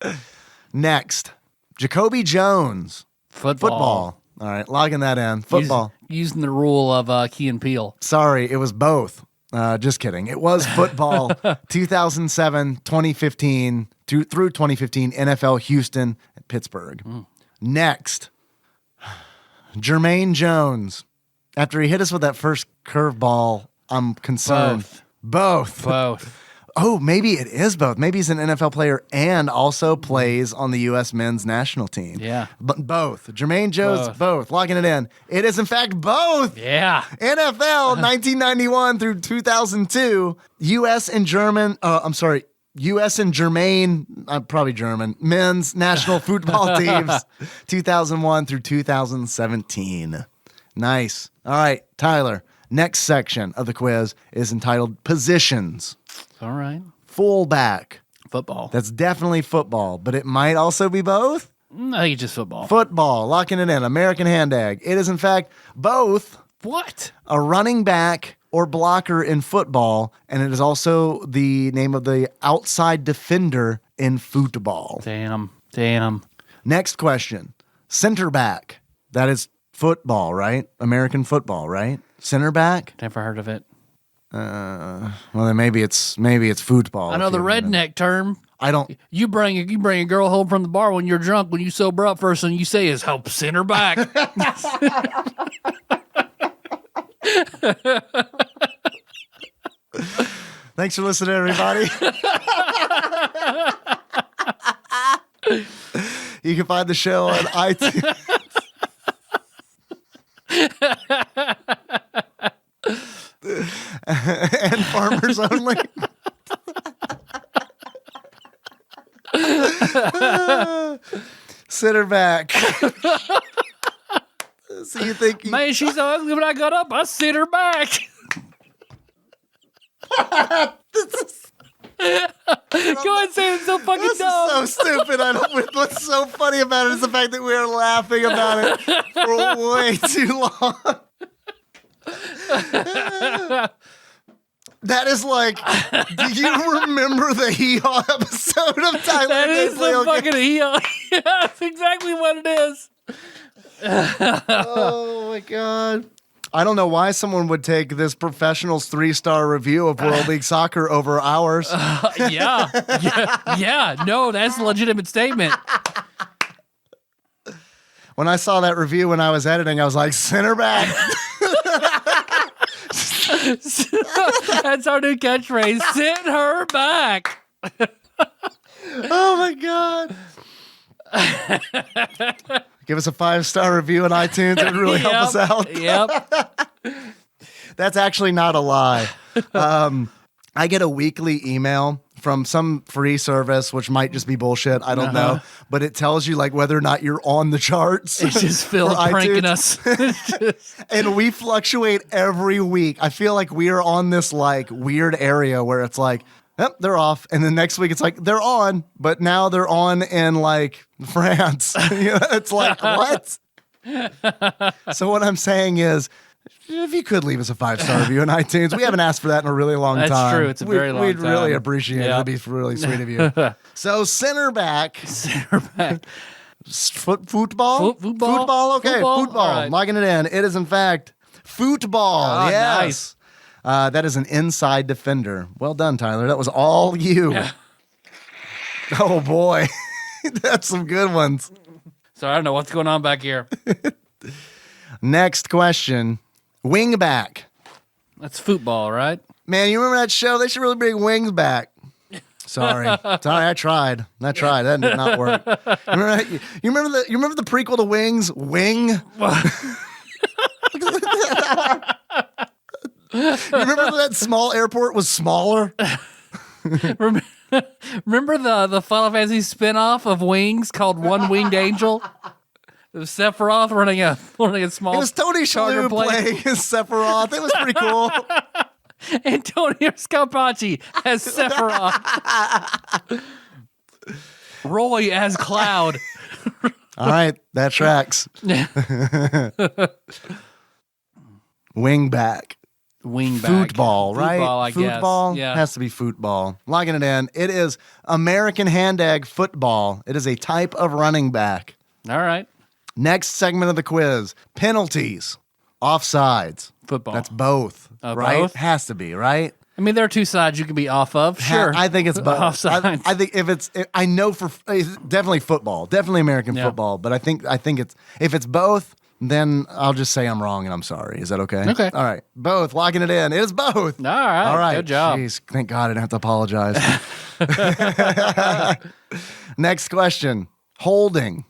Speaker 2: there.
Speaker 3: Next, Jacoby Jones.
Speaker 2: Football.
Speaker 3: All right, logging that in. Football.
Speaker 2: Using the rule of Key and Peele.
Speaker 3: Sorry, it was both. Just kidding. It was football. 2007, 2015, through 2015, NFL Houston and Pittsburgh. Next, Jermaine Jones. After he hit us with that first curveball, I'm concerned. Both. Oh, maybe it is both. Maybe he's an NFL player and also plays on the U.S. men's national team.
Speaker 2: Yeah.
Speaker 3: But both. Jermaine Jones, both. Logging it in. It is, in fact, both.
Speaker 2: Yeah.
Speaker 3: NFL 1991 through 2002. U.S. and Jermaine, probably German, men's national football teams, 2001 through 2017. Nice. All right, Tyler. Next section of the quiz is entitled Positions.
Speaker 2: All right.
Speaker 3: Fullback.
Speaker 2: Football.
Speaker 3: That's definitely football, but it might also be both.
Speaker 2: I think it's just football.
Speaker 3: Football. Locking it in. American hand-egg. It is, in fact, both.
Speaker 2: What?
Speaker 3: A running back or blocker in football, and it is also the name of the outside defender in football.
Speaker 2: Damn.
Speaker 3: Next question. Center back. That is football, right? American football, right? Center back?
Speaker 2: Never heard of it.
Speaker 3: Well, then maybe it's football.
Speaker 2: I know the redneck term.
Speaker 3: I don't.
Speaker 2: You bring a girl home from the bar when you're drunk. When you sober up, first thing you say is help send her back.
Speaker 3: Thanks for listening, everybody. You can find the show on iTunes. And Farmers Only. Sit her back. So you think
Speaker 2: Man, she's so ugly when I got up, I sit her back. Go ahead and say it's so fucking
Speaker 3: this
Speaker 2: dumb.
Speaker 3: is so stupid. What's so funny about it is the fact that we are laughing about it for way too long. That is like, do you remember the Hee-Haw episode of Tyler?
Speaker 2: That is the fucking heel. Yeah, that's exactly what it is.
Speaker 3: Oh my God. I don't know why someone would take this professional's 3-star review of World League Soccer over ours.
Speaker 2: Yeah. No, that's a legitimate statement.
Speaker 3: When I saw that review when I was editing, I was like, center back.
Speaker 2: That's our new catchphrase. Sit her back.
Speaker 3: Oh my God. Give us a 5-star review on iTunes. It would really help us out.
Speaker 2: Yep.
Speaker 3: That's actually not a lie. I get a weekly email from some free service, which might just be bullshit. I don't know. But it tells you like whether or not you're on the charts.
Speaker 2: It's just Phil
Speaker 3: for
Speaker 2: pranking
Speaker 3: iTunes.
Speaker 2: us.
Speaker 3: And we fluctuate every week. I feel like we are on this like weird area where it's like, yep, they're off. And then next week it's like, they're on, but now they're on in like France. You know, it's like, what? So what I'm saying is, if you could leave us a 5-star review on iTunes, we haven't asked for that in a really long time.
Speaker 2: That's true. It's a very long
Speaker 3: We'd
Speaker 2: time.
Speaker 3: really appreciate it.
Speaker 2: Yep.
Speaker 3: It'd be really sweet of you. So center back.
Speaker 2: Center back.
Speaker 3: Football?
Speaker 2: Football?
Speaker 3: Okay,
Speaker 2: Football?
Speaker 3: football.
Speaker 2: All right.
Speaker 3: Logging it in. It is, in fact, football.
Speaker 2: Oh,
Speaker 3: Yes.
Speaker 2: nice.
Speaker 3: That is an inside defender. Well done, Tyler. That was all you.
Speaker 2: Yeah.
Speaker 3: Oh, boy. That's some good ones.
Speaker 2: So I don't know what's going on back here.
Speaker 3: Next question. Wingback.
Speaker 2: That's football, right?
Speaker 3: Man, you remember that show? They should really bring wings back. Sorry, I tried. That did not work. You remember the prequel to Wings? Wing. You remember that small airport was smaller?
Speaker 2: Remember the Final Fantasy spinoff of Wings called One Winged Angel? It was Sephiroth running a small.
Speaker 3: It was Tony
Speaker 2: charter
Speaker 3: Shalhoub
Speaker 2: plane.
Speaker 3: playing as Sephiroth. It was pretty cool.
Speaker 2: Antonio Scarpacci as Sephiroth. Roy as Cloud.
Speaker 3: All right, that tracks. Wingback. Football, right?
Speaker 2: Football, I guess.
Speaker 3: Football
Speaker 2: Yeah.
Speaker 3: has to be football. Logging it in. It is American hand-ag football. It is a type of running back.
Speaker 2: All right.
Speaker 3: Next segment of the quiz. Penalties. Offsides.
Speaker 2: Football.
Speaker 3: That's both, right?
Speaker 2: Both?
Speaker 3: Has to be, right?
Speaker 2: I mean, there are two sides you can be off of. Sure.
Speaker 3: I think it's both.
Speaker 2: Offsides.
Speaker 3: I think I know it's definitely football, definitely American
Speaker 2: Yeah.
Speaker 3: football. But I think it's if it's both, then I'll just say I'm wrong and I'm sorry. Is that okay?
Speaker 2: Okay.
Speaker 3: All right. Both. Locking it in. It is both.
Speaker 2: All right.
Speaker 3: All right.
Speaker 2: Good job.
Speaker 3: Jeez, thank God I didn't have to apologize. Next question. Holding.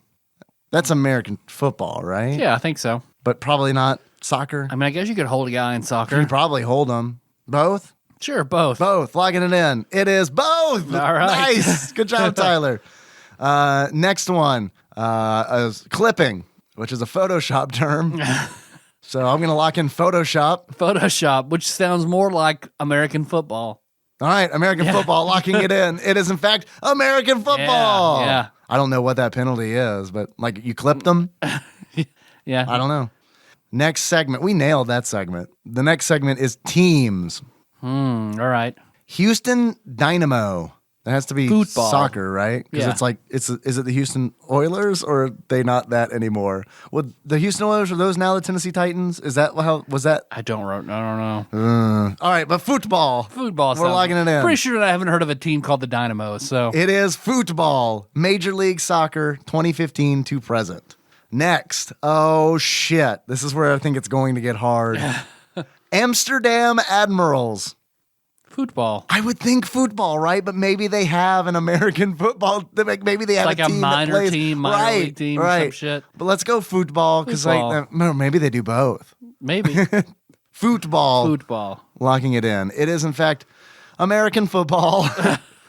Speaker 3: That's American football, right?
Speaker 2: Yeah, I think so.
Speaker 3: But probably not soccer.
Speaker 2: I mean, I guess you could hold a guy in soccer.
Speaker 3: You probably hold them. Both?
Speaker 2: Sure, both.
Speaker 3: Both. Locking it in. It is both.
Speaker 2: All right.
Speaker 3: Nice. Good job, Tyler. Next one is clipping, which is a Photoshop term. So I'm going to lock in Photoshop.
Speaker 2: Photoshop, which sounds more like American football.
Speaker 3: All right, American football, locking it in. It is, in fact, American football.
Speaker 2: Yeah.
Speaker 3: I don't know what that penalty is, but like you clipped them?
Speaker 2: Yeah.
Speaker 3: I don't know. Next segment. We nailed that segment. The next segment is teams.
Speaker 2: All right.
Speaker 3: Houston Dynamo. That has to be
Speaker 2: Football.
Speaker 3: soccer, right? Because
Speaker 2: Yeah.
Speaker 3: it's like, is it the Houston Oilers or are they not that anymore? Well, the Houston Oilers, are those now the Tennessee Titans? Is that how, was that?
Speaker 2: I don't know.
Speaker 3: All right, but football.
Speaker 2: Football.
Speaker 3: We're locking it in.
Speaker 2: Pretty sure I haven't heard of a team called the Dynamo. So
Speaker 3: It is football. Major League Soccer 2015 to present. Next. Oh, shit. This is where I think it's going to get hard. Amsterdam Admirals.
Speaker 2: football.
Speaker 3: I would think football, right? But maybe they have an American football. Maybe they have
Speaker 2: Like a
Speaker 3: team
Speaker 2: minor
Speaker 3: that plays.
Speaker 2: team, minor league team,
Speaker 3: right.
Speaker 2: some shit.
Speaker 3: But let's go football because maybe they do both.
Speaker 2: Maybe.
Speaker 3: Football.
Speaker 2: Football.
Speaker 3: Locking it in. It is in fact American football.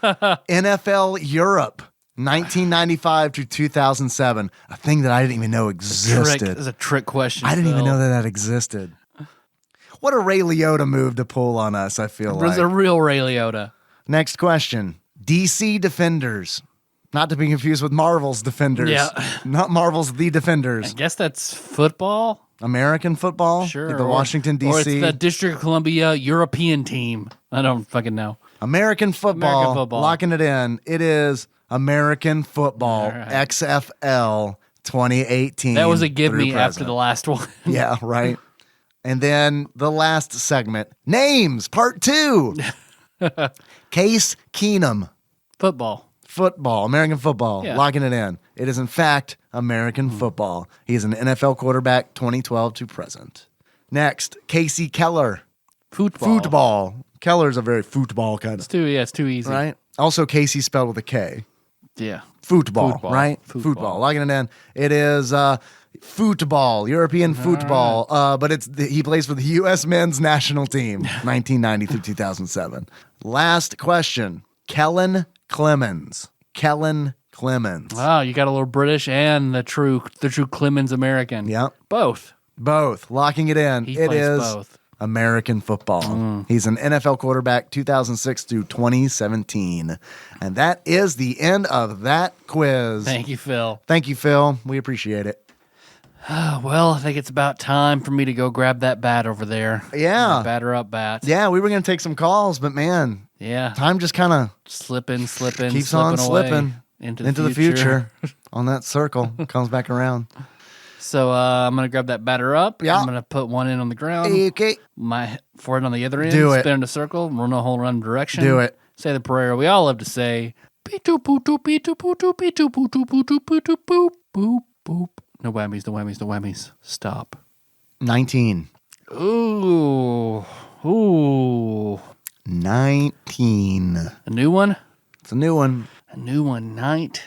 Speaker 3: NFL Europe. 1995 to 2007, a thing that I didn't even know existed.
Speaker 2: It's a trick question.
Speaker 3: I didn't even
Speaker 2: Phil.
Speaker 3: know that existed. What a Ray Liotta move to pull on us, I feel
Speaker 2: It was
Speaker 3: like.
Speaker 2: a real Ray Liotta.
Speaker 3: Next question. DC Defenders. Not to be confused with Marvel's Defenders.
Speaker 2: Yeah.
Speaker 3: Not Marvel's The
Speaker 2: I
Speaker 3: Defenders.
Speaker 2: guess that's football.
Speaker 3: American football?
Speaker 2: Sure.
Speaker 3: Like the Washington, D.C.
Speaker 2: Or it's the District of Columbia European team. I don't fucking know.
Speaker 3: American football.
Speaker 2: American football.
Speaker 3: Locking it in. It is American football.
Speaker 2: All right.
Speaker 3: XFL 2018.
Speaker 2: That was a give
Speaker 3: through
Speaker 2: me after
Speaker 3: present.
Speaker 2: the last one.
Speaker 3: Yeah, right. And then the last segment, names, part 2. Case Keenum,
Speaker 2: Football.
Speaker 3: football, American football,
Speaker 2: Yeah.
Speaker 3: locking it in. It is in fact American football. He is an NFL quarterback 2012 to present. Next, Casey Keller,
Speaker 2: Football.
Speaker 3: football. Keller's a very football kind of,
Speaker 2: It's too easy.
Speaker 3: right? Also Casey spelled with a K.
Speaker 2: Yeah.
Speaker 3: Football,
Speaker 2: Football.
Speaker 3: right?
Speaker 2: Football.
Speaker 3: Locking it in. It is football, European football. But he plays for the U.S. men's national team, 1990 through 2007. Last question. Kellen Clemens. Kellen Clemens.
Speaker 2: Wow, you got a little British and the true Clemens American.
Speaker 3: Yep.
Speaker 2: Both.
Speaker 3: Both. Locking it in.
Speaker 2: He
Speaker 3: It
Speaker 2: plays
Speaker 3: is
Speaker 2: both.
Speaker 3: American football. He's an NFL quarterback 2006 through 2017. And that is the end of that quiz.
Speaker 2: Thank you, Phil.
Speaker 3: Thank you, Phil. We appreciate it.
Speaker 2: Well, I think it's about time for me to go grab that bat over there.
Speaker 3: Yeah.
Speaker 2: My batter up bat.
Speaker 3: Yeah, we were going to take some calls, but man,
Speaker 2: Yeah.
Speaker 3: time just kind of
Speaker 2: Slipping,
Speaker 3: keeps
Speaker 2: slipping
Speaker 3: on
Speaker 2: away
Speaker 3: slipping
Speaker 2: into
Speaker 3: the future on that circle. Comes back around.
Speaker 2: So I'm going to grab that batter up.
Speaker 3: Yeah.
Speaker 2: I'm going to put one in on the ground.
Speaker 3: Okay.
Speaker 2: My forehead on the other end.
Speaker 3: Do it.
Speaker 2: Spin in a circle. Run a whole random direction.
Speaker 3: Do it.
Speaker 2: Say the prayer we all love to say. Beep-doop, boop-doop, beep-doop, boop-doop, beep-doop, boop-doop, boop-doop, boop-doop, boop, boop, boop. No whammies, no whammies, no whammies. Stop.
Speaker 3: 19.
Speaker 2: Ooh.
Speaker 3: 19.
Speaker 2: A new one?
Speaker 3: It's a new one.
Speaker 2: A new one. 19.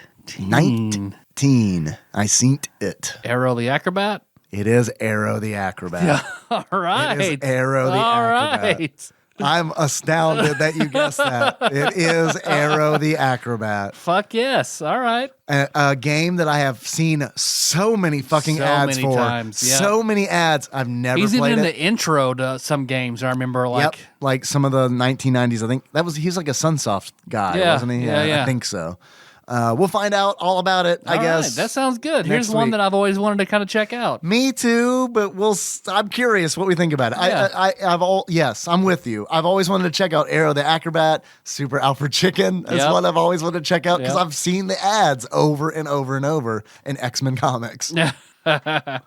Speaker 3: 19. I seen it.
Speaker 2: Arrow the Acrobat?
Speaker 3: It is Arrow the Acrobat.
Speaker 2: All right.
Speaker 3: It is Arrow the
Speaker 2: All
Speaker 3: Acrobat.
Speaker 2: right.
Speaker 3: I'm astounded that you guessed that. It is Arrow the Acrobat.
Speaker 2: Fuck yes. All right.
Speaker 3: A game that I have seen so many fucking
Speaker 2: So
Speaker 3: ads
Speaker 2: many
Speaker 3: for.
Speaker 2: times, yeah.
Speaker 3: So many ads. I've never
Speaker 2: He's even
Speaker 3: played
Speaker 2: in
Speaker 3: it.
Speaker 2: the intro to some games. I remember
Speaker 3: Yep, like some of the 1990s. I think he's like a Sunsoft guy,
Speaker 2: Yeah,
Speaker 3: wasn't he?
Speaker 2: yeah.
Speaker 3: I think so. We'll find out all about it, I
Speaker 2: All
Speaker 3: guess.
Speaker 2: right, that sounds good. Here's
Speaker 3: next
Speaker 2: one
Speaker 3: week.
Speaker 2: that I've always wanted to kind of check out.
Speaker 3: Me too, but I'm curious what we think about it.
Speaker 2: Yeah.
Speaker 3: I'm with you. I've always wanted to check out Arrow the Acrobat. Super Alfred Chicken is
Speaker 2: Yep.
Speaker 3: one I've always wanted to check out because
Speaker 2: Yep.
Speaker 3: I've seen the ads over and over and over in X-Men comics.
Speaker 2: All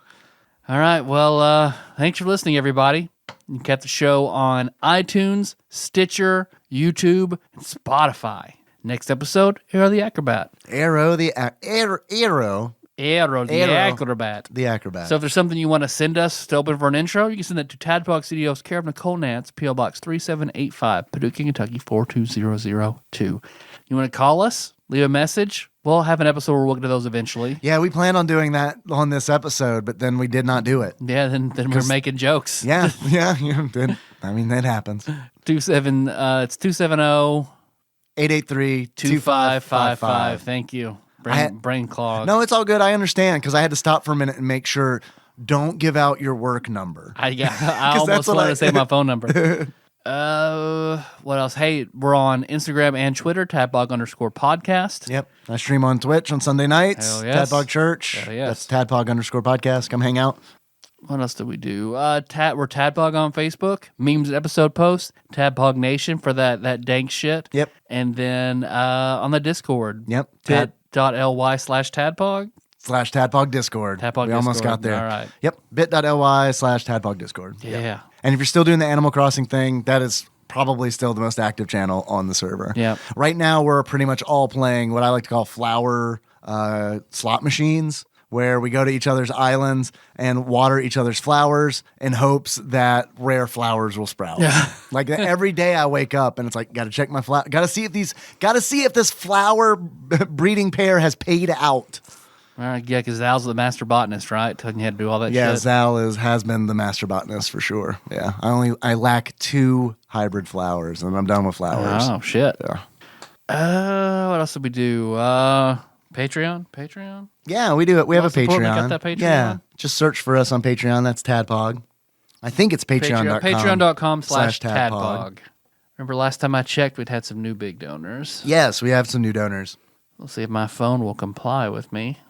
Speaker 2: right. Well, thanks for listening, everybody. You can catch the show on iTunes, Stitcher, YouTube, and Spotify. Next episode, Arrow the Acrobat.
Speaker 3: Arrow the
Speaker 2: Arrow the Acrobat.
Speaker 3: the Acrobat.
Speaker 2: So if there's something you want to send us to open for an intro, you can send that to TADPOG Studios, care of Nicole Nance, P.O. Box 3785, Paducah, Kentucky 42002. You want to call us? Leave a message? We'll have an episode where we'll get to those eventually.
Speaker 3: yeah, we plan on doing that on this episode, but then we did not do it.
Speaker 2: Yeah, then we're making jokes.
Speaker 3: Yeah, that happens.
Speaker 2: It's 270
Speaker 3: 883-2555.
Speaker 2: Thank you.
Speaker 3: I-
Speaker 2: Brain clog.
Speaker 3: No, it's all good. I understand because I had to stop for a minute and make sure don't give out your work number.
Speaker 2: I
Speaker 3: that's
Speaker 2: almost
Speaker 3: what
Speaker 2: wanted
Speaker 3: I-
Speaker 2: to say my phone number. What else? Hey, we're on Instagram and Twitter, TADPOG_podcast.
Speaker 3: Yep. I stream on Twitch on Sunday nights.
Speaker 2: Hell yes.
Speaker 3: Tadpog Church.
Speaker 2: Hell yes.
Speaker 3: That's Tadpog_podcast. Come hang out.
Speaker 2: What else did we do? We're Tadpog on Facebook, memes episode posts, Tadpog Nation for that dank shit.
Speaker 3: Yep.
Speaker 2: And then on the Discord.
Speaker 3: Yep.
Speaker 2: bit.ly/Tadpog.
Speaker 3: /Tadpog Discord.
Speaker 2: Tadpog
Speaker 3: we almost
Speaker 2: Discord.
Speaker 3: got there.
Speaker 2: All right.
Speaker 3: Yep. bit.ly/Tadpog Discord.
Speaker 2: Yeah.
Speaker 3: Yep. And if you're still doing the Animal Crossing thing, that is probably still the most active channel on the server.
Speaker 2: Yep.
Speaker 3: Right now, we're pretty much all playing what I like to call flower slot machines, where we go to each other's islands and water each other's flowers in hopes that rare flowers will sprout.
Speaker 2: Yeah.
Speaker 3: Like every day I wake up and it's like, got to check my flower. Got to see if this flower breeding pair has paid out.
Speaker 2: All right, yeah, because Al's the master botanist, right? Telling you how to do all that
Speaker 3: Yeah,
Speaker 2: shit.
Speaker 3: Zal has been the master botanist for sure. Yeah, I lack 2 hybrid flowers and I'm done with flowers.
Speaker 2: Oh, shit.
Speaker 3: Yeah.
Speaker 2: What else did we do? Patreon?
Speaker 3: Yeah, we do it. We have a
Speaker 2: support me,
Speaker 3: Patreon.
Speaker 2: got that Patreon?
Speaker 3: Yeah, just search for us on Patreon. That's Tadpog. I think it's patreon.com.
Speaker 2: Patreon.com/Tadpog. Remember last time I checked, we'd had some new big donors.
Speaker 3: Yes, we have some new donors.
Speaker 2: We'll see if my phone will comply with me.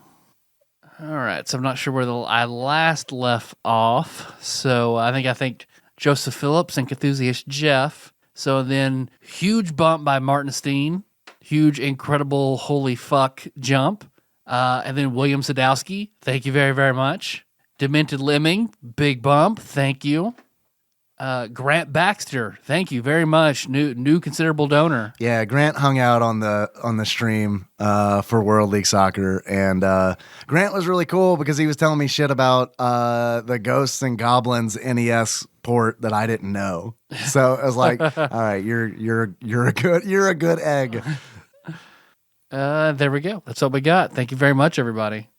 Speaker 2: All right, so I'm not sure where I last left off. So I think Joseph Phillips and Cthusiast Jeff. So then huge bump by Martin Steen. Huge, incredible, holy fuck jump. And then William Sadowski. Thank you very, very much. Demented Lemming. Big bump. Thank you. Grant Baxter. Thank you very much. New considerable donor.
Speaker 3: Yeah, Grant hung out on the stream for World League Soccer, and Grant was really cool because he was telling me shit about the Ghosts and Goblins NES port that I didn't know. So I was like, all right, you're a good egg.
Speaker 2: There we go. That's what we got. Thank you very much, everybody.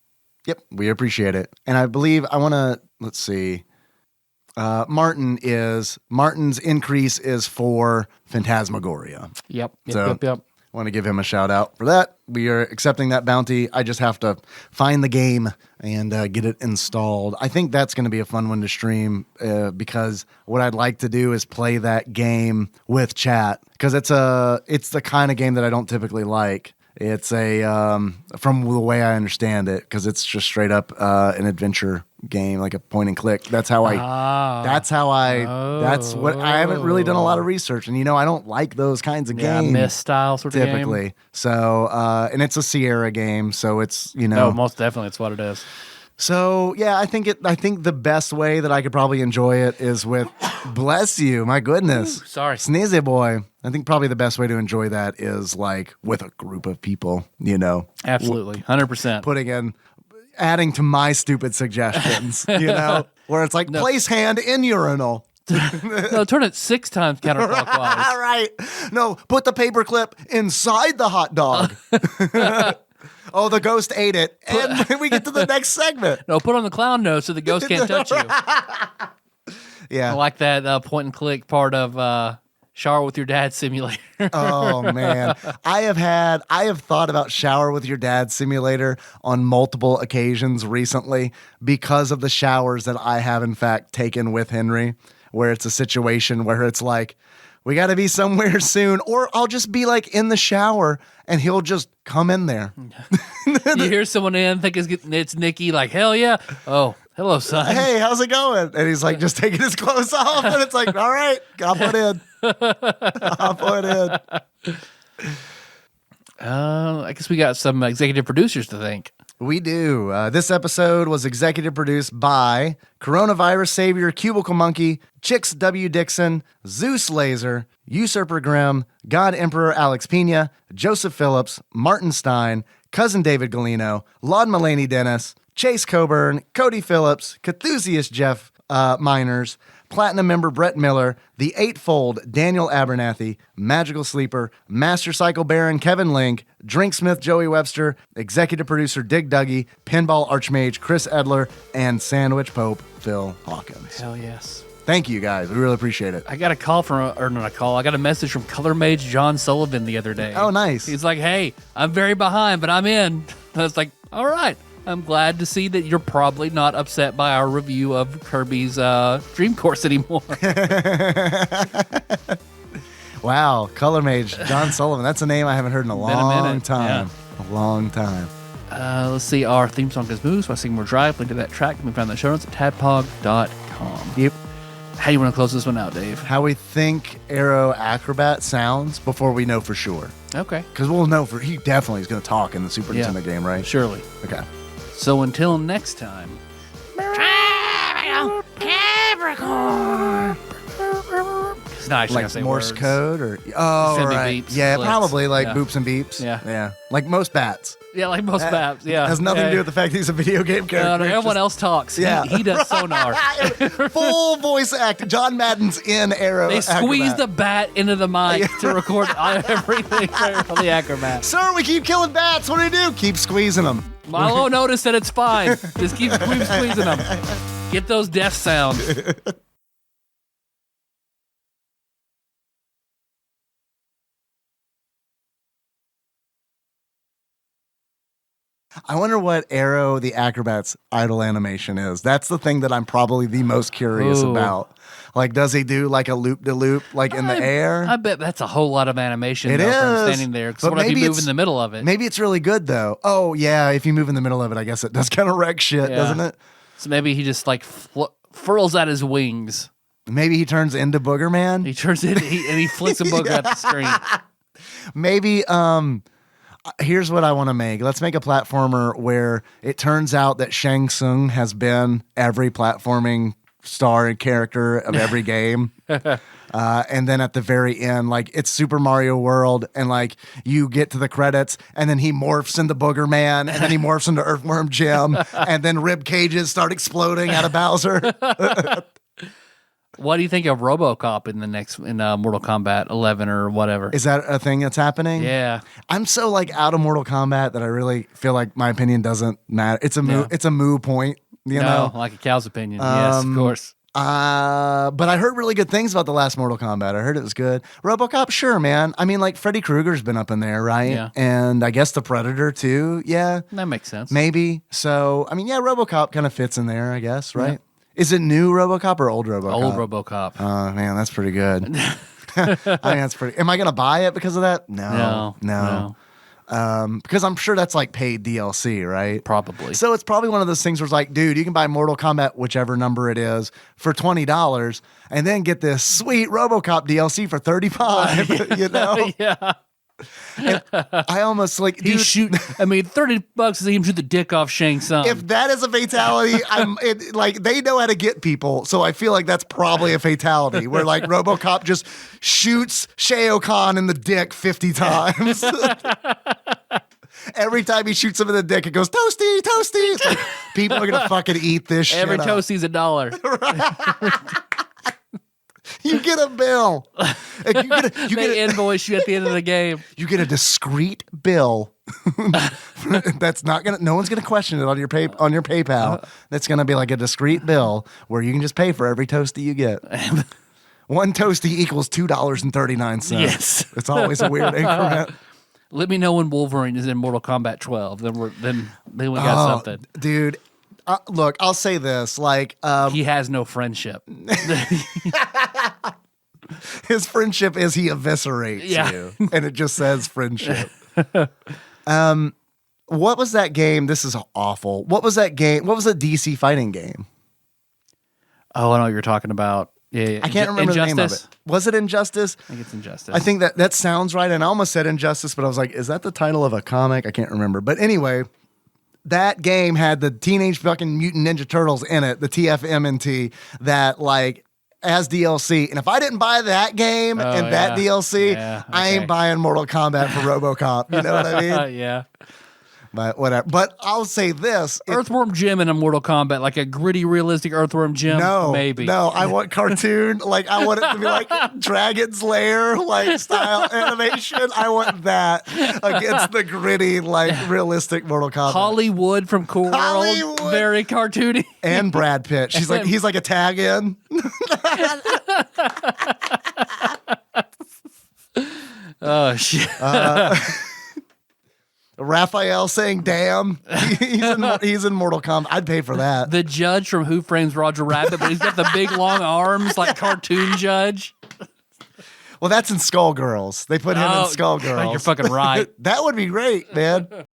Speaker 3: Yep, we appreciate it. And I believe let's see. Martin's increase is for Phantasmagoria.
Speaker 2: Yep.
Speaker 3: So, I want to give him a shout out for that. We are accepting that bounty. I just have to find the game and get it installed. I think that's going to be a fun one to stream because what I'd like to do is play that game with chat because it's the kind of game that I don't typically like. It's from the way I understand it, because it's just straight up an adventure game, like a point and click. That's what I haven't really done a lot of research, and I don't like those kinds of games.
Speaker 2: Miss style sort of
Speaker 3: typically.
Speaker 2: game.
Speaker 3: So, and it's a Sierra game, so it's
Speaker 2: No, most definitely, it's what it is.
Speaker 3: So yeah, I think the best way that I could probably enjoy it is with, bless you, my goodness,
Speaker 2: Sorry.
Speaker 3: sneezy boy. I think probably the best way to enjoy that is like with a group of people,
Speaker 2: Absolutely, 100%.
Speaker 3: Adding to my stupid suggestions, where it's like place hand in urinal.
Speaker 2: No, turn it 6 times counterclockwise.
Speaker 3: All right. No, put the paperclip inside the hot dog. Oh, the ghost ate it. And we get to the next segment.
Speaker 2: No, put on the clown nose so the ghost can't touch you.
Speaker 3: Yeah.
Speaker 2: I like that point and click part of Shower with Your Dad Simulator.
Speaker 3: Oh man, I have thought about Shower with Your Dad Simulator on multiple occasions recently because of the showers that I have in fact taken with Henry, where it's a situation where it's like, we got to be somewhere soon, or I'll just be like in the shower and he'll just come in there.
Speaker 2: You hear someone in, think it's Nikki, like, hell yeah. Oh, hello, son.
Speaker 3: Hey, how's it going? And he's like just taking his clothes off, and it's like, all right, I'll put in. I'll put in.
Speaker 2: I guess we got some executive producers to thank.
Speaker 3: We do. This episode was executive produced by Coronavirus Savior, Cubicle Monkey, Chicks W. Dixon, Zeus Laser, Usurper Grimm, God Emperor Alex Pena, Joseph Phillips, Martin Stein, Cousin David Galino, Laud Mulaney Dennis, Chase Coburn, Cody Phillips, Cthusiast Jeff Miners, Platinum member Brett Miller, The Eightfold Daniel Abernathy, Magical Sleeper, Master Cycle Baron Kevin Link, Drinksmith Joey Webster, Executive Producer Dig Duggy, Pinball Archmage Chris Edler, and Sandwich Pope Phil Hawkins.
Speaker 2: Hell yes.
Speaker 3: Thank you guys. We really appreciate it.
Speaker 2: I got a call I got a message from Color Mage John Sullivan the other day.
Speaker 3: Oh, nice.
Speaker 2: He's like, hey, I'm very behind, but I'm in. I was like, all right. I'm glad to see that you're probably not upset by our review of Kirby's Dream Course anymore.
Speaker 3: Wow, Color Mage, John Sullivan. That's a name I haven't heard in a long time.
Speaker 2: Yeah.
Speaker 3: A long time.
Speaker 2: Let's see. Our theme song is Moose by Singmore Drive. Link to that track can be found in the show notes at tadpog.com.
Speaker 3: Yep.
Speaker 2: How do you want to close this one out, Dave?
Speaker 3: How we think Aero Acrobat sounds before we know for sure.
Speaker 2: Okay.
Speaker 3: Because we'll know he definitely is going to talk in the Super Nintendo game, right?
Speaker 2: Surely.
Speaker 3: Okay.
Speaker 2: So until next time.
Speaker 4: Capricorn.
Speaker 2: It's not actually
Speaker 3: Like
Speaker 2: gonna say
Speaker 3: Morse
Speaker 2: words.
Speaker 3: code or
Speaker 2: Send me
Speaker 3: right.
Speaker 2: beeps,
Speaker 3: Yeah,
Speaker 2: clicks.
Speaker 3: probably like
Speaker 2: Yeah.
Speaker 3: boops and beeps.
Speaker 2: Yeah.
Speaker 3: Like most bats.
Speaker 2: Yeah, like most maps. Yeah.
Speaker 3: Has nothing to do with the fact that he's a video game character.
Speaker 2: No,
Speaker 3: It's
Speaker 2: everyone
Speaker 3: just-
Speaker 2: else talks.
Speaker 3: Yeah.
Speaker 2: He does sonar.
Speaker 3: Full voice act. John Madden's in Aero
Speaker 2: They squeeze
Speaker 3: Acrobat.
Speaker 2: the bat into the mic to record everything for the Acrobat.
Speaker 3: Sir, we keep killing bats. What do? Keep squeezing them.
Speaker 2: Milo noticed that it's fine. Just keep squeezing them. Get those death sounds.
Speaker 3: I wonder what Aero the Acrobat's idle animation is. That's the thing that I'm probably the most curious
Speaker 2: Ooh.
Speaker 3: about. Like, does he do like a loop-de-loop like in the air?
Speaker 2: I bet that's a whole lot of animation.
Speaker 3: It
Speaker 2: though, from
Speaker 3: is,
Speaker 2: standing there. Because
Speaker 3: but
Speaker 2: what if you
Speaker 3: maybe
Speaker 2: move in
Speaker 3: it's-
Speaker 2: the middle of it?
Speaker 3: Maybe it's really good though. Oh yeah, if you move in the middle of it, I guess it does kind of wreck shit,
Speaker 2: Yeah.
Speaker 3: doesn't it?
Speaker 2: So maybe he just like furls out his wings.
Speaker 3: Maybe he turns into Booger Man.
Speaker 2: He turns it and he flicks a booger at the screen.
Speaker 3: Maybe here's what I want to make. Let's make a platformer where it turns out that Shang Tsung has been every platforming star and character of every game. And then at the very end, like it's Super Mario World, and like you get to the credits, and then he morphs into Booger Man, and then he morphs into Earthworm Jim, and then rib cages start exploding out of Bowser.
Speaker 2: What do you think of RoboCop in Mortal Kombat 11 or whatever?
Speaker 3: Is that a thing that's happening?
Speaker 2: Yeah.
Speaker 3: I'm so like out of Mortal Kombat that I really feel like my opinion doesn't matter. It's a moo point, you know.
Speaker 2: Like a cow's opinion. Yes, of course.
Speaker 3: But I heard really good things about the last Mortal Kombat. I heard it was good. RoboCop, sure, man. I mean, like Freddy Krueger's been up in there, right?
Speaker 2: Yeah.
Speaker 3: And I guess the Predator too. Yeah,
Speaker 2: That makes sense.
Speaker 3: maybe. So I mean, yeah, RoboCop kind of fits in there, I guess, right? Yeah. Is it new RoboCop or old RoboCop?
Speaker 2: Old RoboCop.
Speaker 3: Oh man, that's pretty good. I mean, that's pretty. Am I gonna buy it because of that? No. Because I'm sure that's like paid DLC, right?
Speaker 2: Probably.
Speaker 3: So it's probably one of those things where it's like, dude, you can buy Mortal Kombat, whichever number it is, for $20, and then get this sweet RoboCop DLC for $35. You know?
Speaker 2: Yeah.
Speaker 3: And I almost like,
Speaker 2: He
Speaker 3: dude,
Speaker 2: $30 to see him shoot the dick off Shang Tsung.
Speaker 3: if that is a fatality, like they know how to get people, so I feel like that's probably a fatality where like RoboCop just shoots Shao Kahn in the dick 50 times. Every time he shoots him in the dick, it goes toasty, toasty. It's like, people are gonna fucking eat this shit.
Speaker 2: Every
Speaker 3: up.
Speaker 2: toasty's $1.
Speaker 3: You get a bill.
Speaker 2: They invoice you at the end of the game.
Speaker 3: You get a discrete bill. That's not gonna. No one's gonna question it on your PayPal. That's gonna be like a discrete bill where you can just pay for every toasty you get. 1 toasty equals $2.39.
Speaker 2: Yes.
Speaker 3: It's always a weird increment.
Speaker 2: Let me know when Wolverine is in Mortal Kombat 12. Then we got something.
Speaker 3: Dude, look, I'll say this. Like,
Speaker 2: He has no friendship.
Speaker 3: his friendship is he eviscerates you. And it just says friendship. What was that game? This is awful. What was that game? What was the DC fighting game?
Speaker 2: Oh, I know what you're talking about. Yeah.
Speaker 3: I can't remember
Speaker 2: Injustice?
Speaker 3: the name of it. Was it Injustice?
Speaker 2: I think it's Injustice.
Speaker 3: I think that sounds right. And I almost said Injustice, but I was like, is that the title of a comic? I can't remember. But anyway, that game had the Teenage fucking Mutant Ninja Turtles in it, the TFMNT, that like as DLC. And if I didn't buy that game and that DLC, I ain't buying Mortal Kombat for RoboCop. You know what I mean?
Speaker 2: Yeah.
Speaker 3: But whatever. But I'll say this.
Speaker 2: Earthworm Jim in a Mortal Kombat, like a gritty, realistic Earthworm Jim? Maybe.
Speaker 3: No, I want cartoon. Like, I want it to be like Dragon's Lair, like, style animation. I want that against the gritty, like, realistic Mortal Kombat.
Speaker 2: Hollywood from Cool World.
Speaker 3: Hollywood.
Speaker 2: Very cartoony.
Speaker 3: And Brad Pitt. He's like a tag in.
Speaker 2: Oh, shit.
Speaker 3: Raphael saying "damn." He's in Mortal Kombat. I'd pay for that.
Speaker 2: The judge from Who Frames Roger Rabbit, but he's got the big long arms like cartoon judge.
Speaker 3: Well, that's in Skullgirls. They put him in Skullgirls.
Speaker 2: You're fucking right.
Speaker 3: That would be great, man.